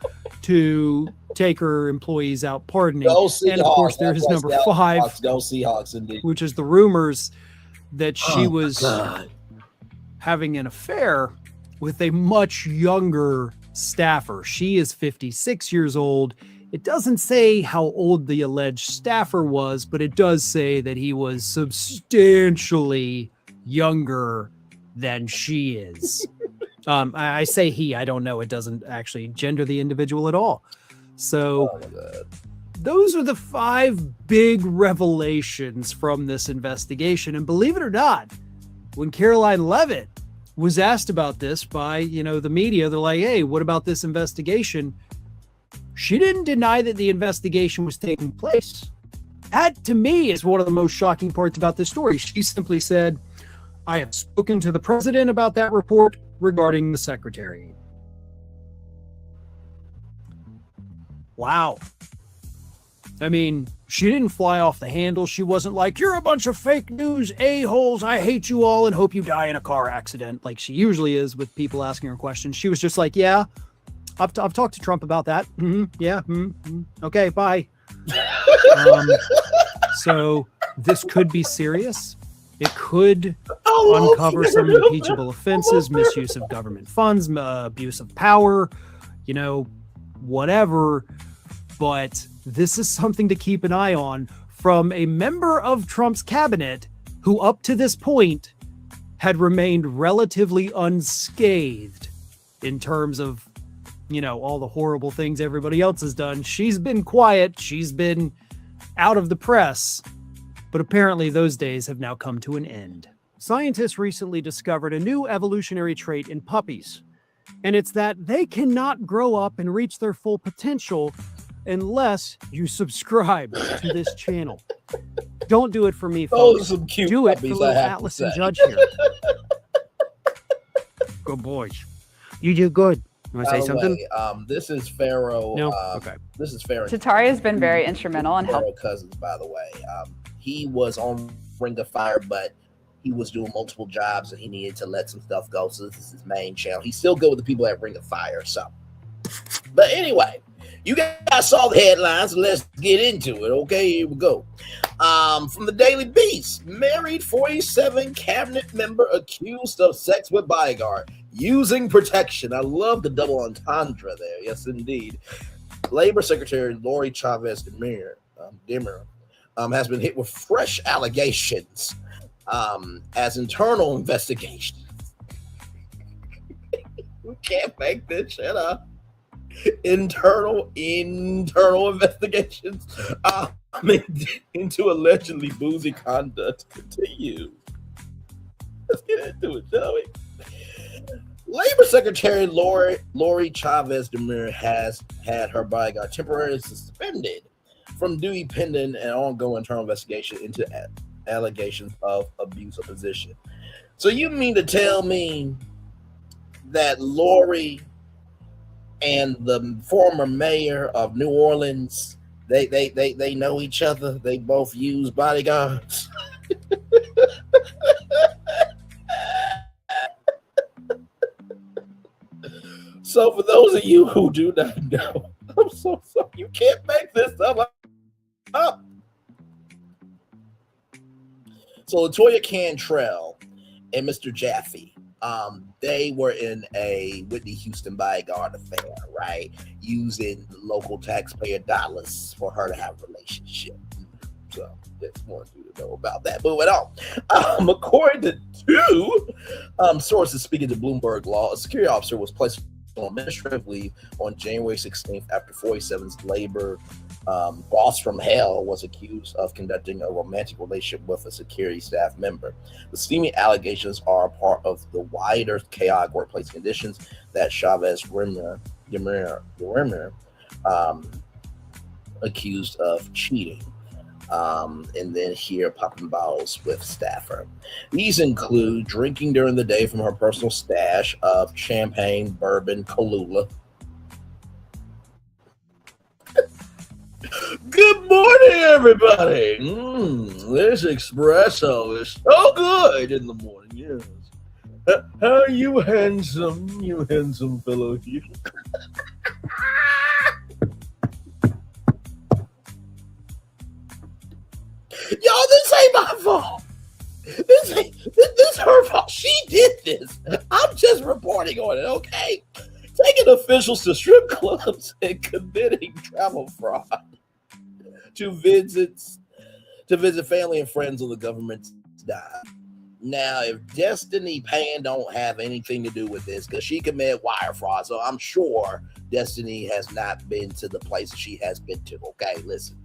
to take her employees out pardoning. And of course, there is number 5, Go Seahawks, indeed. which is the rumors that she was having an affair with a much younger staffer. She is 56 years old. It doesn't say how old the alleged staffer was, but it does say that he was substantially younger than she is. I say he, I don't know. It doesn't actually gender the individual at all. So those are the 5 big revelations from this investigation. And believe it or not, when Caroline Leavitt was asked about this by, the media, they're like, hey, what about this investigation? She didn't deny that the investigation was taking place. That, to me, is one of the most shocking parts about this story. She simply said, I have spoken to the president about that report regarding the secretary. Wow. I mean, she didn't fly off the handle. She wasn't like, you're a bunch of fake news a-holes. I hate you all and hope you die in a car accident, like she usually is with people asking her questions. She was just like, yeah, I've talked to Trump about that. Yeah. Okay, bye. So this could be serious. It could uncover some impeachable offenses, misuse of government funds, abuse of power, whatever. But this is something to keep an eye on from a member of Trump's cabinet who up to this point had remained relatively unscathed in terms of, all the horrible things everybody else has done. She's been quiet. She's been out of the press. But apparently those days have now come to an end. Scientists recently discovered a new evolutionary trait in puppies, and it's that they cannot grow up and reach their full potential unless you subscribe to this channel. Don't do it for me, folks. Do it for little Atlas and Judge here. Good boys. You do good. You want to say something? This is Pharaoh. No? Okay. This is Pharaoh. Tatari has been very instrumental in Pharaoh Cousins, by the way. He was on Ring of Fire, but he was doing multiple jobs and he needed to let some stuff go. So this is his main channel. He's still good with the people at Ring of Fire. So, but anyway, you guys saw the headlines. Let's get into it. Okay, here we go. From the Daily Beast, married 47 cabinet member accused of sex with bodyguard using protection. I love the double entendre there. Yes, indeed. Labor Secretary Lori Chavez Demir has been hit with fresh allegations as internal investigations. We can't make this shit up. Internal investigations into allegedly boozy conduct continue. Let's get into it, shall we? Labor Secretary Lori Chavez Demir has had her bodyguard temporarily suspended from duty pending an ongoing internal investigation into allegations of abuse of position. So you mean to tell me that Lori and the former mayor of New Orleans, they know each other? They both use bodyguards? So for those of you who do not know, I'm so sorry. You can't make this up. So LaToya Cantrell and Mr. Jaffe, they were in a Whitney Houston bodyguard affair, right? Using local taxpayer dollars for her to have a relationship. So just wanted you to know about that. Moving on. According to two sources speaking to Bloomberg Law, a security officer was placed on administrative leave on January 16th after 47's labor boss from hell was accused of conducting a romantic relationship with a security staff member. The steamy allegations are part of the wider chaotic workplace conditions that Chavez Demir accused of cheating. And then here popping bottles with staffer. These include drinking during the day from her personal stash of champagne, bourbon, Kahlua. Good morning, everybody. This espresso is so good in the morning. Yes. How are you, handsome fellow here? Y'all, this ain't my fault. This her fault. She did this. I'm just reporting on it, okay? taking officials to strip clubs and committing travel fraud to visit family and friends on the government's dime. Now, if Destiny Pan don't have anything to do with this, because she committed wire fraud, so I'm sure Destiny has not been to the place she has been to. Okay, listen.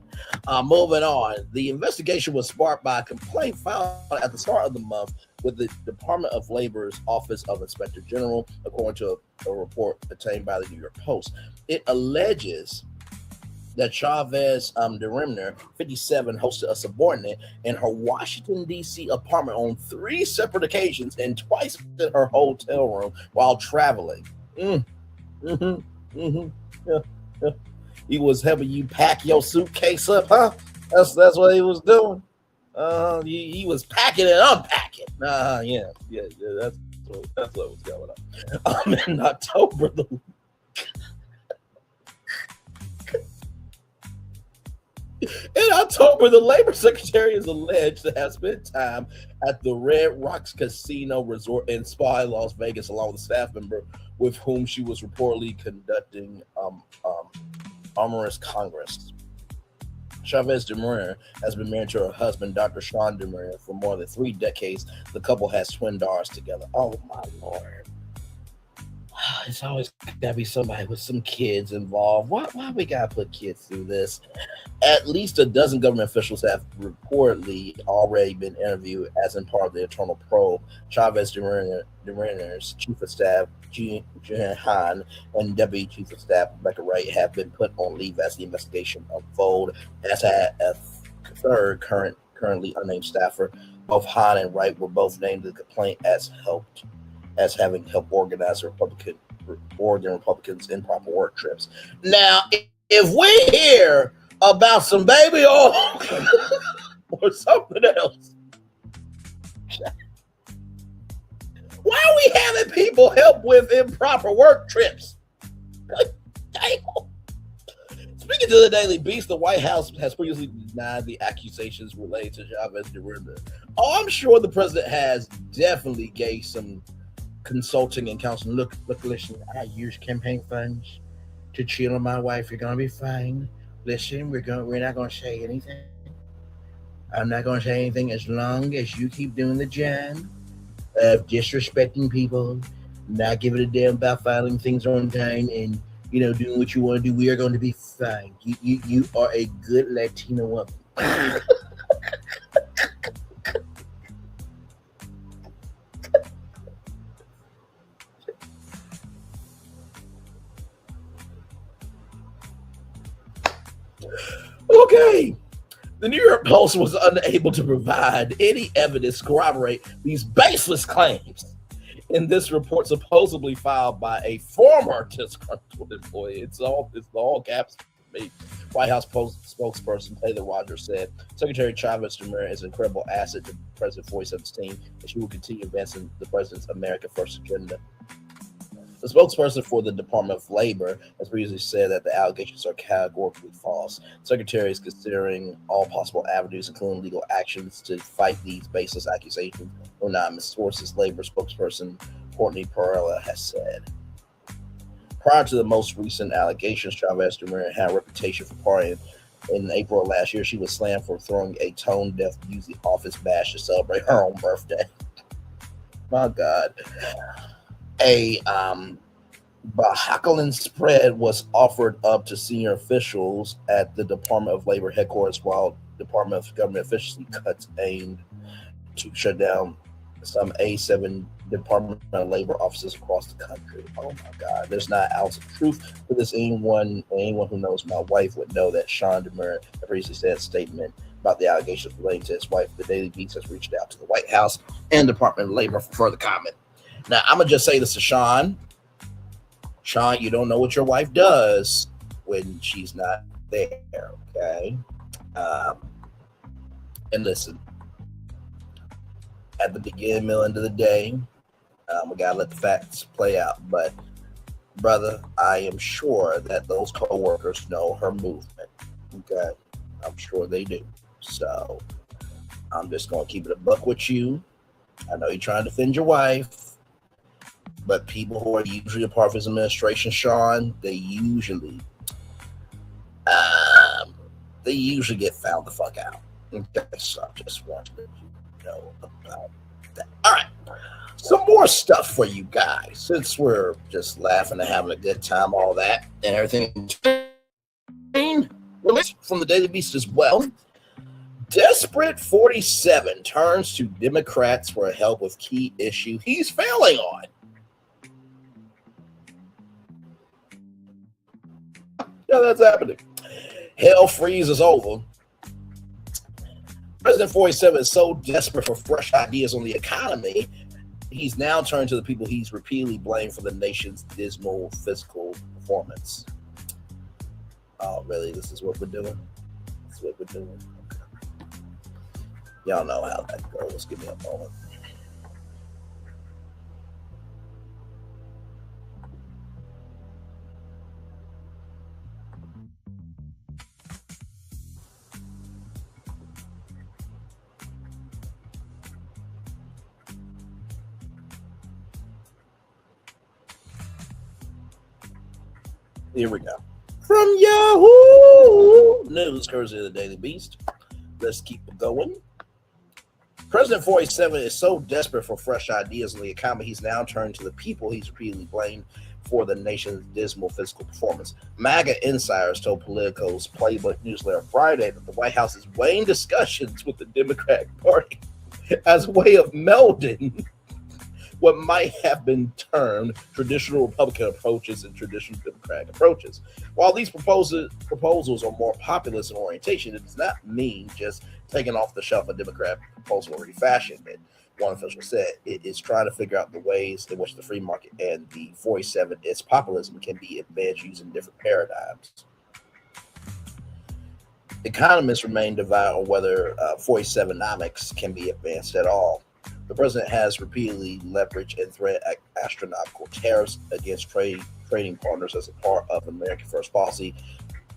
Moving on. The investigation was sparked by a complaint filed at the start of the month with the Department of Labor's Office of Inspector General, according to a report obtained by the New York Post. It alleges that Chavez DeRimner, 57, hosted a subordinate in her Washington, D.C. apartment on 3 separate occasions and twice in her hotel room while traveling. He was helping you pack your suitcase up, huh? That's what he was doing. He was packing and unpacking. Yeah. That's what was going on. In October, the Labor Secretary is alleged to have spent time at the Red Rocks Casino Resort and Spa in Las Vegas along with a staff member with whom she was reportedly conducting amorous congress. Chavez DeMarine has been married to her husband, Dr. Sean DeMarine, for more than 3 decades. The couple has twin daughters together. Oh, my Lord. It's always got to be somebody with some kids involved. Why we got to put kids through this? At least a dozen government officials have reportedly already been interviewed as in part of the internal probe. Chavez DeMarine's Chief of Staff, Jean Hahn, and Deputy Chief of Staff, Rebecca Wright, have been put on leave as the investigation unfolds, as had a third currently unnamed staffer. Both Hahn and Wright were both named in the complaint as having helped organize Oregon Republicans' improper work trips. Now, if we hear about some baby oil or something else, why are we having people help with improper work trips? Speaking to the Daily Beast, the White House has previously denied the accusations related to Chavez DeRimner. Oh, I'm sure the president has definitely gave some consulting and counseling. Look, listen, I use campaign funds to chill on my wife. You're gonna be fine. Listen, we're not gonna say anything. I'm not gonna say anything as long as you keep doing the job of disrespecting people, not giving a damn about filing things on time, and doing what you want to do. We are going to be fine. You are a good Latina woman. Okay. The New York Post was unable to provide any evidence to corroborate these baseless claims in this report supposedly filed by a former disgruntled employee. It's all caps for me. White House Post spokesperson Taylor Rogers said Secretary Chavez DeMarine is an incredible asset to President 47's team, and she will continue advancing the president's America First agenda. The spokesperson for the Department of Labor has previously said that the allegations are categorically false. The Secretary is considering all possible avenues, including legal actions, to fight these baseless accusations. Anonymous sources, Labor spokesperson Courtney Perella has said. Prior to the most recent allegations, Chavez DeMarine had a reputation for partying. In April of last year, she was slammed for throwing a tone-deaf music office bash to celebrate her own birthday. My God. A Bahakalan spread was offered up to senior officials at the Department of Labor headquarters, while Department of Government officially cuts aimed to shut down some A7 Department of Labor offices across the country. Oh my God, there's not an ounce of truth to this. Anyone who knows my wife would know that Sean DeMarine previously said a statement about the allegations relating to his wife. The Daily Beast has reached out to the White House and Department of Labor for further comment. Now, I'm going to just say this to Sean. Sean, you don't know what your wife does when she's not there, okay? And listen, at the beginning, middle, end of the day, we got to let the facts play out. But, brother, I am sure that those co-workers know her movement, okay? I'm sure they do. So, I'm just going to keep it a buck with you. I know you're trying to defend your wife. But people who are usually a part of his administration, Sean, they usually get found the fuck out. Okay, so I just want to let you know about that. All right, some more stuff for you guys, since we're just laughing and having a good time, all that and everything. Released from the Daily Beast as well. Desperate 47 turns to Democrats for help with key issue he's failing on. Yeah, that's happening. Hell freeze is over. President 47 is so desperate for fresh ideas on the economy, he's now turned to the people he's repeatedly blamed for the nation's dismal fiscal performance. Oh, really? This is what we're doing? This is what we're doing? Okay. Y'all know how that goes. Give me a moment. Here we go. From Yahoo News, courtesy of the Daily Beast. Let's keep it going. President 47 is so desperate for fresh ideas in the economy, he's now turned to the people he's repeatedly blamed for the nation's dismal fiscal performance. MAGA insiders told Politico's Playbook newsletter Friday that the White House is weighing discussions with the Democratic Party as a way of melding what might have been termed traditional Republican approaches and traditional Democratic approaches. While these proposals are more populist in orientation, it does not mean just taking off the shelf a Democrat proposal already fashioned. It, one official said, it is trying to figure out the ways in which the free market and the 47, its populism, can be advanced using different paradigms. Economists remain divided on whether 47nomics can be advanced at all. The president has repeatedly leveraged and threatened astronomical tariffs against trading partners as a part of American First policy.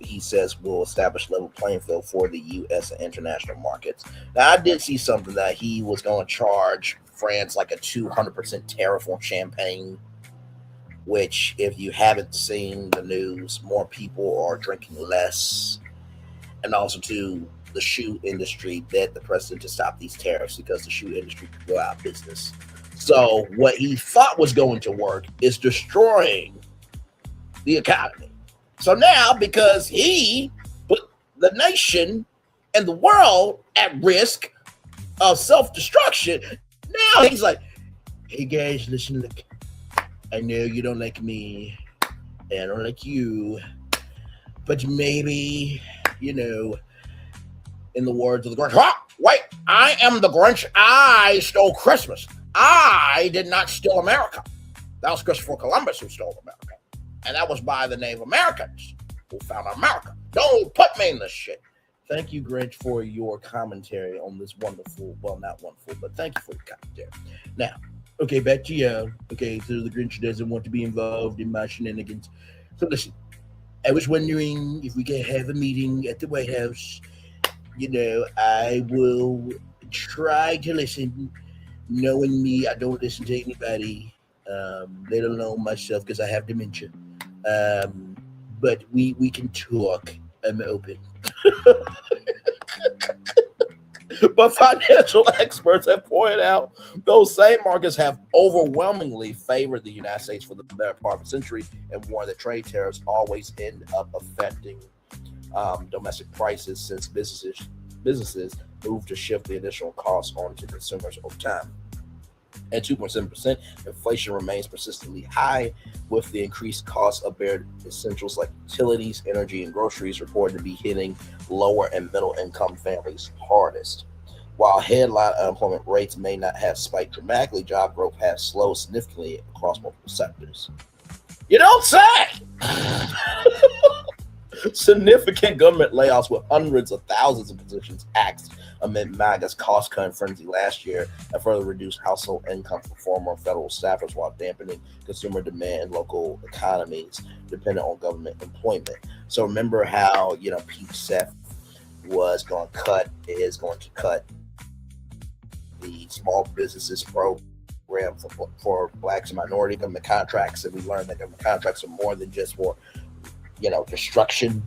He says will establish level playing field for the U.S. and international markets. Now, I did see something that he was going to charge France like a 200% tariff on champagne, which, if you haven't seen the news, more people are drinking less. And also, too, the shoe industry begged the president to stop these tariffs because the shoe industry could go out of business. So what he thought was going to work is destroying the economy. So now, because he put the nation and the world at risk of self-destruction, now he's like, hey guys, listen, look, I know you don't like me, and I don't like you, but maybe, you know, in the words of the Grinch, wait, I am the Grinch. I stole Christmas. I did not steal America. That was Christopher Columbus who stole America. And that was by the Native Americans who found America. Don't put me in this shit. Thank you, Grinch, for your commentary on this wonderful, well, not wonderful, but thank you for your commentary. Now, okay, back to you. Okay, so the Grinch doesn't want to be involved in my shenanigans. So listen, I was wondering if we could have a meeting at the White House. You know, I will try to listen. Knowing me, I don't listen to anybody, let alone myself, because I have dementia. But we can talk. I'm open. But financial experts have pointed out those same markets have overwhelmingly favored the United States for the better part of a century and warn that trade tariffs always end up affecting domestic prices since businesses move to shift the additional costs onto consumers over time. At 2.7%, inflation remains persistently high, with the increased cost of bare essentials like utilities, energy, and groceries reported to be hitting lower and middle income families hardest. While headline unemployment rates may not have spiked dramatically, job growth has slowed significantly across multiple sectors. You don't say! Significant government layoffs with hundreds of thousands of positions axed amid MAGA's cost-cutting frenzy last year and further reduced household income for former federal staffers while dampening consumer demand in local economies dependent on government employment. So remember how, you know, Pete Seth is going to cut the small businesses program program for blacks and minority government contracts, and we learned that government contracts are more than just for, destruction.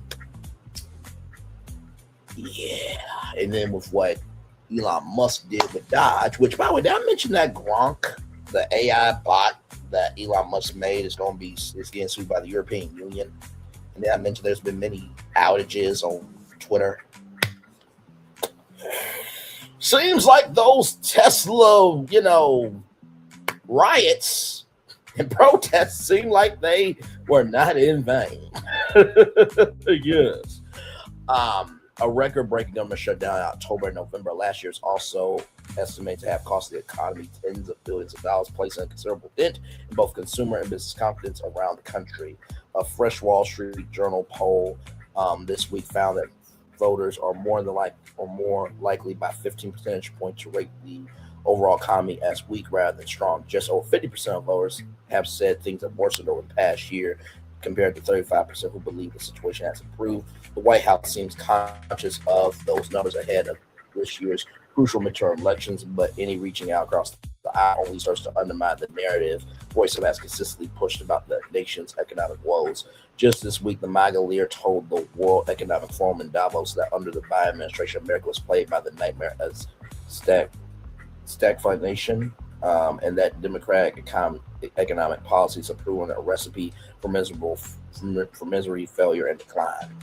Yeah, and then with what Elon Musk did with Dodge, which, by the way, did I mention that Gronk, the AI bot that Elon Musk made, is getting sued by the European Union? And then I mentioned there's been many outages on Twitter. Seems like those Tesla, riots and protests seem like they were not in vain. Yes. A record-breaking government shutdown in October and November last year is also estimated to have cost the economy tens of billions of dollars, placing a considerable dent in both consumer and business confidence around the country. A fresh Wall Street Journal poll this week found that voters are more likely by 15 percentage points to rate the overall economy as weak rather than strong. Just over 50% of voters have said things have worsened over the past year, compared to 35% who believe the situation has improved. The White House seems conscious of those numbers ahead of this year's crucial midterm elections, but any reaching out across the aisle only starts to undermine the narrative voice that has consistently pushed about the nation's economic woes. Just this week, the MAGA leader told the World Economic Forum in Davos that under the Biden administration, America was plagued by the nightmare as stagflation, and that democratic economic policies have proven a recipe for misery, failure, and decline.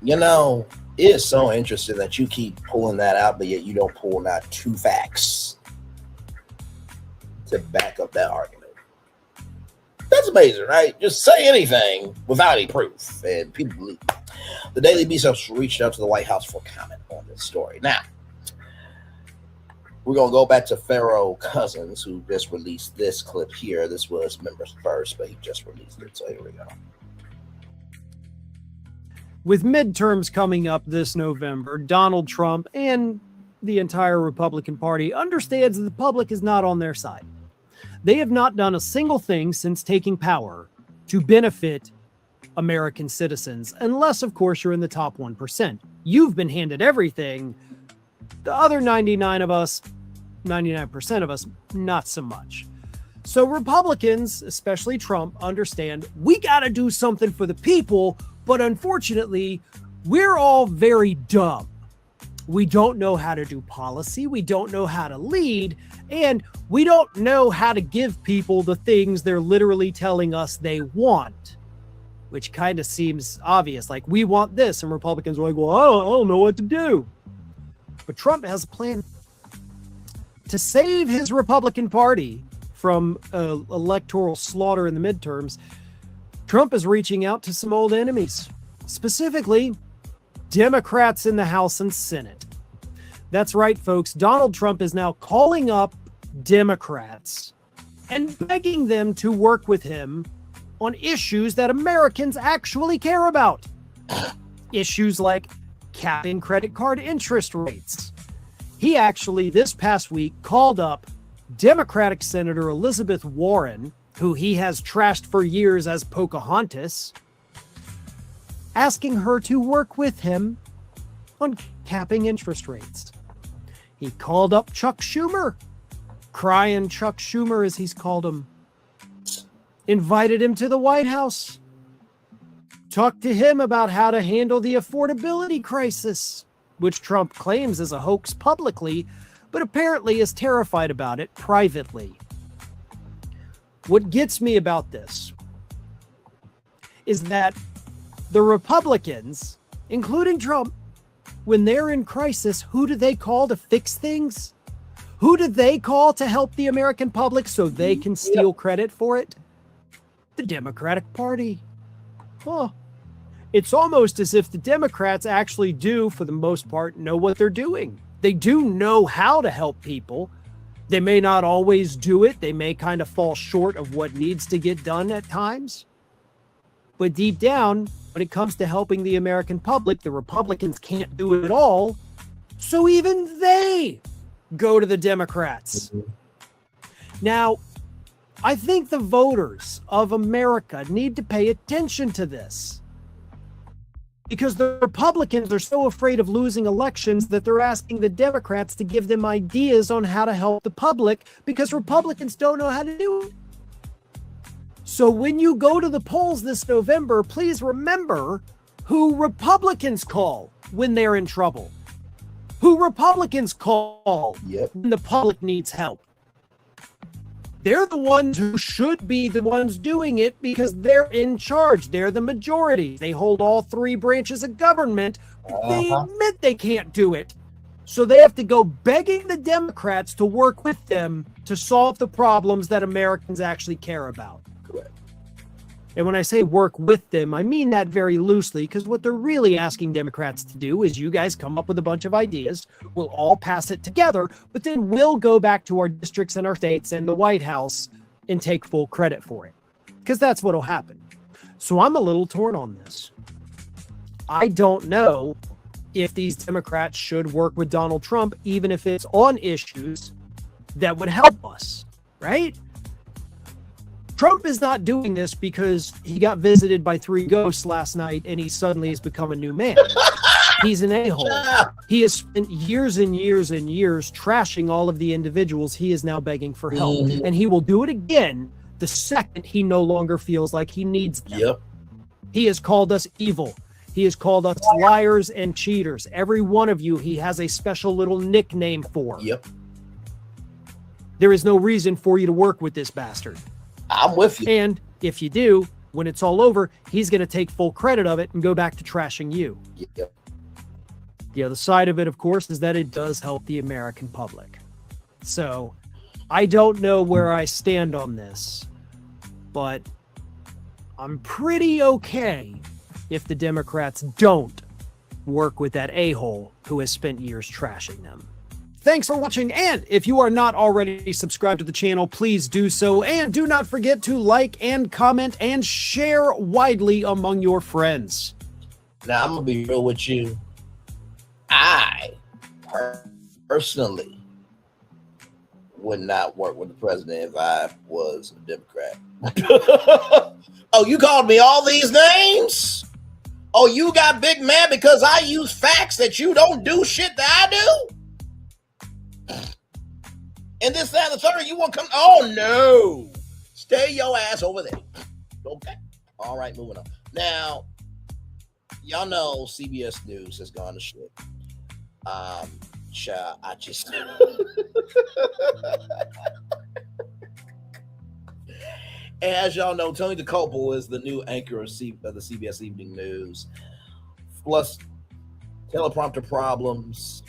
It is so interesting that you keep pulling that out, but yet you don't pull out two facts to back up that argument. That's amazing, right? Just say anything without any proof, and people believe it. The Daily Beast has reached out to the White House for comment on this story. Now, we're going to go back to Pharaoh Cousins, who just released this clip here. This was members first, but he just released it, so here we go. With midterms coming up this November, Donald Trump and the entire Republican Party understands that the public is not on their side. They have not done a single thing since taking power to benefit American citizens, unless, of course, you're in the top 1%. You've been handed everything. The other 99% of us, not so much. So Republicans, especially Trump, understand we got to do something for the people, but unfortunately, we're all very dumb. We don't know how to do policy, we don't know how to lead, and we don't know how to give people the things they're literally telling us they want, which kind of seems obvious. Like, we want this, and Republicans are like, well, I don't know what to do. But Trump has a plan to save his Republican Party from electoral slaughter in the midterms. Trump is reaching out to some old enemies, specifically Democrats in the House and Senate. That's right, folks. Donald Trump is now calling up Democrats and begging them to work with him on issues that Americans actually care about. Issues like capping credit card interest rates. He actually, this past week, called up Democratic Senator Elizabeth Warren, who he has trashed for years as Pocahontas, asking her to work with him on capping interest rates. He called up Chuck Schumer, crying Chuck Schumer as he's called him, invited him to the White House, talked to him about how to handle the affordability crisis, which Trump claims is a hoax publicly, but apparently is terrified about it privately. What gets me about this is that the Republicans, including Trump, when they're in crisis, who do they call to fix things? Who do they call to help the American public so they can steal credit for it? The Democratic Party. Huh. It's almost as if the Democrats actually do, for the most part, know what they're doing. They do know how to help people. They may not always do it. They may kind of fall short of what needs to get done at times. But deep down, when it comes to helping the American public, the Republicans can't do it at all. So even they go to the Democrats. Now, I think the voters of America need to pay attention to this. because the Republicans are so afraid of losing elections that they're asking the Democrats to give them ideas on how to help the public because Republicans don't know how to do it. So when you go to the polls this November, please remember who Republicans call when they're in trouble, who Republicans call when the public needs help. They're the ones who should be the ones doing it because they're in charge. They're the majority. They hold all three branches of government. They admit they can't do it. So they have to go begging the Democrats to work with them to solve the problems that Americans actually care about. Correct. And when I say work with them, I mean that very loosely, because what they're really asking Democrats to do is you guys come up with a bunch of ideas, we'll all pass it together, but then we'll go back to our districts and our states and the White House and take full credit for it. Because that's what'll happen. So I'm a little torn on this. I don't know if these Democrats should work with Donald Trump, even if it's on issues that would help us, right? Trump is not doing this because he got visited by 3 ghosts last night and he suddenly has become a new man. He's an a-hole. He has spent years and years and years trashing all of the individuals he is now begging for help. And he will do it again the second he no longer feels like he needs them. He has called us evil. He has called us liars and cheaters. Every one of you he has a special little nickname for. There is no reason for you to work with this bastard. I'm with you. And if you do, when it's all over, he's going to take full credit of it and go back to trashing you. The other side of it, of course, is that it does help the American public. So I don't know where I stand on this, but I'm pretty okay if the Democrats don't work with that a-hole who has spent years trashing them. Thanks for watching, and if you are not already subscribed to the channel, please do so, and do not forget to like and comment and share widely among your friends. Now, I'm going to be real with you. I personally would not work with the president if I was a Democrat. Oh, you called me all these names? Oh, you got big mad because I use facts that you don't do shit that I do? And this, that, and the third, you want to come? Oh, no. Stay your ass over there. Okay. All right, moving on. Now, y'all know CBS News has gone to shit. I just... As y'all know, Tony DeCopel is the new anchor of the CBS Evening News. Plus, teleprompter problems,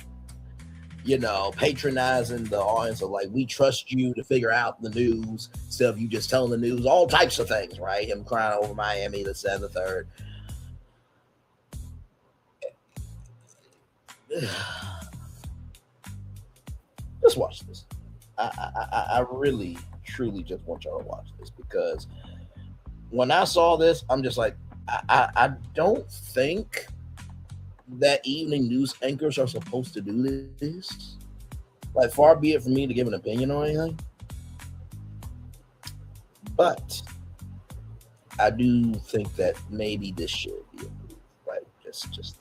you know, patronizing the audience of like, we trust you to figure out the news instead of you just telling the news, all types of things, right? Him crying over Miami, the 7th, the 3rd. Just watch this. I really, truly just want y'all to watch this, because when I saw this, I'm just like, I don't think that evening news anchors are supposed to do this. Like, far be it from me to give an opinion or anything, but I do think that maybe this should be a move, right? Just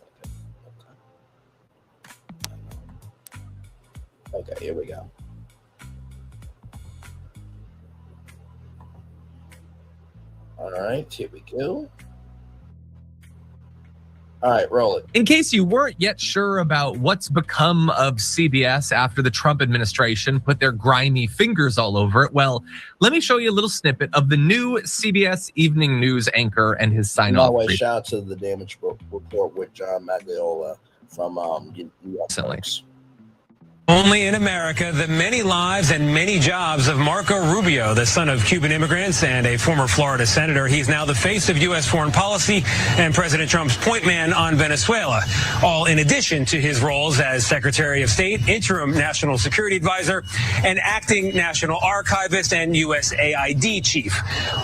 okay, here we go. All right, here we go. All right, roll it. In case you weren't yet sure about what's become of CBS after the Trump administration put their grimy fingers all over it, well, let me show you a little snippet of the new CBS Evening News anchor and his sign-off. By the way, shout out to the damage report with John Magliola from New York Times. Only in America, the many lives and many jobs of Marco Rubio, the son of Cuban immigrants and a former Florida senator. He's now the face of U.S. foreign policy and President Trump's point man on Venezuela, all in addition to his roles as Secretary of State, interim national security advisor, and acting national archivist and USAID chief.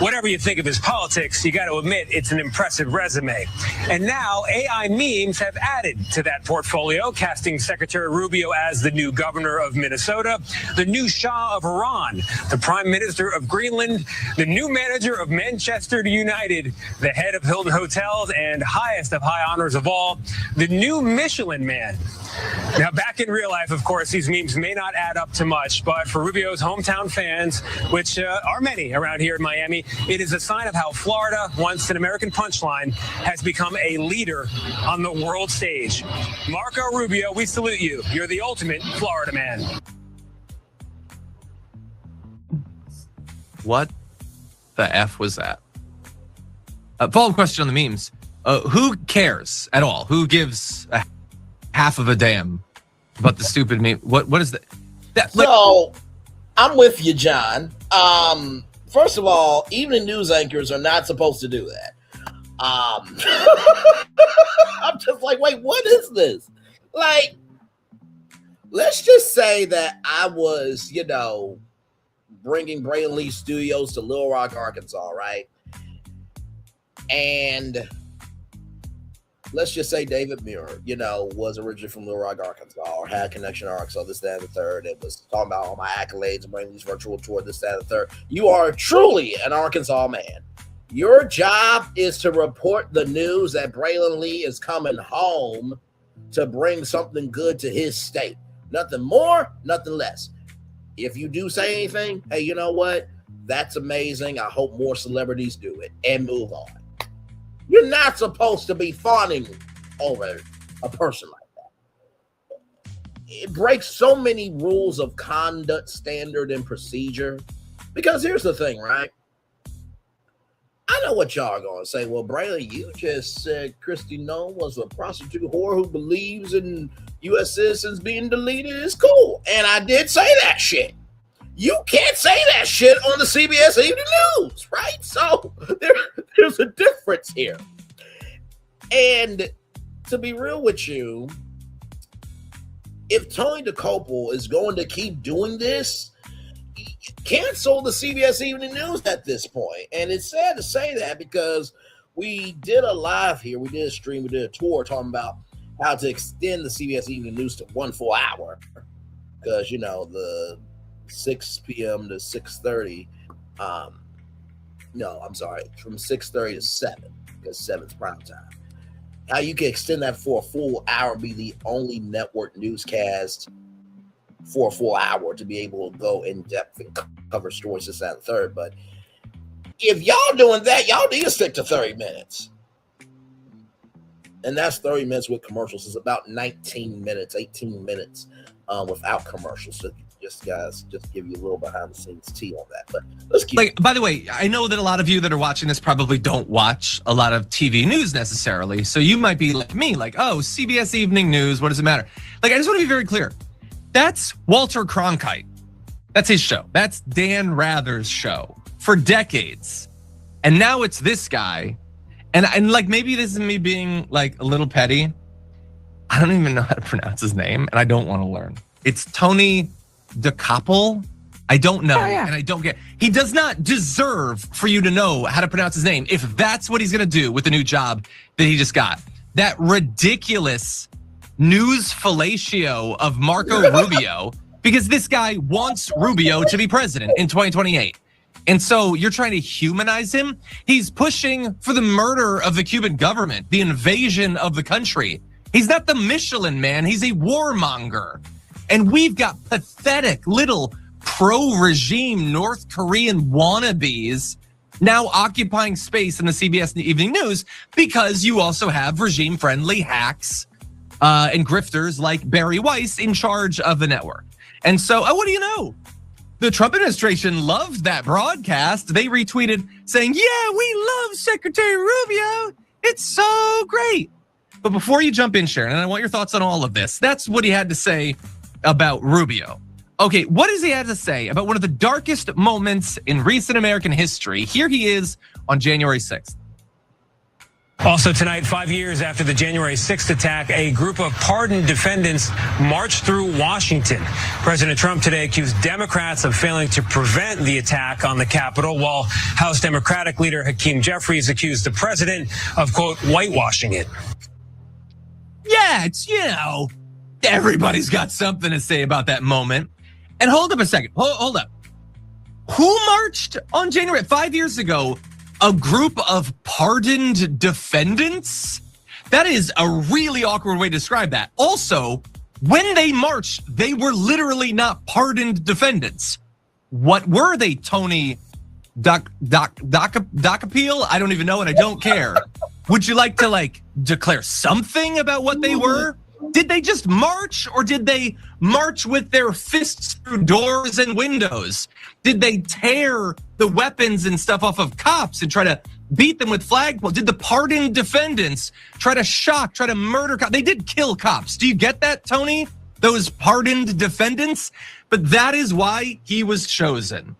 Whatever you think of his politics, you got to admit it's an impressive resume. And now AI memes have added to that portfolio, casting Secretary Rubio as the new governor of Minnesota, the new Shah of Iran, the prime minister of Greenland, the new manager of Manchester United, the head of Hilton Hotels, and highest of high honors of all, the new Michelin man. Now, back in real life, of course, these memes may not add up to much, but for Rubio's hometown fans, which are many around here in Miami, it is a sign of how Florida, once an American punchline, has become a leader on the world stage. Marco Rubio, we salute you. You're the ultimate Florida man. What the F was that? Follow-up question on the memes. Who cares at all? Who gives a half of a damn about the stupid meme? What is that? So, I'm with you, John. First of all, evening news anchors are not supposed to do that. I'm just like, wait, what is this? Like, let's just say that I was, bringing Braylon Lee Studios to Little Rock, Arkansas, right? And let's just say David Muir, was originally from Little Rock, Arkansas, or had a connection to Arkansas, this, that, and the third. It was talking about all my accolades and bringing these virtual tour, this, that, and the third. You are truly an Arkansas man. Your job is to report the news that Braylon Lee is coming home to bring something good to his state. Nothing more, nothing less. If you do say anything, hey, you know what? That's amazing. I hope more celebrities do it and move on. You're not supposed to be fawning over a person like that. It breaks so many rules of conduct, standard, and procedure. Because here's the thing, right? I know what y'all are going to say. Well, Braylon, you just said Kristi Noem was a prostitute whore who believes in U.S. citizens being deleted. It's cool. And I did say that shit. You can't say that shit on the CBS Evening News, right? So there's a difference here. And to be real with you, if Tony DeCopel is going to keep doing this, cancel the CBS Evening News at this point. And it's sad to say that because we did a live here, we did a stream, we did a tour talking about how to extend the CBS Evening News to 1 full hour. Because, the 6 p.m. to 6:30. No, I'm sorry, from 6:30 to 7, because 7's prime time. How you can extend that for a full hour, be the only network newscast for a full hour to be able to go in depth and cover stories this, that, and third. But if y'all doing that, y'all need to stick to 30 minutes. And that's 30 minutes with commercials. It's about 19 minutes, 18 minutes without commercials. So just give you a little behind the scenes tea on that. But let's keep by the way, I know that a lot of you that are watching this probably don't watch a lot of TV news necessarily. So you might be like me, like, oh, CBS Evening News, what does it matter? Like, I just want to be very clear. That's Walter Cronkite. That's his show. That's Dan Rather's show for decades. And now it's this guy. And like, maybe this is me being like a little petty. I don't even know how to pronounce his name, and I don't want to learn. It's Tony DeCopel. I don't know, and I don't get. He does not deserve for you to know how to pronounce his name if that's what he's going to do with the new job that he just got. That ridiculous news fellatio of Marco Rubio, because this guy wants Rubio to be president in 2028. And so you're trying to humanize him. He's pushing for the murder of the Cuban government, the invasion of the country. He's not the Michelin man. He's a warmonger. And we've got pathetic little pro-regime North Korean wannabes now occupying space in the CBS Evening News because you also have regime-friendly hacks and grifters like Barry Weiss in charge of the network. And so, what do you know? The Trump administration loved that broadcast. They retweeted saying, yeah, we love Secretary Rubio. It's so great. But before you jump in, Sharon, and I want your thoughts on all of this, that's what he had to say about Rubio. Okay, what does he have to say about one of the darkest moments in recent American history? Here he is on January 6th. Also tonight, 5 years after the January 6th attack, a group of pardoned defendants marched through Washington. President Trump today accused Democrats of failing to prevent the attack on the Capitol, while House Democratic leader Hakeem Jeffries accused the president of, quote, whitewashing it. Yeah, it's, Everybody's got something to say about that moment. And hold up a second. Hold up. Who marched on January 5 years ago? A group of pardoned defendants? That is a really awkward way to describe that. Also, when they marched, they were literally not pardoned defendants. What were they, Tony? Doc appeal? I don't even know, and I don't care. Would you like to declare something about what they were? Did they just march, or did they march with their fists through doors and windows? Did they tear the weapons and stuff off of cops and try to beat them with flagpoles? Did the pardoned defendants try to murder cops? They did kill cops. Do you get that, Tony? Those pardoned defendants? But that is why he was chosen,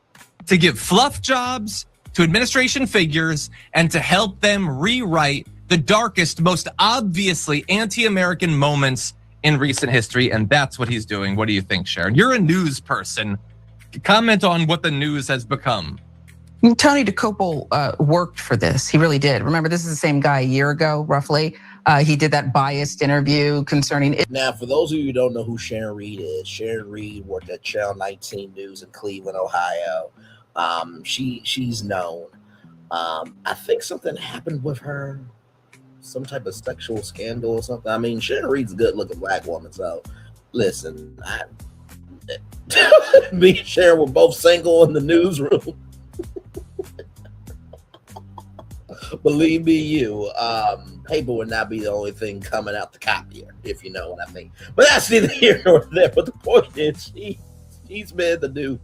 to give fluff jobs to administration figures and to help them rewrite the darkest, most obviously anti-American moments in recent history. And that's what he's doing. What do you think, Sharon? You're a news person. Comment on what the news has become. Tony DeCopel worked for this. He really did. Remember, this is the same guy a year ago, roughly. He did that biased interview concerning it. Now, for those of you who don't know who Sharon Reed is, Sharon Reed worked at Channel 19 News in Cleveland, Ohio. She's known. I think something happened with her, some type of sexual scandal or something. I mean, Sharon Reed's a good-looking black woman, so listen, me and Sharon were both single in the newsroom. Believe me, paper would not be the only thing coming out the copier, if you know what I mean. But that's neither here nor there. But the point is, she's been in the news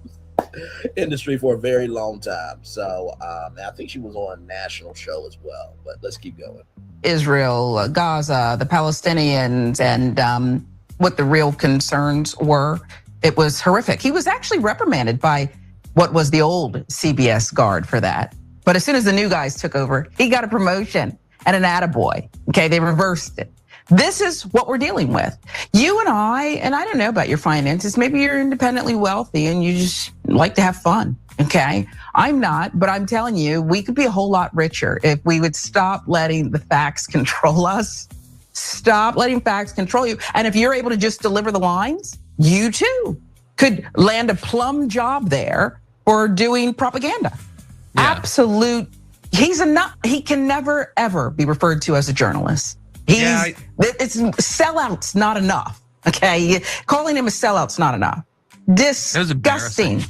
industry for a very long time. So I think she was on a national show as well. But let's keep going. Israel, Gaza, the Palestinians, and what the real concerns were. It was horrific. He was actually reprimanded by what was the old CBS guard for that. But as soon as the new guys took over, he got a promotion and an attaboy. Okay, they reversed it. This is what we're dealing with. You and I don't know about your finances. Maybe you're independently wealthy and you just like to have fun. Okay, I'm not, but I'm telling you, we could be a whole lot richer if we would stop letting the facts control us. Stop letting facts control you. And if you're able to just deliver the lines, you too could land a plum job there for doing propaganda. Yeah. Absolute. He can never ever be referred to as a journalist. It's sellouts not enough. Okay, calling him a sellout's not enough. Disgusting.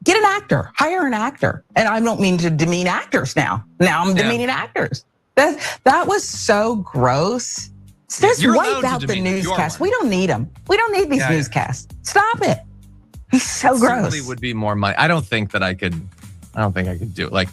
Get an actor, hire an actor. And I don't mean to demean actors now. Now I'm demeaning actors. That was so gross. Just wipe out the newscast. We don't need them. We don't need these newscasts. Stop it. He's so gross. Certainly would be more money. I don't think I could do it.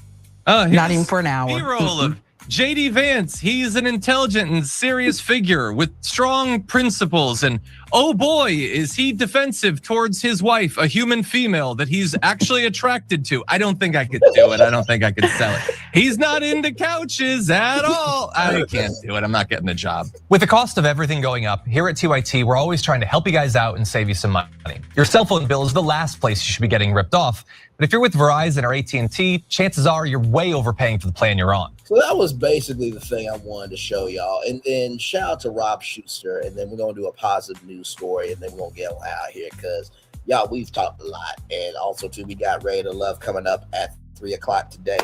Not even for an hour. B-roll of JD Vance. He's an intelligent and serious figure with strong principles. And oh boy, is he defensive towards his wife, a human female that he's actually attracted to. I don't think I could do it. I don't think I could sell it. He's not into couches at all. I can't do it. I'm not getting the job. With the cost of everything going up, here at TYT, we're always trying to help you guys out and save you some money. Your cell phone bill is the last place you should be getting ripped off. But if you're with Verizon or AT&T, chances are you're way overpaying for the plan you're on. So that was basically the thing I wanted to show y'all. And then shout out to Rob Schuster. And then we're going to do a positive news story. And then we're going to get out here because, y'all, we've talked a lot. And also, too, we got Ready to Love coming up at 3 o'clock today.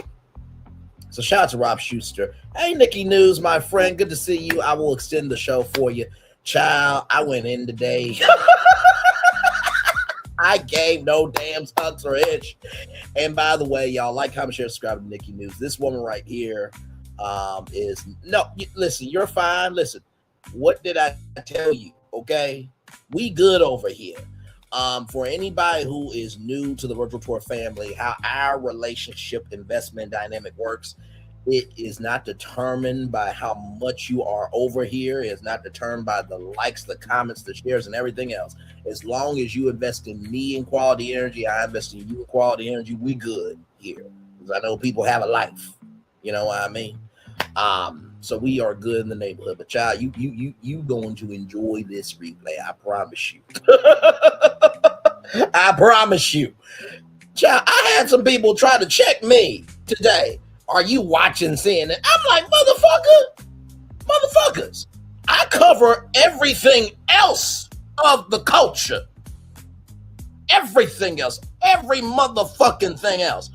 So shout out to Rob Schuster. Hey, Nikki News, my friend. Good to see you. I will extend the show for you. Child, I went in today. I gave no damn sucks or itch. And by the way, y'all, like, comment, share, subscribe to Nikki News. This woman right here listen, you're fine. Listen, what did I tell you? Okay, we good over here. For anybody who is new to the Virtual Tour family, how our relationship investment dynamic works, it is not determined by how much you are over here. It's not determined by the likes, the comments, the shares, and everything else. As long as you invest in me in quality energy, I invest in you in quality energy, we good here. Because I know people have a life. You know what I mean? So we are good in the neighborhood. But child, you going to enjoy this replay. I promise you. I promise you. Child, I had some people try to check me today. Are you watching CNN? I'm like, motherfuckers, I cover everything else of the culture. Everything else, every motherfucking thing else.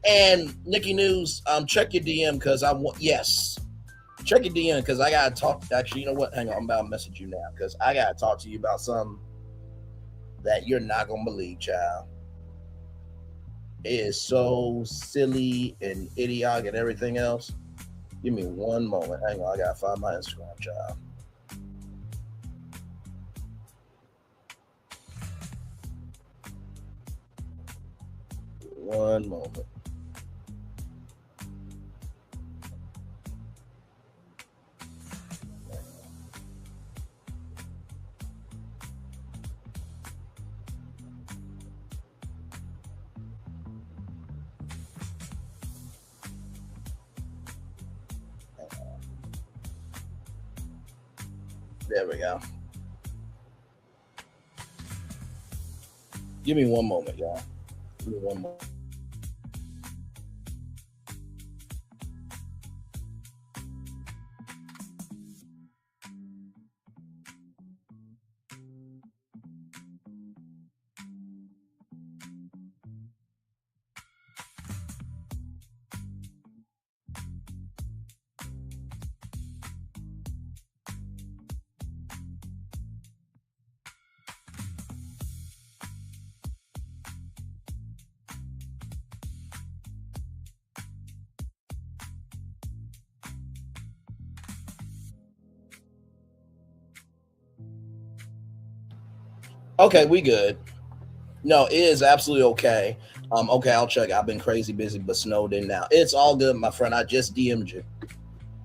And Nikki News, check your DM because I want, yes, check your DM because I gotta talk. Actually, you know what? Hang on, I'm about to message you now because I gotta talk to you about something that you're not gonna believe, child. It is so silly and idiotic and everything else. Give me one moment. Hang on, I gotta find my Instagram, child. One moment. There we go. Give me one moment, y'all. Give me one moment. Okay, we good. No, it is absolutely okay. Okay, I'll check. I've been crazy busy, but snowed in now. It's all good, my friend. I just DM'd you.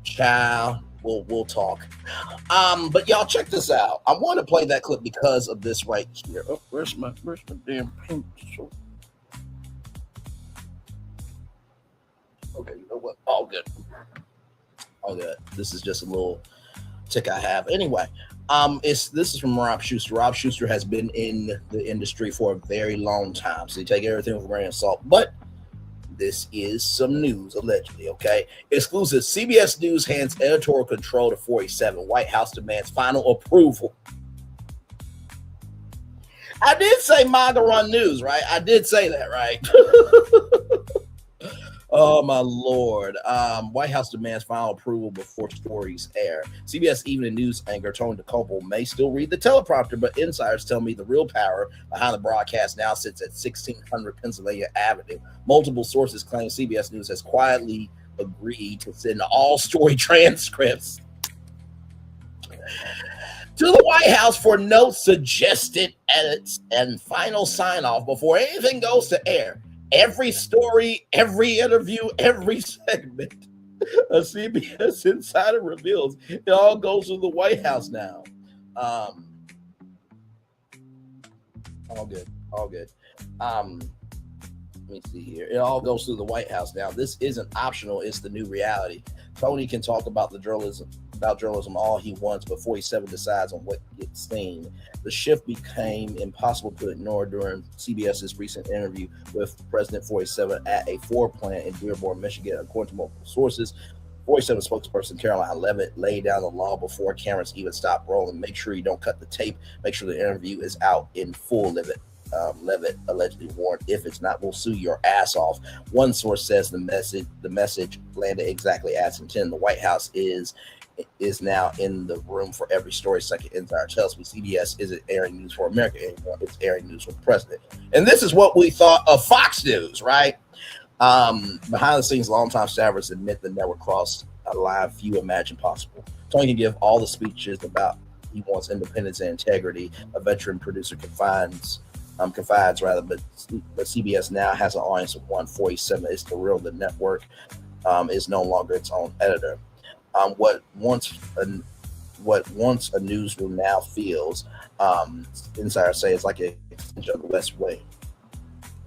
Ciao. We'll talk. But y'all check this out. I want to play that clip because of this right here. Oh, where's my damn pencil? Okay, you know what? All good. All good. This is just a little tick I have. Anyway. This is from Rob Schuster. Rob Schuster has been in the industry for a very long time, so you take everything with a grain of salt. But this is some news, allegedly, okay? Exclusive. CBS News hands editorial control to 47. White House demands final approval. I did say MAGA run news, right? I did say that, right? Oh, my Lord. White House demands final approval before stories air. CBS Evening News anchor Tony DeCoppel may still read the teleprompter, but insiders tell me the real power behind the broadcast now sits at 1600 Pennsylvania Avenue. Multiple sources claim CBS News has quietly agreed to send all story transcripts to the White House for notes, suggested edits, and final sign-off before anything goes to air. Every story, every interview, every segment a CBS insider reveals, it all goes to the White House now. All good. Let me see here. It all goes through the White House now. This isn't optional. It's the new reality. Tony can talk about journalism all he wants, but 47 decides on what gets seen. The shift became impossible to ignore during CBS's recent interview with President 47 at a Ford plant in Dearborn, Michigan. According to multiple sources, 47 spokesperson Caroline Levitt laid down the law before cameras even stopped rolling. Make sure you don't cut the tape. Make sure the interview is out in full. Levitt allegedly warned, if it's not, we'll sue your ass off. One source says the message landed exactly as intended. The White House is now in the room for every story. Second insider tells me CBS isn't airing news for America anymore. It's airing news for the president. And this is what we thought of Fox News, right? Behind the scenes, longtime staffers admit the network crossed a line few imagined possible. Tony can give all the speeches about he wants independence and integrity. A veteran producer confides, but CBS now has an audience of 147. It's the real. The network is no longer its own editor. What once a newsroom now feels, insiders say, it's like an extension of the West Wing.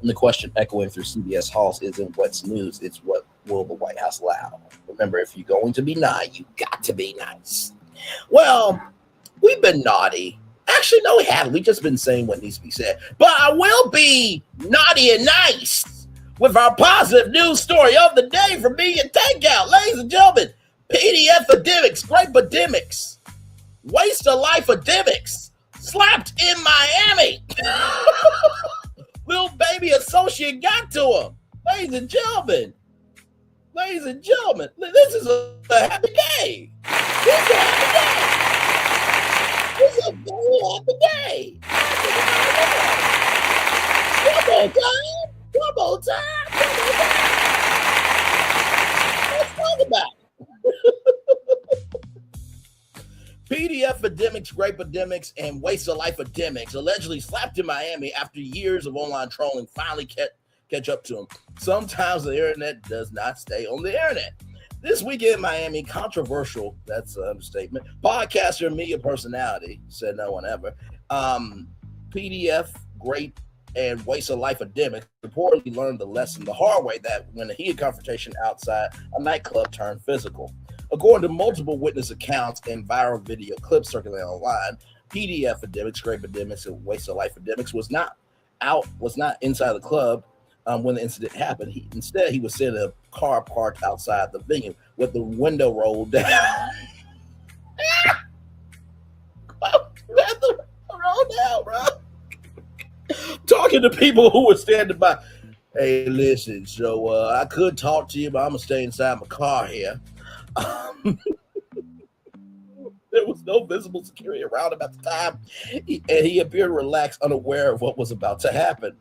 And the question echoing through CBS halls isn't what's news, it's what will the White House allow. Remember, if you're going to be nice, you got to be nice. Well, we've been naughty. Actually, no, we haven't. We've just been saying what needs to be said. But I will be naughty and nice with our positive news story of the day from Media Takeout. Ladies and gentlemen, PDF epidemics, grape epidemics, waste of life epidemics, slapped in Miami. Lil Baby associate got to him. Ladies and gentlemen, this is a happy day. This is a happy day. This is a very happy day. One more time. Let's talk about it. PDF epidemics, grape epidemics, and waste of life epidemics allegedly slapped in Miami after years of online trolling finally catch up to them. Sometimes the internet does not stay on the internet. This weekend in Miami, controversial, that's an understatement, podcaster and media personality, said no one ever, PDF, grape, and waste of life epidemic reportedly learned the lesson the hard way that when a heated confrontation outside a nightclub turned physical. According to multiple witness accounts and viral video clips circulating online, PDF epidemics, grape epidemics, and waste of life epidemics was not inside the club when the incident happened. Instead, he was sitting in a car parked outside the venue with the window rolled down. Roll down, bro. Talking to people who were standing by. Hey, listen, so I could talk to you, but I'm going to stay inside my car here. There was no visible security around him at the time, and he appeared relaxed, unaware of what was about to happen.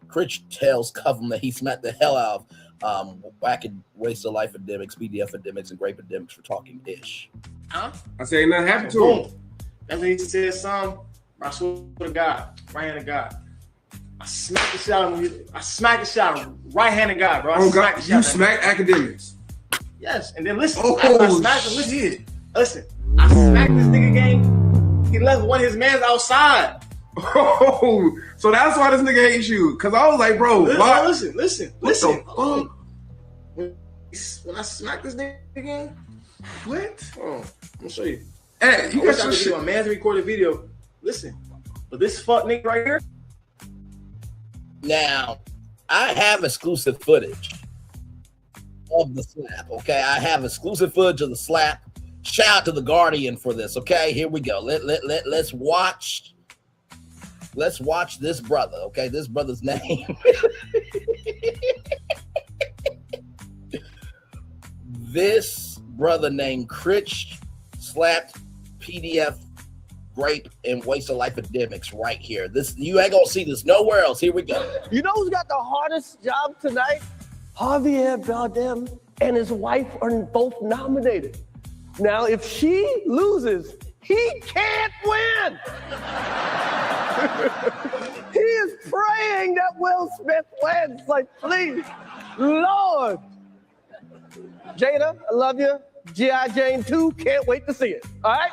Critch tells Coven that he smacked the hell out of whacking waste of life epidemics, PDF epidemics, and grape epidemics for talking ish. Huh? I say nothing happened to him. That's when he said something. I swear to God, right hand of God. I smacked the shot of him. I smacked the shot of him. Right hand of God, bro. Oh God, you smacked academics. Yes, and then listen. I smacked him. Listen. I smacked this nigga game. He left one of his mans outside. Oh, so that's why this nigga hates you. Cause I was like, bro, why? Listen. What the fuck? When I smacked this nigga game, what? Oh, I'm gonna show you. Hey, you got your shit. A man's recorded video. Listen, but this fuck nigga right here. Now, I have exclusive footage of the slap. Okay, I have exclusive footage of the slap. Shout out to the Guardian for this. Okay, here we go. Let's watch. Let's watch this brother. Okay, this brother's name. This brother named Critch slapped PDF, grape, and waste of life epidemics right here. This you ain't gonna see this nowhere else. Here we go. You know who's got the hardest job tonight? Javier Bardem and his wife are both nominated. Now, if she loses, he can't win. He is praying that Will Smith wins. Like, please, Lord. Jada, I love you. G.I. Jane 2, can't wait to see it. All right?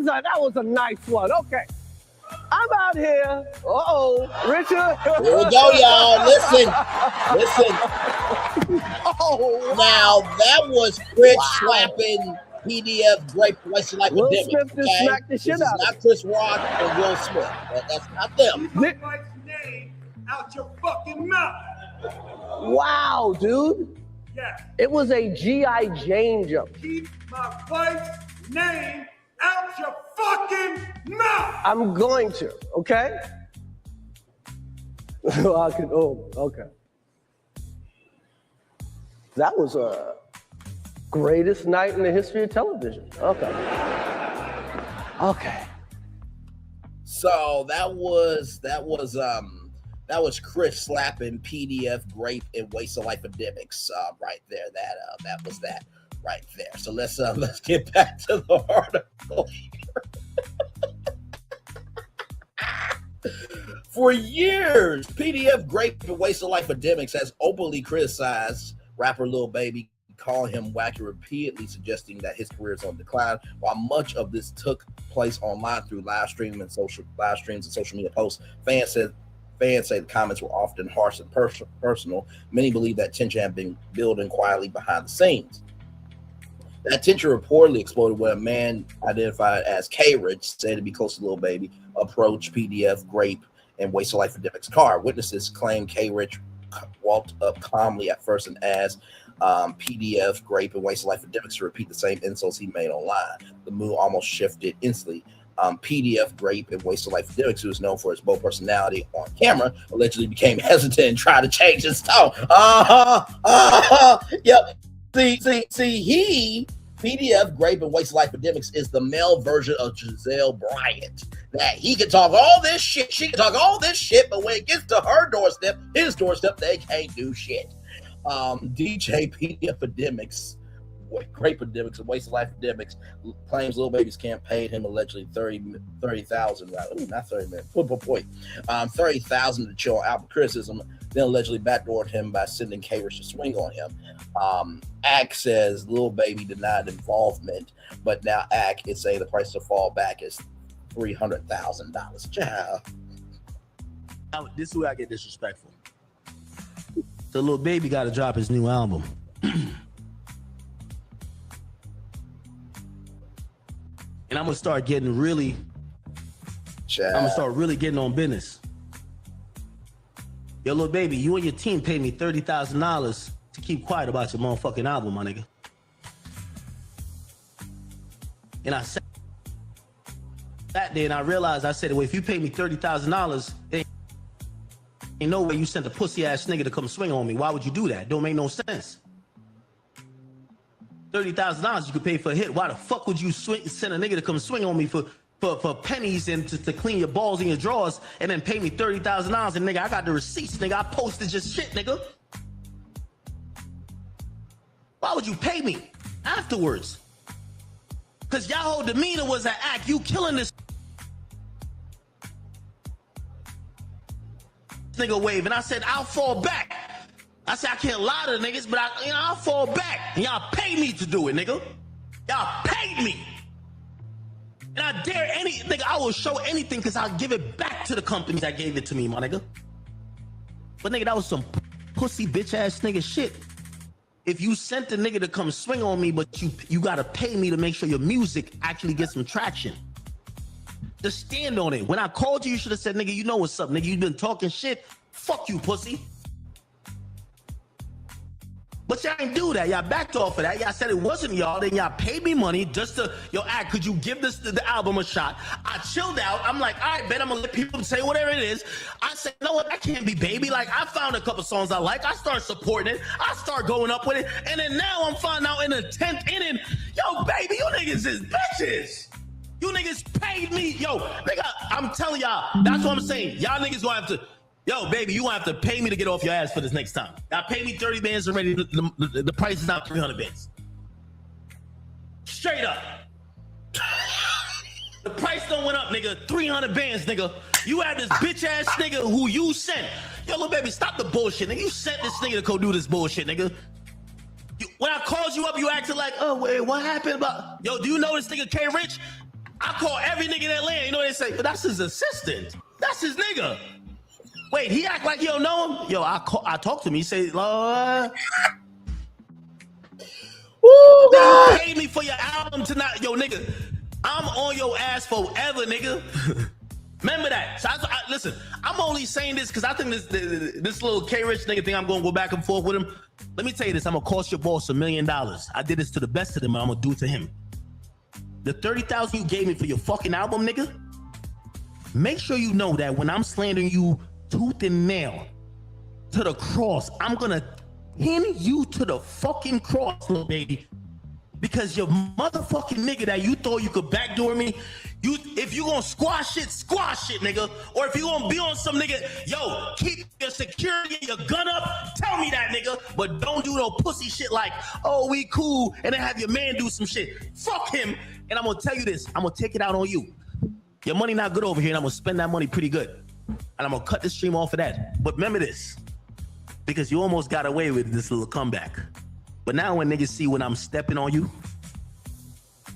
That was a nice one. Okay. I'm out here. Richard. Here we go, y'all. Listen. Oh, now that was Chris slapping PDF, grape, waste of life Will epidemic. Smith just smacked the shit out of not Chris Rock and Will Smith. That's not them. Keep my name out your fucking mouth. Wow, dude. Yeah. It was a G.I. Jane jump. Keep my wife's name out your fucking mouth. I'm going to, okay? Okay. That was a greatest night in the history of television. Okay. So that was Chris slapping PDF, grape, and waste of life epidemics right there. That was that right there. So let's get back to the article here. For years, PDF, grape, and waste of life epidemics has openly criticized rapper Lil Baby, calling him wacky repeatedly, suggesting that his career is on decline. While much of this took place online through live streams and social media posts, fans say the comments were often harsh and personal. Many believe that tension had been building quietly behind the scenes. That tension reportedly exploded when a man identified as K-Rich, said to be close to Lil Baby, approached PDF, grape, and waste of life epidemic's car. Witnesses claim K-Rich walked up calmly at first and asked PDF, grape, and waste of life academics to repeat the same insults he made online. The mood almost shifted instantly. PDF, grape, and waste of life academics, who is known for his bold personality on camera, allegedly became hesitant and tried to change his tone. Yep. See, PDF, grape, and waste of life academics is the male version of Giselle Bryant. That he can talk all this shit, she can talk all this shit, but when it gets to her doorstep, his doorstep, they can't do shit. DJ PDF academics, grape academics, and waste of life academics claims Lil Baby's camp paid him allegedly $30,000. Not 30 minutes. 30,000 to chill album criticism. Then allegedly backdoored him by sending K-Rich to swing on him. Ack says Lil Baby denied involvement, but now Ack is saying the price to fall back is $300,000. Ciao. Now, this is where I get disrespectful. So Lil Baby got to drop his new album. And I'm gonna start getting really, I'm gonna start really getting on business. Yo, Lil Baby, you and your team paid me $30,000 to keep quiet about your motherfucking album, my nigga. And I said that day, and I realized, I said, well, if you pay me $30,000, ain't no way you sent a pussy ass nigga to come swing on me. Why would you do that? Don't make no sense. $30,000 you could pay for a hit. Why the fuck would you send a nigga to come swing on me for pennies and to clean your balls in your drawers and then pay me $30,000? And nigga, I got the receipts, nigga. I posted your shit, nigga. Why would you pay me afterwards? Because y'all whole demeanor was an act. You killing this nigga wave. And I said, I'll fall back. I said, I can't lie to the niggas, but I'll fall back. And y'all paid me to do it, nigga. Y'all paid me. And I dare nigga, I will show anything because I'll give it back to the companies that gave it to me, my nigga. But nigga, that was some pussy bitch ass nigga shit. If you sent the nigga to come swing on me, but you gotta pay me to make sure your music actually gets some traction. Just stand on it. When I called you, you should have said, nigga, you know what's up, nigga. You been talking shit. Fuck you, pussy. But y'all didn't do that. Y'all backed off of that. Y'all said it wasn't y'all. Then y'all paid me money just to, Act, could you give the album a shot? I chilled out. I'm like, all right, bet I'm going to let people say whatever it is. I said, you know what? That can't be Baby. Like, I found a couple songs I like. I started supporting it. I start going up with it. And then now I'm finding out in the 10th inning, yo, Baby, you niggas is bitches. You niggas paid me. Yo, nigga, I'm telling y'all, that's what I'm saying. Y'all niggas going to have to, yo, Baby, you gonna have to pay me to get off your ass for this next time. Now, pay me 30 bands already. The price is now 300 bands. Straight up. The price don't went up, nigga. 300 bands, nigga. You have this bitch ass nigga who you sent. Yo, Lil Baby, stop the bullshit, nigga. You sent this nigga to go do this bullshit, nigga. When I called you up, you acted like, oh, wait, what happened about? Yo, do you know this nigga K-Rich? I call every nigga that land. You know what they say? But that's his assistant. That's his nigga. Wait, he act like you don't know him? Yo, I talked to him. He say, Lord. Ooh, God. Pay me for your album tonight. Yo, nigga, I'm on your ass forever, nigga. Remember that. So listen, I'm only saying this because I think this little K-Rich nigga thing, I'm going to go back and forth with him. Let me tell you this. I'm going to cost your boss $1 million. I did this to the best of them, and I'm going to do it to him. The $30,000 you gave me for your fucking album, nigga, make sure you know that when I'm slandering you tooth and nail to the cross, I'm gonna pin you to the fucking cross, Lil Baby, because your motherfucking nigga that you thought you could backdoor me, if you gonna squash it, nigga. Or if you gonna be on some nigga, yo, keep your security and your gun up, tell me that, nigga. But don't do no pussy shit like, oh, we cool, and then have your man do some shit. Fuck him. And I'm gonna tell you this, I'm gonna take it out on you. Your money not good over here, and I'm gonna spend that money pretty good. And I'm gonna cut the stream off of that. But remember this, because you almost got away with this little comeback. But now when niggas see when I'm stepping on you,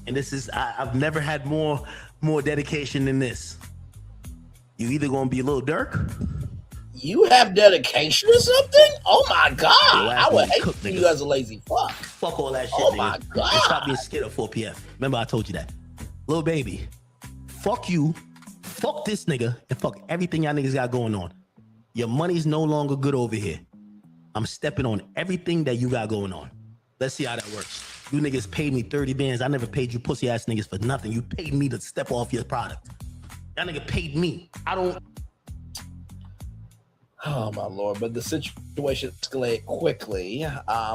and this is, I've never had more dedication than this. You either gonna be a little Dirk. You have dedication or something? Oh my God. I would hate you as a lazy fuck. Fuck all that shit, oh nigga. My God. And stop being scared of 4 p.m. Remember I told you that. Lil Baby, fuck you. Fuck this nigga and fuck everything y'all niggas got going on. Your money's no longer good over here. I'm stepping on everything that you got going on. Let's see how that works. You niggas paid me 30 bands. I never paid you pussy ass niggas for nothing. You paid me to step off your product. That nigga paid me. I don't. Oh my Lord, but the situation escalated quickly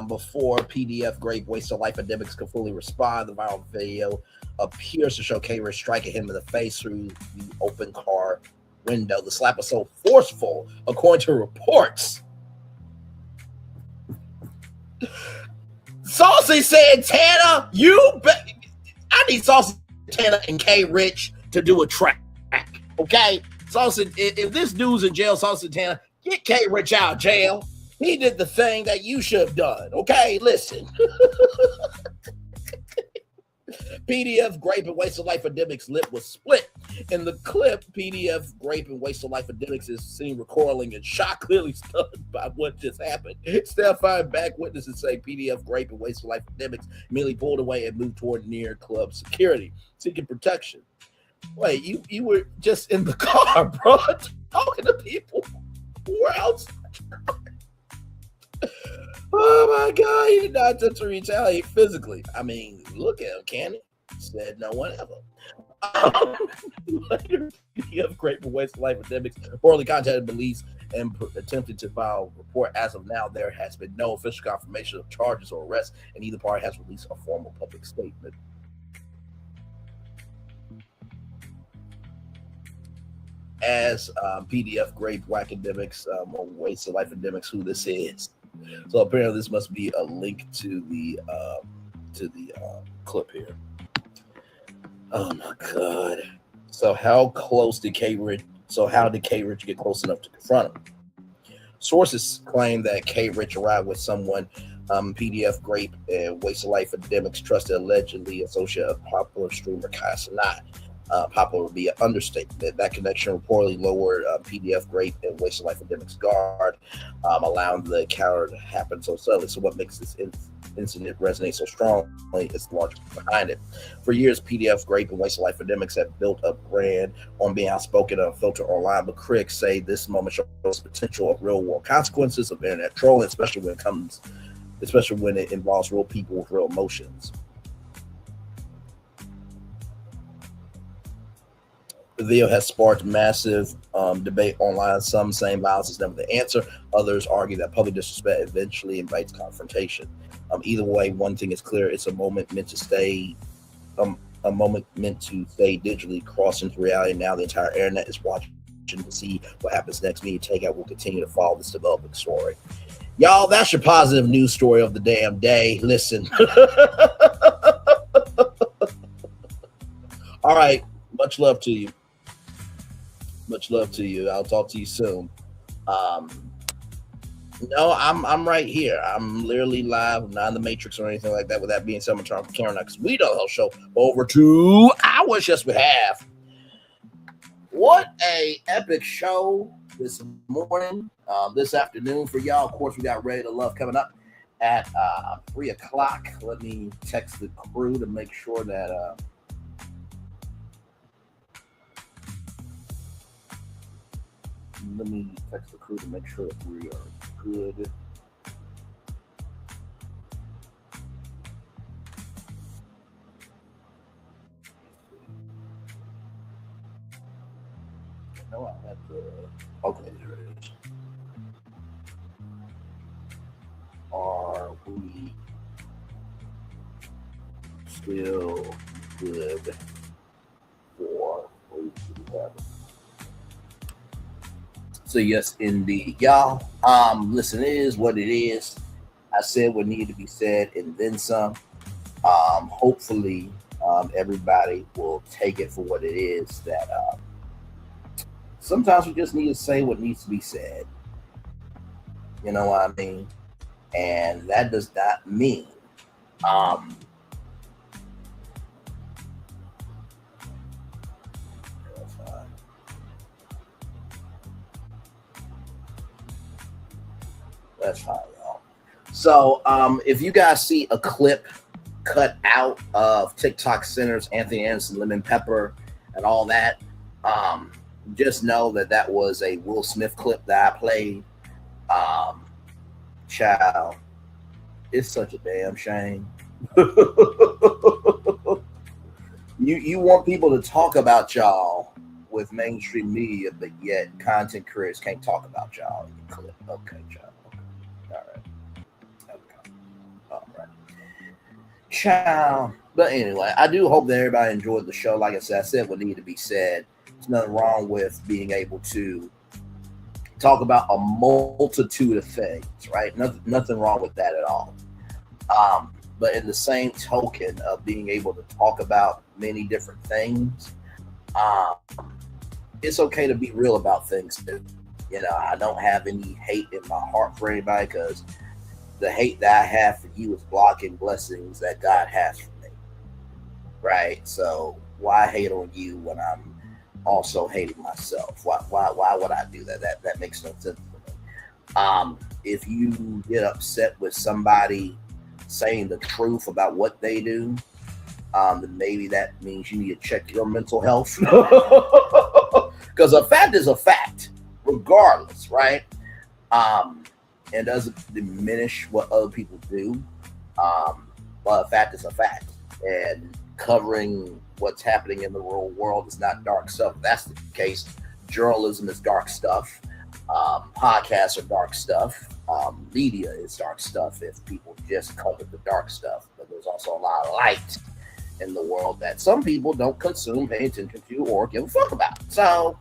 before PDF Grape Waste of Life Endemics could fully respond. The viral video appears to show K-Rich striking him in the face through the open car window. The slap was so forceful, according to reports. Saucy Santana, I need Saucy Santana and K-Rich to do a track, okay? Saucy, if this dude's in jail, Saucy Santana, get K-Rich out of jail. He did the thing that you should have done, okay? Listen. PDF Grape and Waste of Life Endemics lip was split. In the clip, PDF Grape and Waste of Life Endemics is seen recoiling in shock, clearly stunned by what just happened. Stefan back witnesses say PDF Grape and Waste of Life Endemics immediately pulled away and moved toward near club security, seeking protection. Wait, you were just in the car, bro, talking to people who were outside. Oh my God, he did not attempt to retaliate physically. I mean, look at him, can he? Said no one ever. Later, PDF Grape and Waste of Life Endemics reportedly contacted police and attempted to file a report. As of now, there has been no official confirmation of charges or arrests, and either party has released a formal public statement. As PDF Grape Whackademics or Waste of Life Endemics, who this is. So apparently this must be a link to the clip here. Oh my God. So how did K-Rich get close enough to confront him? Sources claim that K-Rich arrived with someone PDF Grape and Waste of Life Endemics trusted, allegedly associate of popular streamer Kai Cenat. Popular would be an understatement. That connection reportedly lowered PDF Grape and Waste of Life Endemics guard, allowing the encounter to happen so suddenly. So what makes this incident resonate so strongly is the logic behind it. For years, PDF Grape and Waste of Life Endemics have built a brand on being outspoken and unfiltered online, but critics say this moment shows the potential of real world consequences of internet trolling, especially when it involves real people with real emotions. The video has sparked massive debate online. Some saying violence is never the answer. Others argue that public disrespect eventually invites confrontation. Either way, one thing is clear: it's a moment meant to stay, digitally, cross into reality. Now the entire internet is watching to see what happens next. Media Takeout will continue to follow this developing story. Y'all, that's your positive news story of the damn day. Listen. All right. Much love to you. Much love to you. I'll talk to you soon. No, I'm right here. I'm literally live. I'm not in the Matrix or anything like that. With that being said, I'm going to turn off the camera now because we don't have a show over 2 hours. Yes, we have. What a epic show this morning, this afternoon for y'all. Of course, we got Ready to Love coming up at 3 o'clock. Let me text the crew to make sure that let me text the crew to make sure that we are good. No, I have to. Okay, there it is. Are we still good for 3-7? So yes, indeed, y'all. Listen, it is what it is. I said what needed to be said, and then some. Hopefully, everybody will take it for what it is. That sometimes we just need to say what needs to be said. You know what I mean? And that does not mean that's fine, y'all. So if you guys see a clip cut out of TikTok centers, Anthony Anderson, Lemon Pepper, and all that, just know that that was a Will Smith clip that I played. Child, It's such a damn shame. You want people to talk about y'all with mainstream media, but yet content creators can't talk about y'all. Okay, John. Okay. All right. Ciao. But anyway, I do hope that everybody enjoyed the show. Like I said what needed to be said. There's nothing wrong with being able to talk about a multitude of things, right? Nothing wrong with that at all. But in the same token of being able to talk about many different things, it's okay to be real about things too. You know, I don't have any hate in my heart for anybody, because the hate that I have for you is blocking blessings that God has for me, right? So why hate on you when I'm also hating myself? Why would I do that? That makes no sense to me. If you get upset with somebody saying the truth about what they do, then maybe that means you need to check your mental health. Because a fact is a fact, regardless, right? And doesn't diminish what other people do. But a fact is a fact. And covering what's happening in the real world is not dark stuff. If that's the case, journalism is dark stuff. Podcasts are dark stuff. Media is dark stuff if people just cover the dark stuff. But there's also a lot of light in the world that some people don't consume, pay attention to, or give a fuck about. So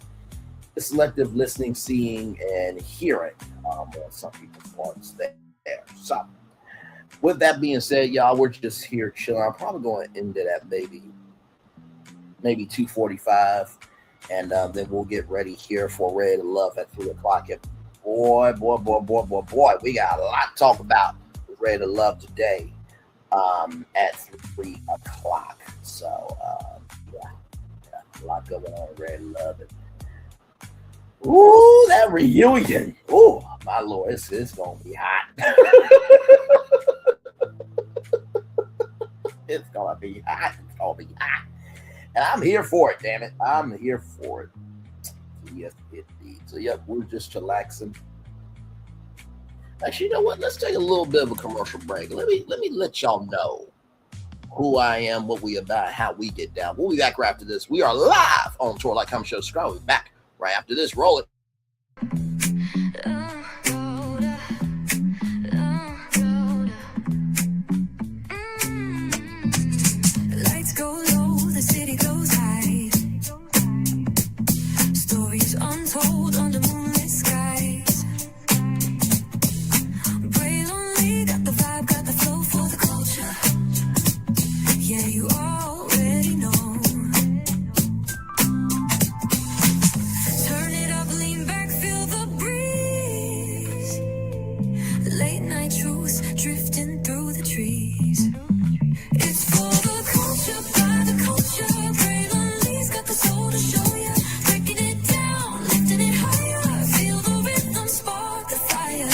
the selective listening, seeing, and hearing on some people's parts there. So with that being said, y'all, we're just here chilling. I'm probably going to end it at maybe 2:45, and then we'll get ready here for Ready to Love at 3 o'clock. And boy, we got a lot to talk about with Ready to Love today at 3 o'clock. So yeah, a lot going on with Ready to Love. And ooh, that reunion. Ooh, my Lord, it's gonna be hot. It's gonna be hot. It's gonna be hot. And I'm here for it, damn it. I'm here for it. Yes, indeed. So yep, we're just chillaxing. Actually, you know what? Let's take a little bit of a commercial break. Let me let y'all know who I am, what we about, how we get down. We'll be back right after this. We are live on Tour Like Comment Show. Subscribe. We'll be back right after this. Roll it. Lights go low, the city goes high. Stories untold under moonlit skies. Braylon got the vibe, got the flow for the culture. Yeah, you already know. Turn it up, lean back, feel the breeze. Late night truths drifting through the trees. It's for the culture, by the culture. Braylon got the soul to show ya. Breaking it down, lifting it higher. Feel the rhythm, spark the fire.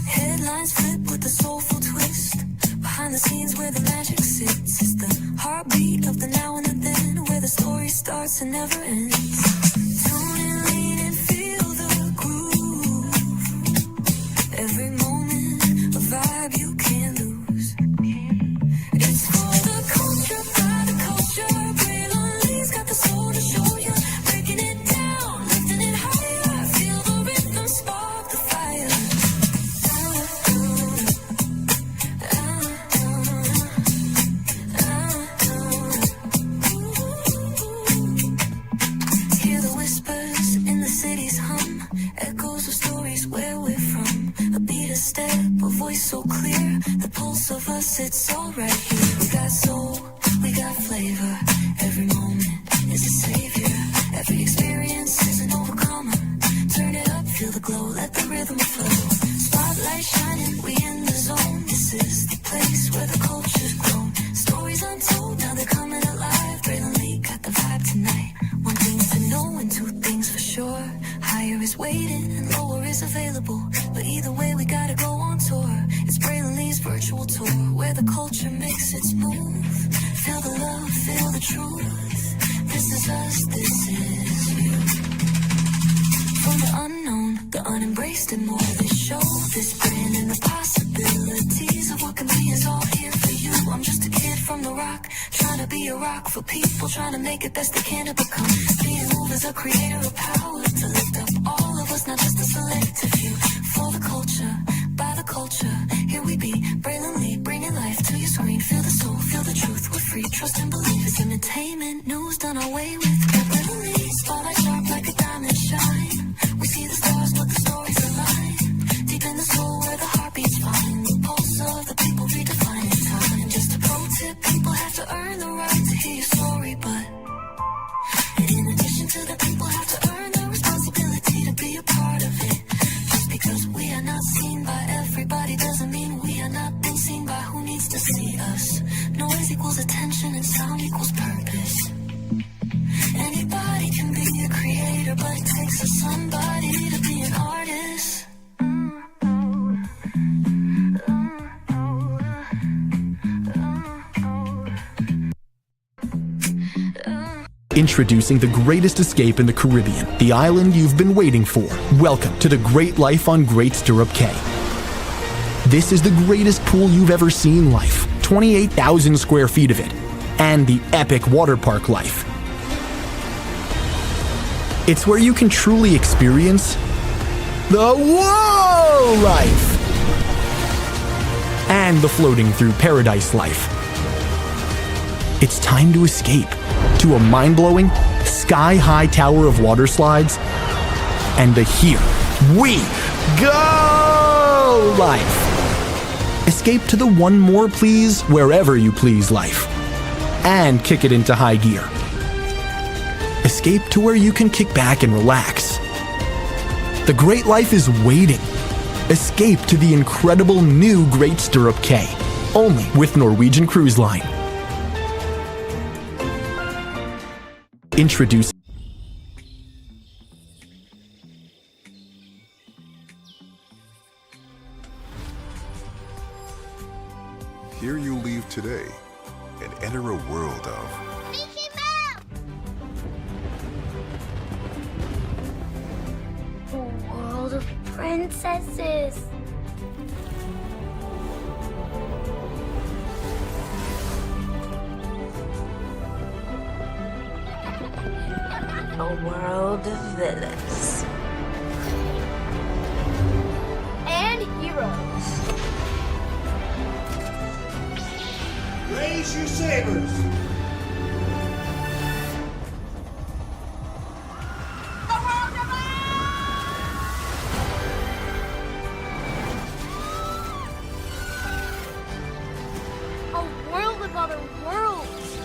Headlines flip with a soulful twist. Behind the scenes where the magic sits. It's the heartbeat of the now and the then, where the story starts and never ends. Tune in, lean and feel the groove. Every moment, a vibe you can't lose. It's for the culture, by the culture. Braylon got the soul to show you. Breaking it down, lifting it higher. Feel the rhythm, spark the fire. Hear the whispers in the city's hum. Echoes of stories where we're from. A beat, a step, a voice so clear. The pulse of us, it's all right here. We got soul, we got flavor. Every moment is a savior. Every experience is an overcomer. Turn it up, feel the glow, let the rhythm flow. Spotlight shining, we in the zone. This is the place where the culture's grown. Stories untold, now they're coming alive. Braylon got the vibe tonight. One thing to know and two things for sure. Higher is waiting and lower is available. But either way, we gotta go on tour. It's Braylon virtual tour, where the culture makes its move. Feel the love, feel the truth. This is us, this is you. From the unknown, the unembraced and more. This show, this brand, and the possibilities of what I'm just a kid from the rock, trying to be a rock for people, trying to make it best they can to become. Being moved as a creator of power to lift up all of us, not just a selective few. For the culture, by the culture, here we be, Braylon Lee, bringing life to your screen. Feel the soul, feel the truth, we're free, trust and believe. It's entertainment, news done away with. Braylon Lee, spotlight sharp like a diamond shine. We see the stars, but the stories align. Deep in the soul where the heartbeats find. The pulse of the people redefining time. Just a pro tip, people have to earn the right to hear your story, but in addition to the people have to earn the responsibility to be a part of it. Just because we are not seen by everybody doesn't mean we are not being seen by who needs to see us. Noise equals attention and sound equals purpose. Anybody can be a creator, but it takes a somebody to be an artist. Introducing the greatest escape in the Caribbean, the island you've been waiting for. Welcome to the Great Life on Great Stirrup Cay. This is the greatest pool you've ever seen life, 28,000 square feet of it, and the epic water park life. It's where you can truly experience the whoa life and the floating through paradise life. It's time to escape to a mind-blowing, sky-high tower of water slides and the Here We Go life. Escape to the one more please wherever you please life and kick it into high gear. Escape to where you can kick back and relax. The great life is waiting. Escape to the incredible new Great Stirrup Cay, only with Norwegian Cruise Line. Introduce. Here you leave today and enter a world of A world of princesses. A world of villains. And heroes. Raise your sabers. A world of other worlds.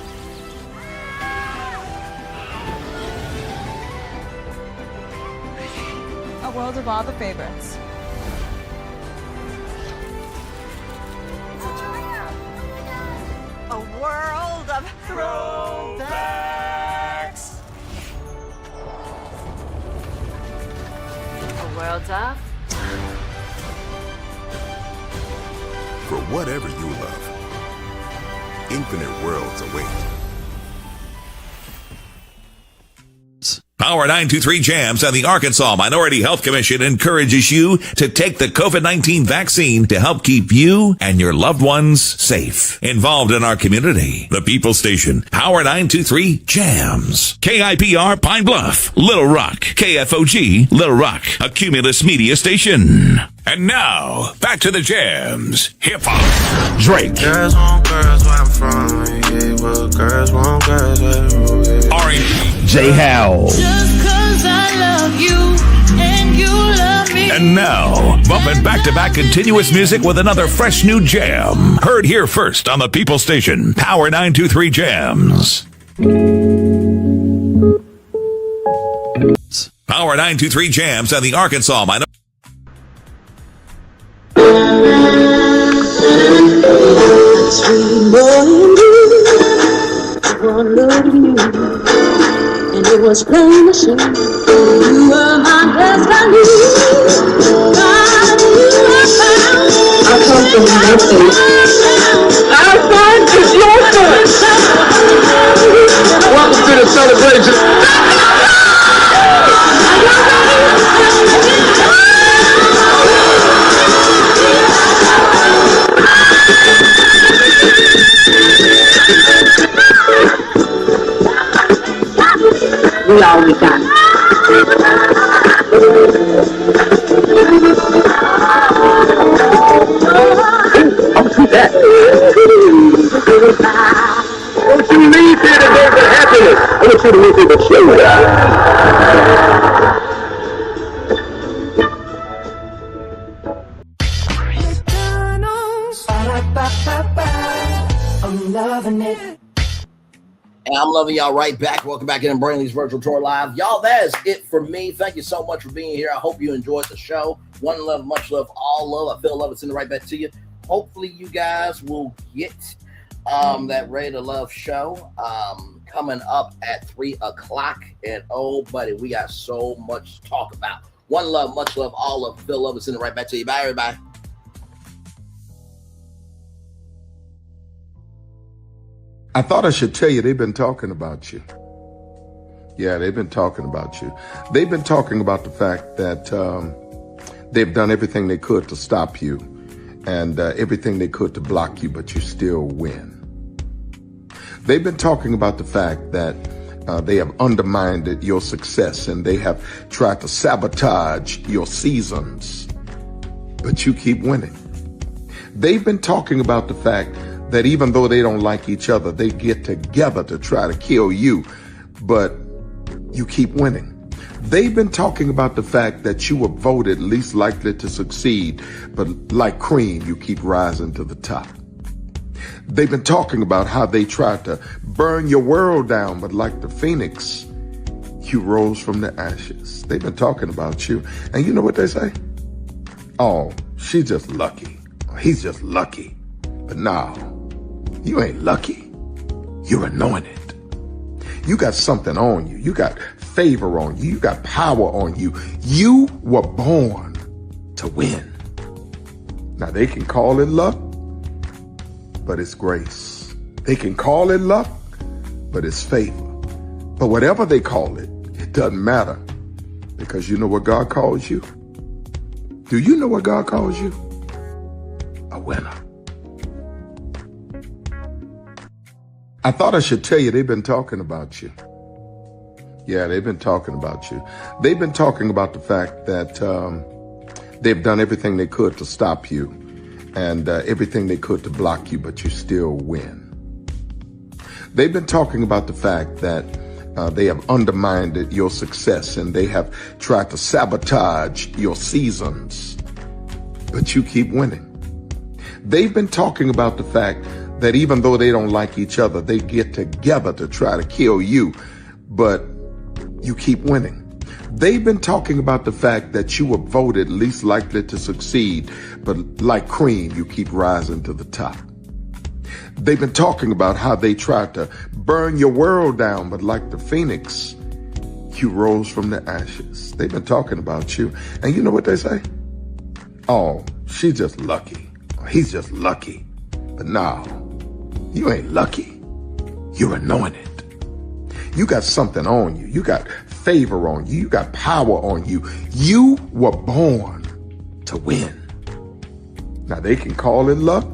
A world of all the favorites. A world of throwbacks. A world of for whatever you love. Infinite worlds await. Power 923 Jams and the Arkansas Minority Health Commission encourages you to take the COVID-19 vaccine to help keep you and your loved ones safe. Involved in our community, the People Station, Power 923 Jams. KIPR Pine Bluff, Little Rock, KFOG, Little Rock, a Cumulus media station. And now, back to the jams. Hip-hop. Drake. Girls want girls where I'm from. Yeah, well, girls want girls where R&B. J. Howell. Just 'cause I love you and you love me. And now, bumping back-to-back continuous music with another fresh new jam. Heard here first on the People Station, Power 923 Jams. Power 923 Jams and the Arkansas Minority. Sweet boy and you, one look at you, and it was plain to see you were my destiny. God, you were found. I come from nothing. Our son is your son. Welcome to the celebration. we always got. I'm too that. Don't you leave here today with happiness. I want you to leave here with joy. I'm loving it. And I'm loving y'all right back. Welcome back in Braylon's Virtual Tour Live. Y'all, that is it for me. Thank you so much for being here. I hope you enjoyed the show. One love, much love, all love. I feel love. It's in the right back to you. Hopefully you guys will get that Ready to Love show coming up at 3 o'clock. And oh, buddy, we got so much to talk about. One love, much love, all love. Feel love. It's in the right back to you. Bye, everybody. I thought I should tell you, they've been talking about you. Yeah, they've been talking about you. They've been talking about the fact that they've done everything they could to stop you and everything they could to block you, but you still win. They've been talking about the fact that they have undermined your success and they have tried to sabotage your seasons, but you keep winning. They've been talking about the fact that even though they don't like each other, they get together to try to kill you, but you keep winning. They've been talking about the fact that you were voted least likely to succeed, but like cream, you keep rising to the top. They've been talking about how they tried to burn your world down, but like the phoenix, you rose from the ashes. They've been talking about you. And you know what they say? Oh, she's just lucky. He's just lucky. But no, you ain't lucky. You're anointed. You got something on you. You got favor on you. You got power on you. You were born to win. Now they can call it luck, but it's grace. They can call it luck, but it's favor. But whatever they call it, it doesn't matter, because you know what God calls you? Do you know what God calls you? A winner. I thought I should tell you, they've been talking about you. Yeah, they've been talking about you. They've been talking about the fact that they've done everything they could to stop you and everything they could to block you, but you still win. They've been talking about the fact that they have undermined your success and they have tried to sabotage your seasons, but you keep winning. They've been talking about the fact that even though they don't like each other, they get together to try to kill you, but you keep winning. They've been talking about the fact that you were voted least likely to succeed, but like cream, you keep rising to the top. They've been talking about how they tried to burn your world down, but like the phoenix, you rose from the ashes. They've been talking about you. And you know what they say? Oh, she's just lucky. He's just lucky. But no, you ain't lucky. You're anointed. You got something on you. You got favor on you. You got power on you. You were born to win. Now they can call it luck,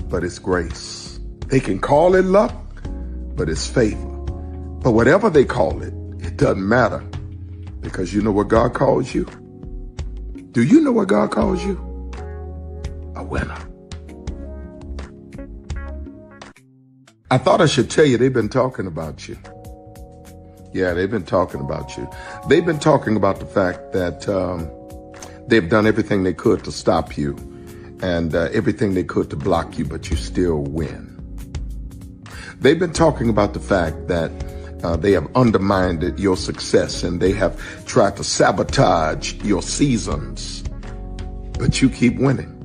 but it's grace. They can call it luck, but it's favor. But whatever they call it, it doesn't matter, because you know what God calls you? Do you know what God calls you? A winner. I thought I should tell you, they've been talking about you. Yeah, they've been talking about you. They've been talking about the fact that they've done everything they could to stop you and everything they could to block you, but you still win. They've been talking about the fact that they have undermined your success and they have tried to sabotage your seasons, but you keep winning.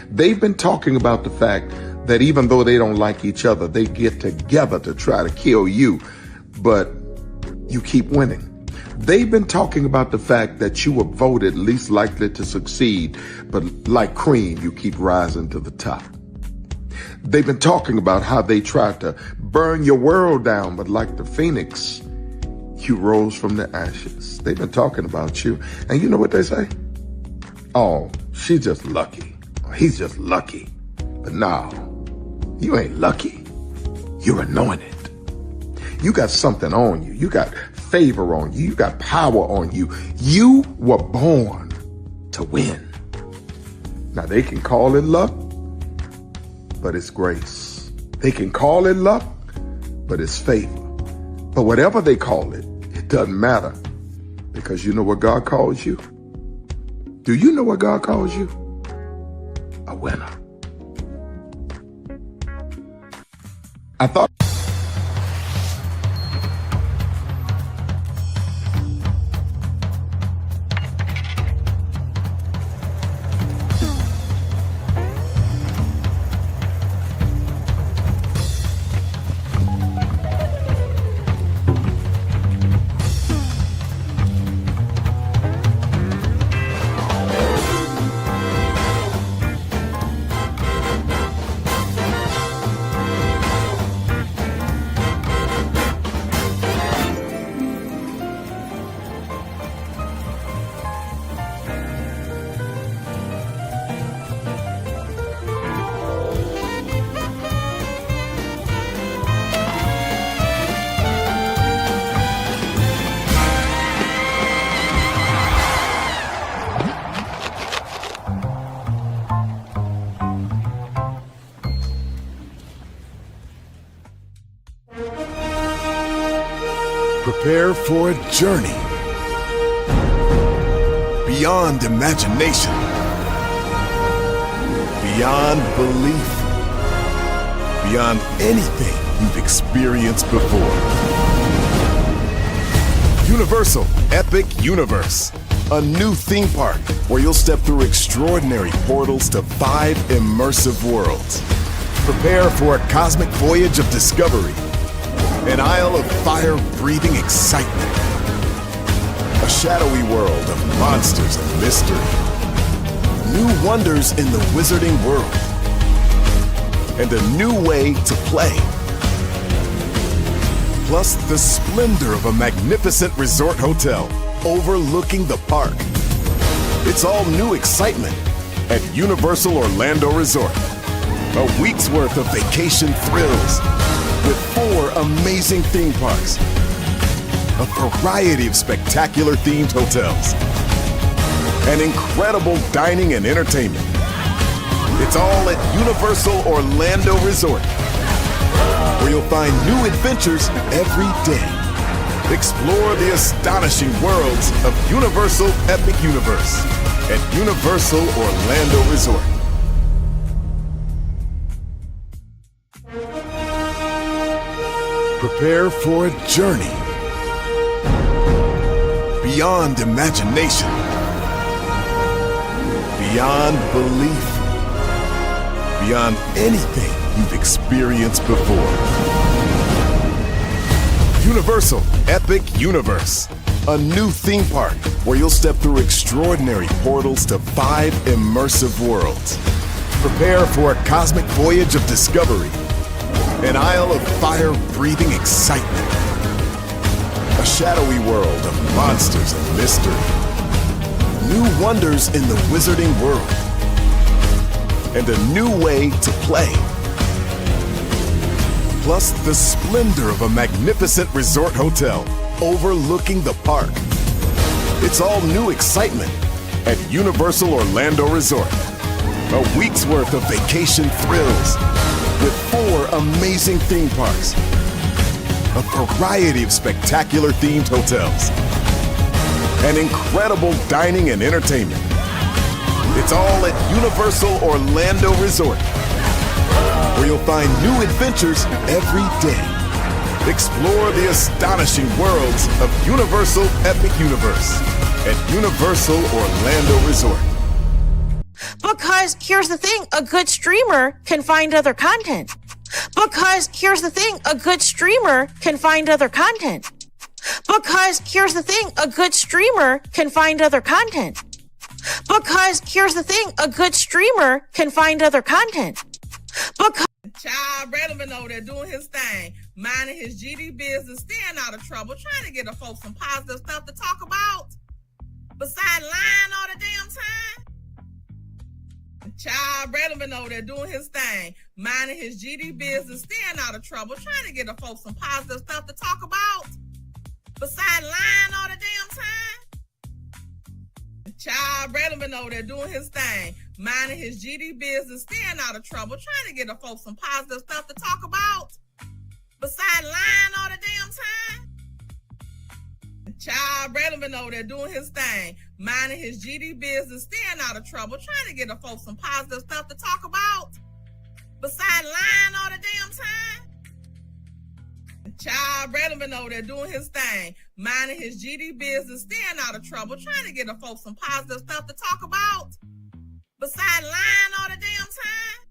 They've been talking about the fact that even though they don't like each other, they get together to try to kill you, but you keep winning. They've been talking about the fact that you were voted least likely to succeed, but like cream, you keep rising to the top. They've been talking about how they tried to burn your world down, but like the phoenix, you rose from the ashes. They've been talking about you. And you know what they say? Oh, she's just lucky. He's just lucky. But no, you ain't lucky. You're anointed. You got something on you. You got favor on you. You got power on you. You were born to win. Now, they can call it luck, but it's grace. They can call it luck, but it's favor. But whatever they call it, it doesn't matter, because you know what God calls you? Do you know what God calls you? A winner. I thought... Prepare for a journey beyond imagination, beyond belief, beyond anything you've experienced before. Universal Epic Universe, a new theme park where you'll step through extraordinary portals to 5 immersive worlds. Prepare for a cosmic voyage of discovery, an isle of fire-breathing excitement, a shadowy world of monsters and mystery, new wonders in the wizarding world, and a new way to play. Plus the splendor of a magnificent resort hotel overlooking the park. It's all new excitement at Universal Orlando Resort. A week's worth of vacation thrills, with 4 amazing theme parks, a variety of spectacular themed hotels, and incredible dining and entertainment. It's all at Universal Orlando Resort, where you'll find new adventures every day. Explore the astonishing worlds of Universal Epic Universe at Universal Orlando Resort. Prepare for a journey beyond imagination, beyond belief, beyond anything you've experienced before. Universal Epic Universe, a new theme park where you'll step through extraordinary portals to 5 immersive worlds. Prepare for a cosmic voyage of discovery, an isle of fire-breathing excitement, a shadowy world of monsters and mystery, new wonders in the wizarding world, and a new way to play. Plus the splendor of a magnificent resort hotel overlooking the park. It's all new excitement at Universal Orlando Resort. A week's worth of vacation thrills, with 4 amazing theme parks, a variety of spectacular themed hotels, and incredible dining and entertainment. It's all at Universal Orlando Resort, where you'll find new adventures every day. Explore the astonishing worlds of Universal Epic Universe at Universal Orlando Resort. Because here's the thing, a good streamer can find other content. Because here's the thing, a good streamer can find other content. Because here's the thing, a good streamer can find other content. Because here's the thing, a good streamer can find other content. Because Child Braylon over there doing his thing, minding his GD business, staying out of trouble, trying to get the folks some positive stuff to talk about. Besides lying all the damn time. Child Braylon over there doing his thing, minding his GD business, staying out of trouble, trying to get the folks some positive stuff to talk about. Besides lying all the damn time. Child, Braylon been over there doing his thing, minding his GD business, staying out of trouble, trying to get the folks some positive stuff to talk about. Besides lying all the damn time. Child, Braylon been over there doing his thing, minding his GD business, staying out of trouble, trying to get the folks some positive stuff to talk about. Besides lying all the damn time. Child, Braylon been over there doing his thing, minding his GD business, staying out of trouble, trying to get the folks some positive stuff to talk about. Besides lying all the damn time.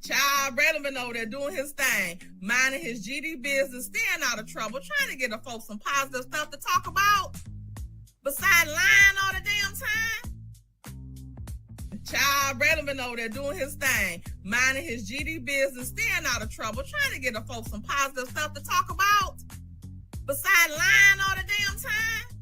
Child, Braylon been over there doing his thing, minding his GD business, staying out of trouble, trying to get the folks some positive stuff to talk about. Besides lying all the damn time. Child, Braylon been over there doing his thing, minding his GD business, staying out of trouble, trying to get the folks some positive stuff to talk about. Besides lying all the damn time.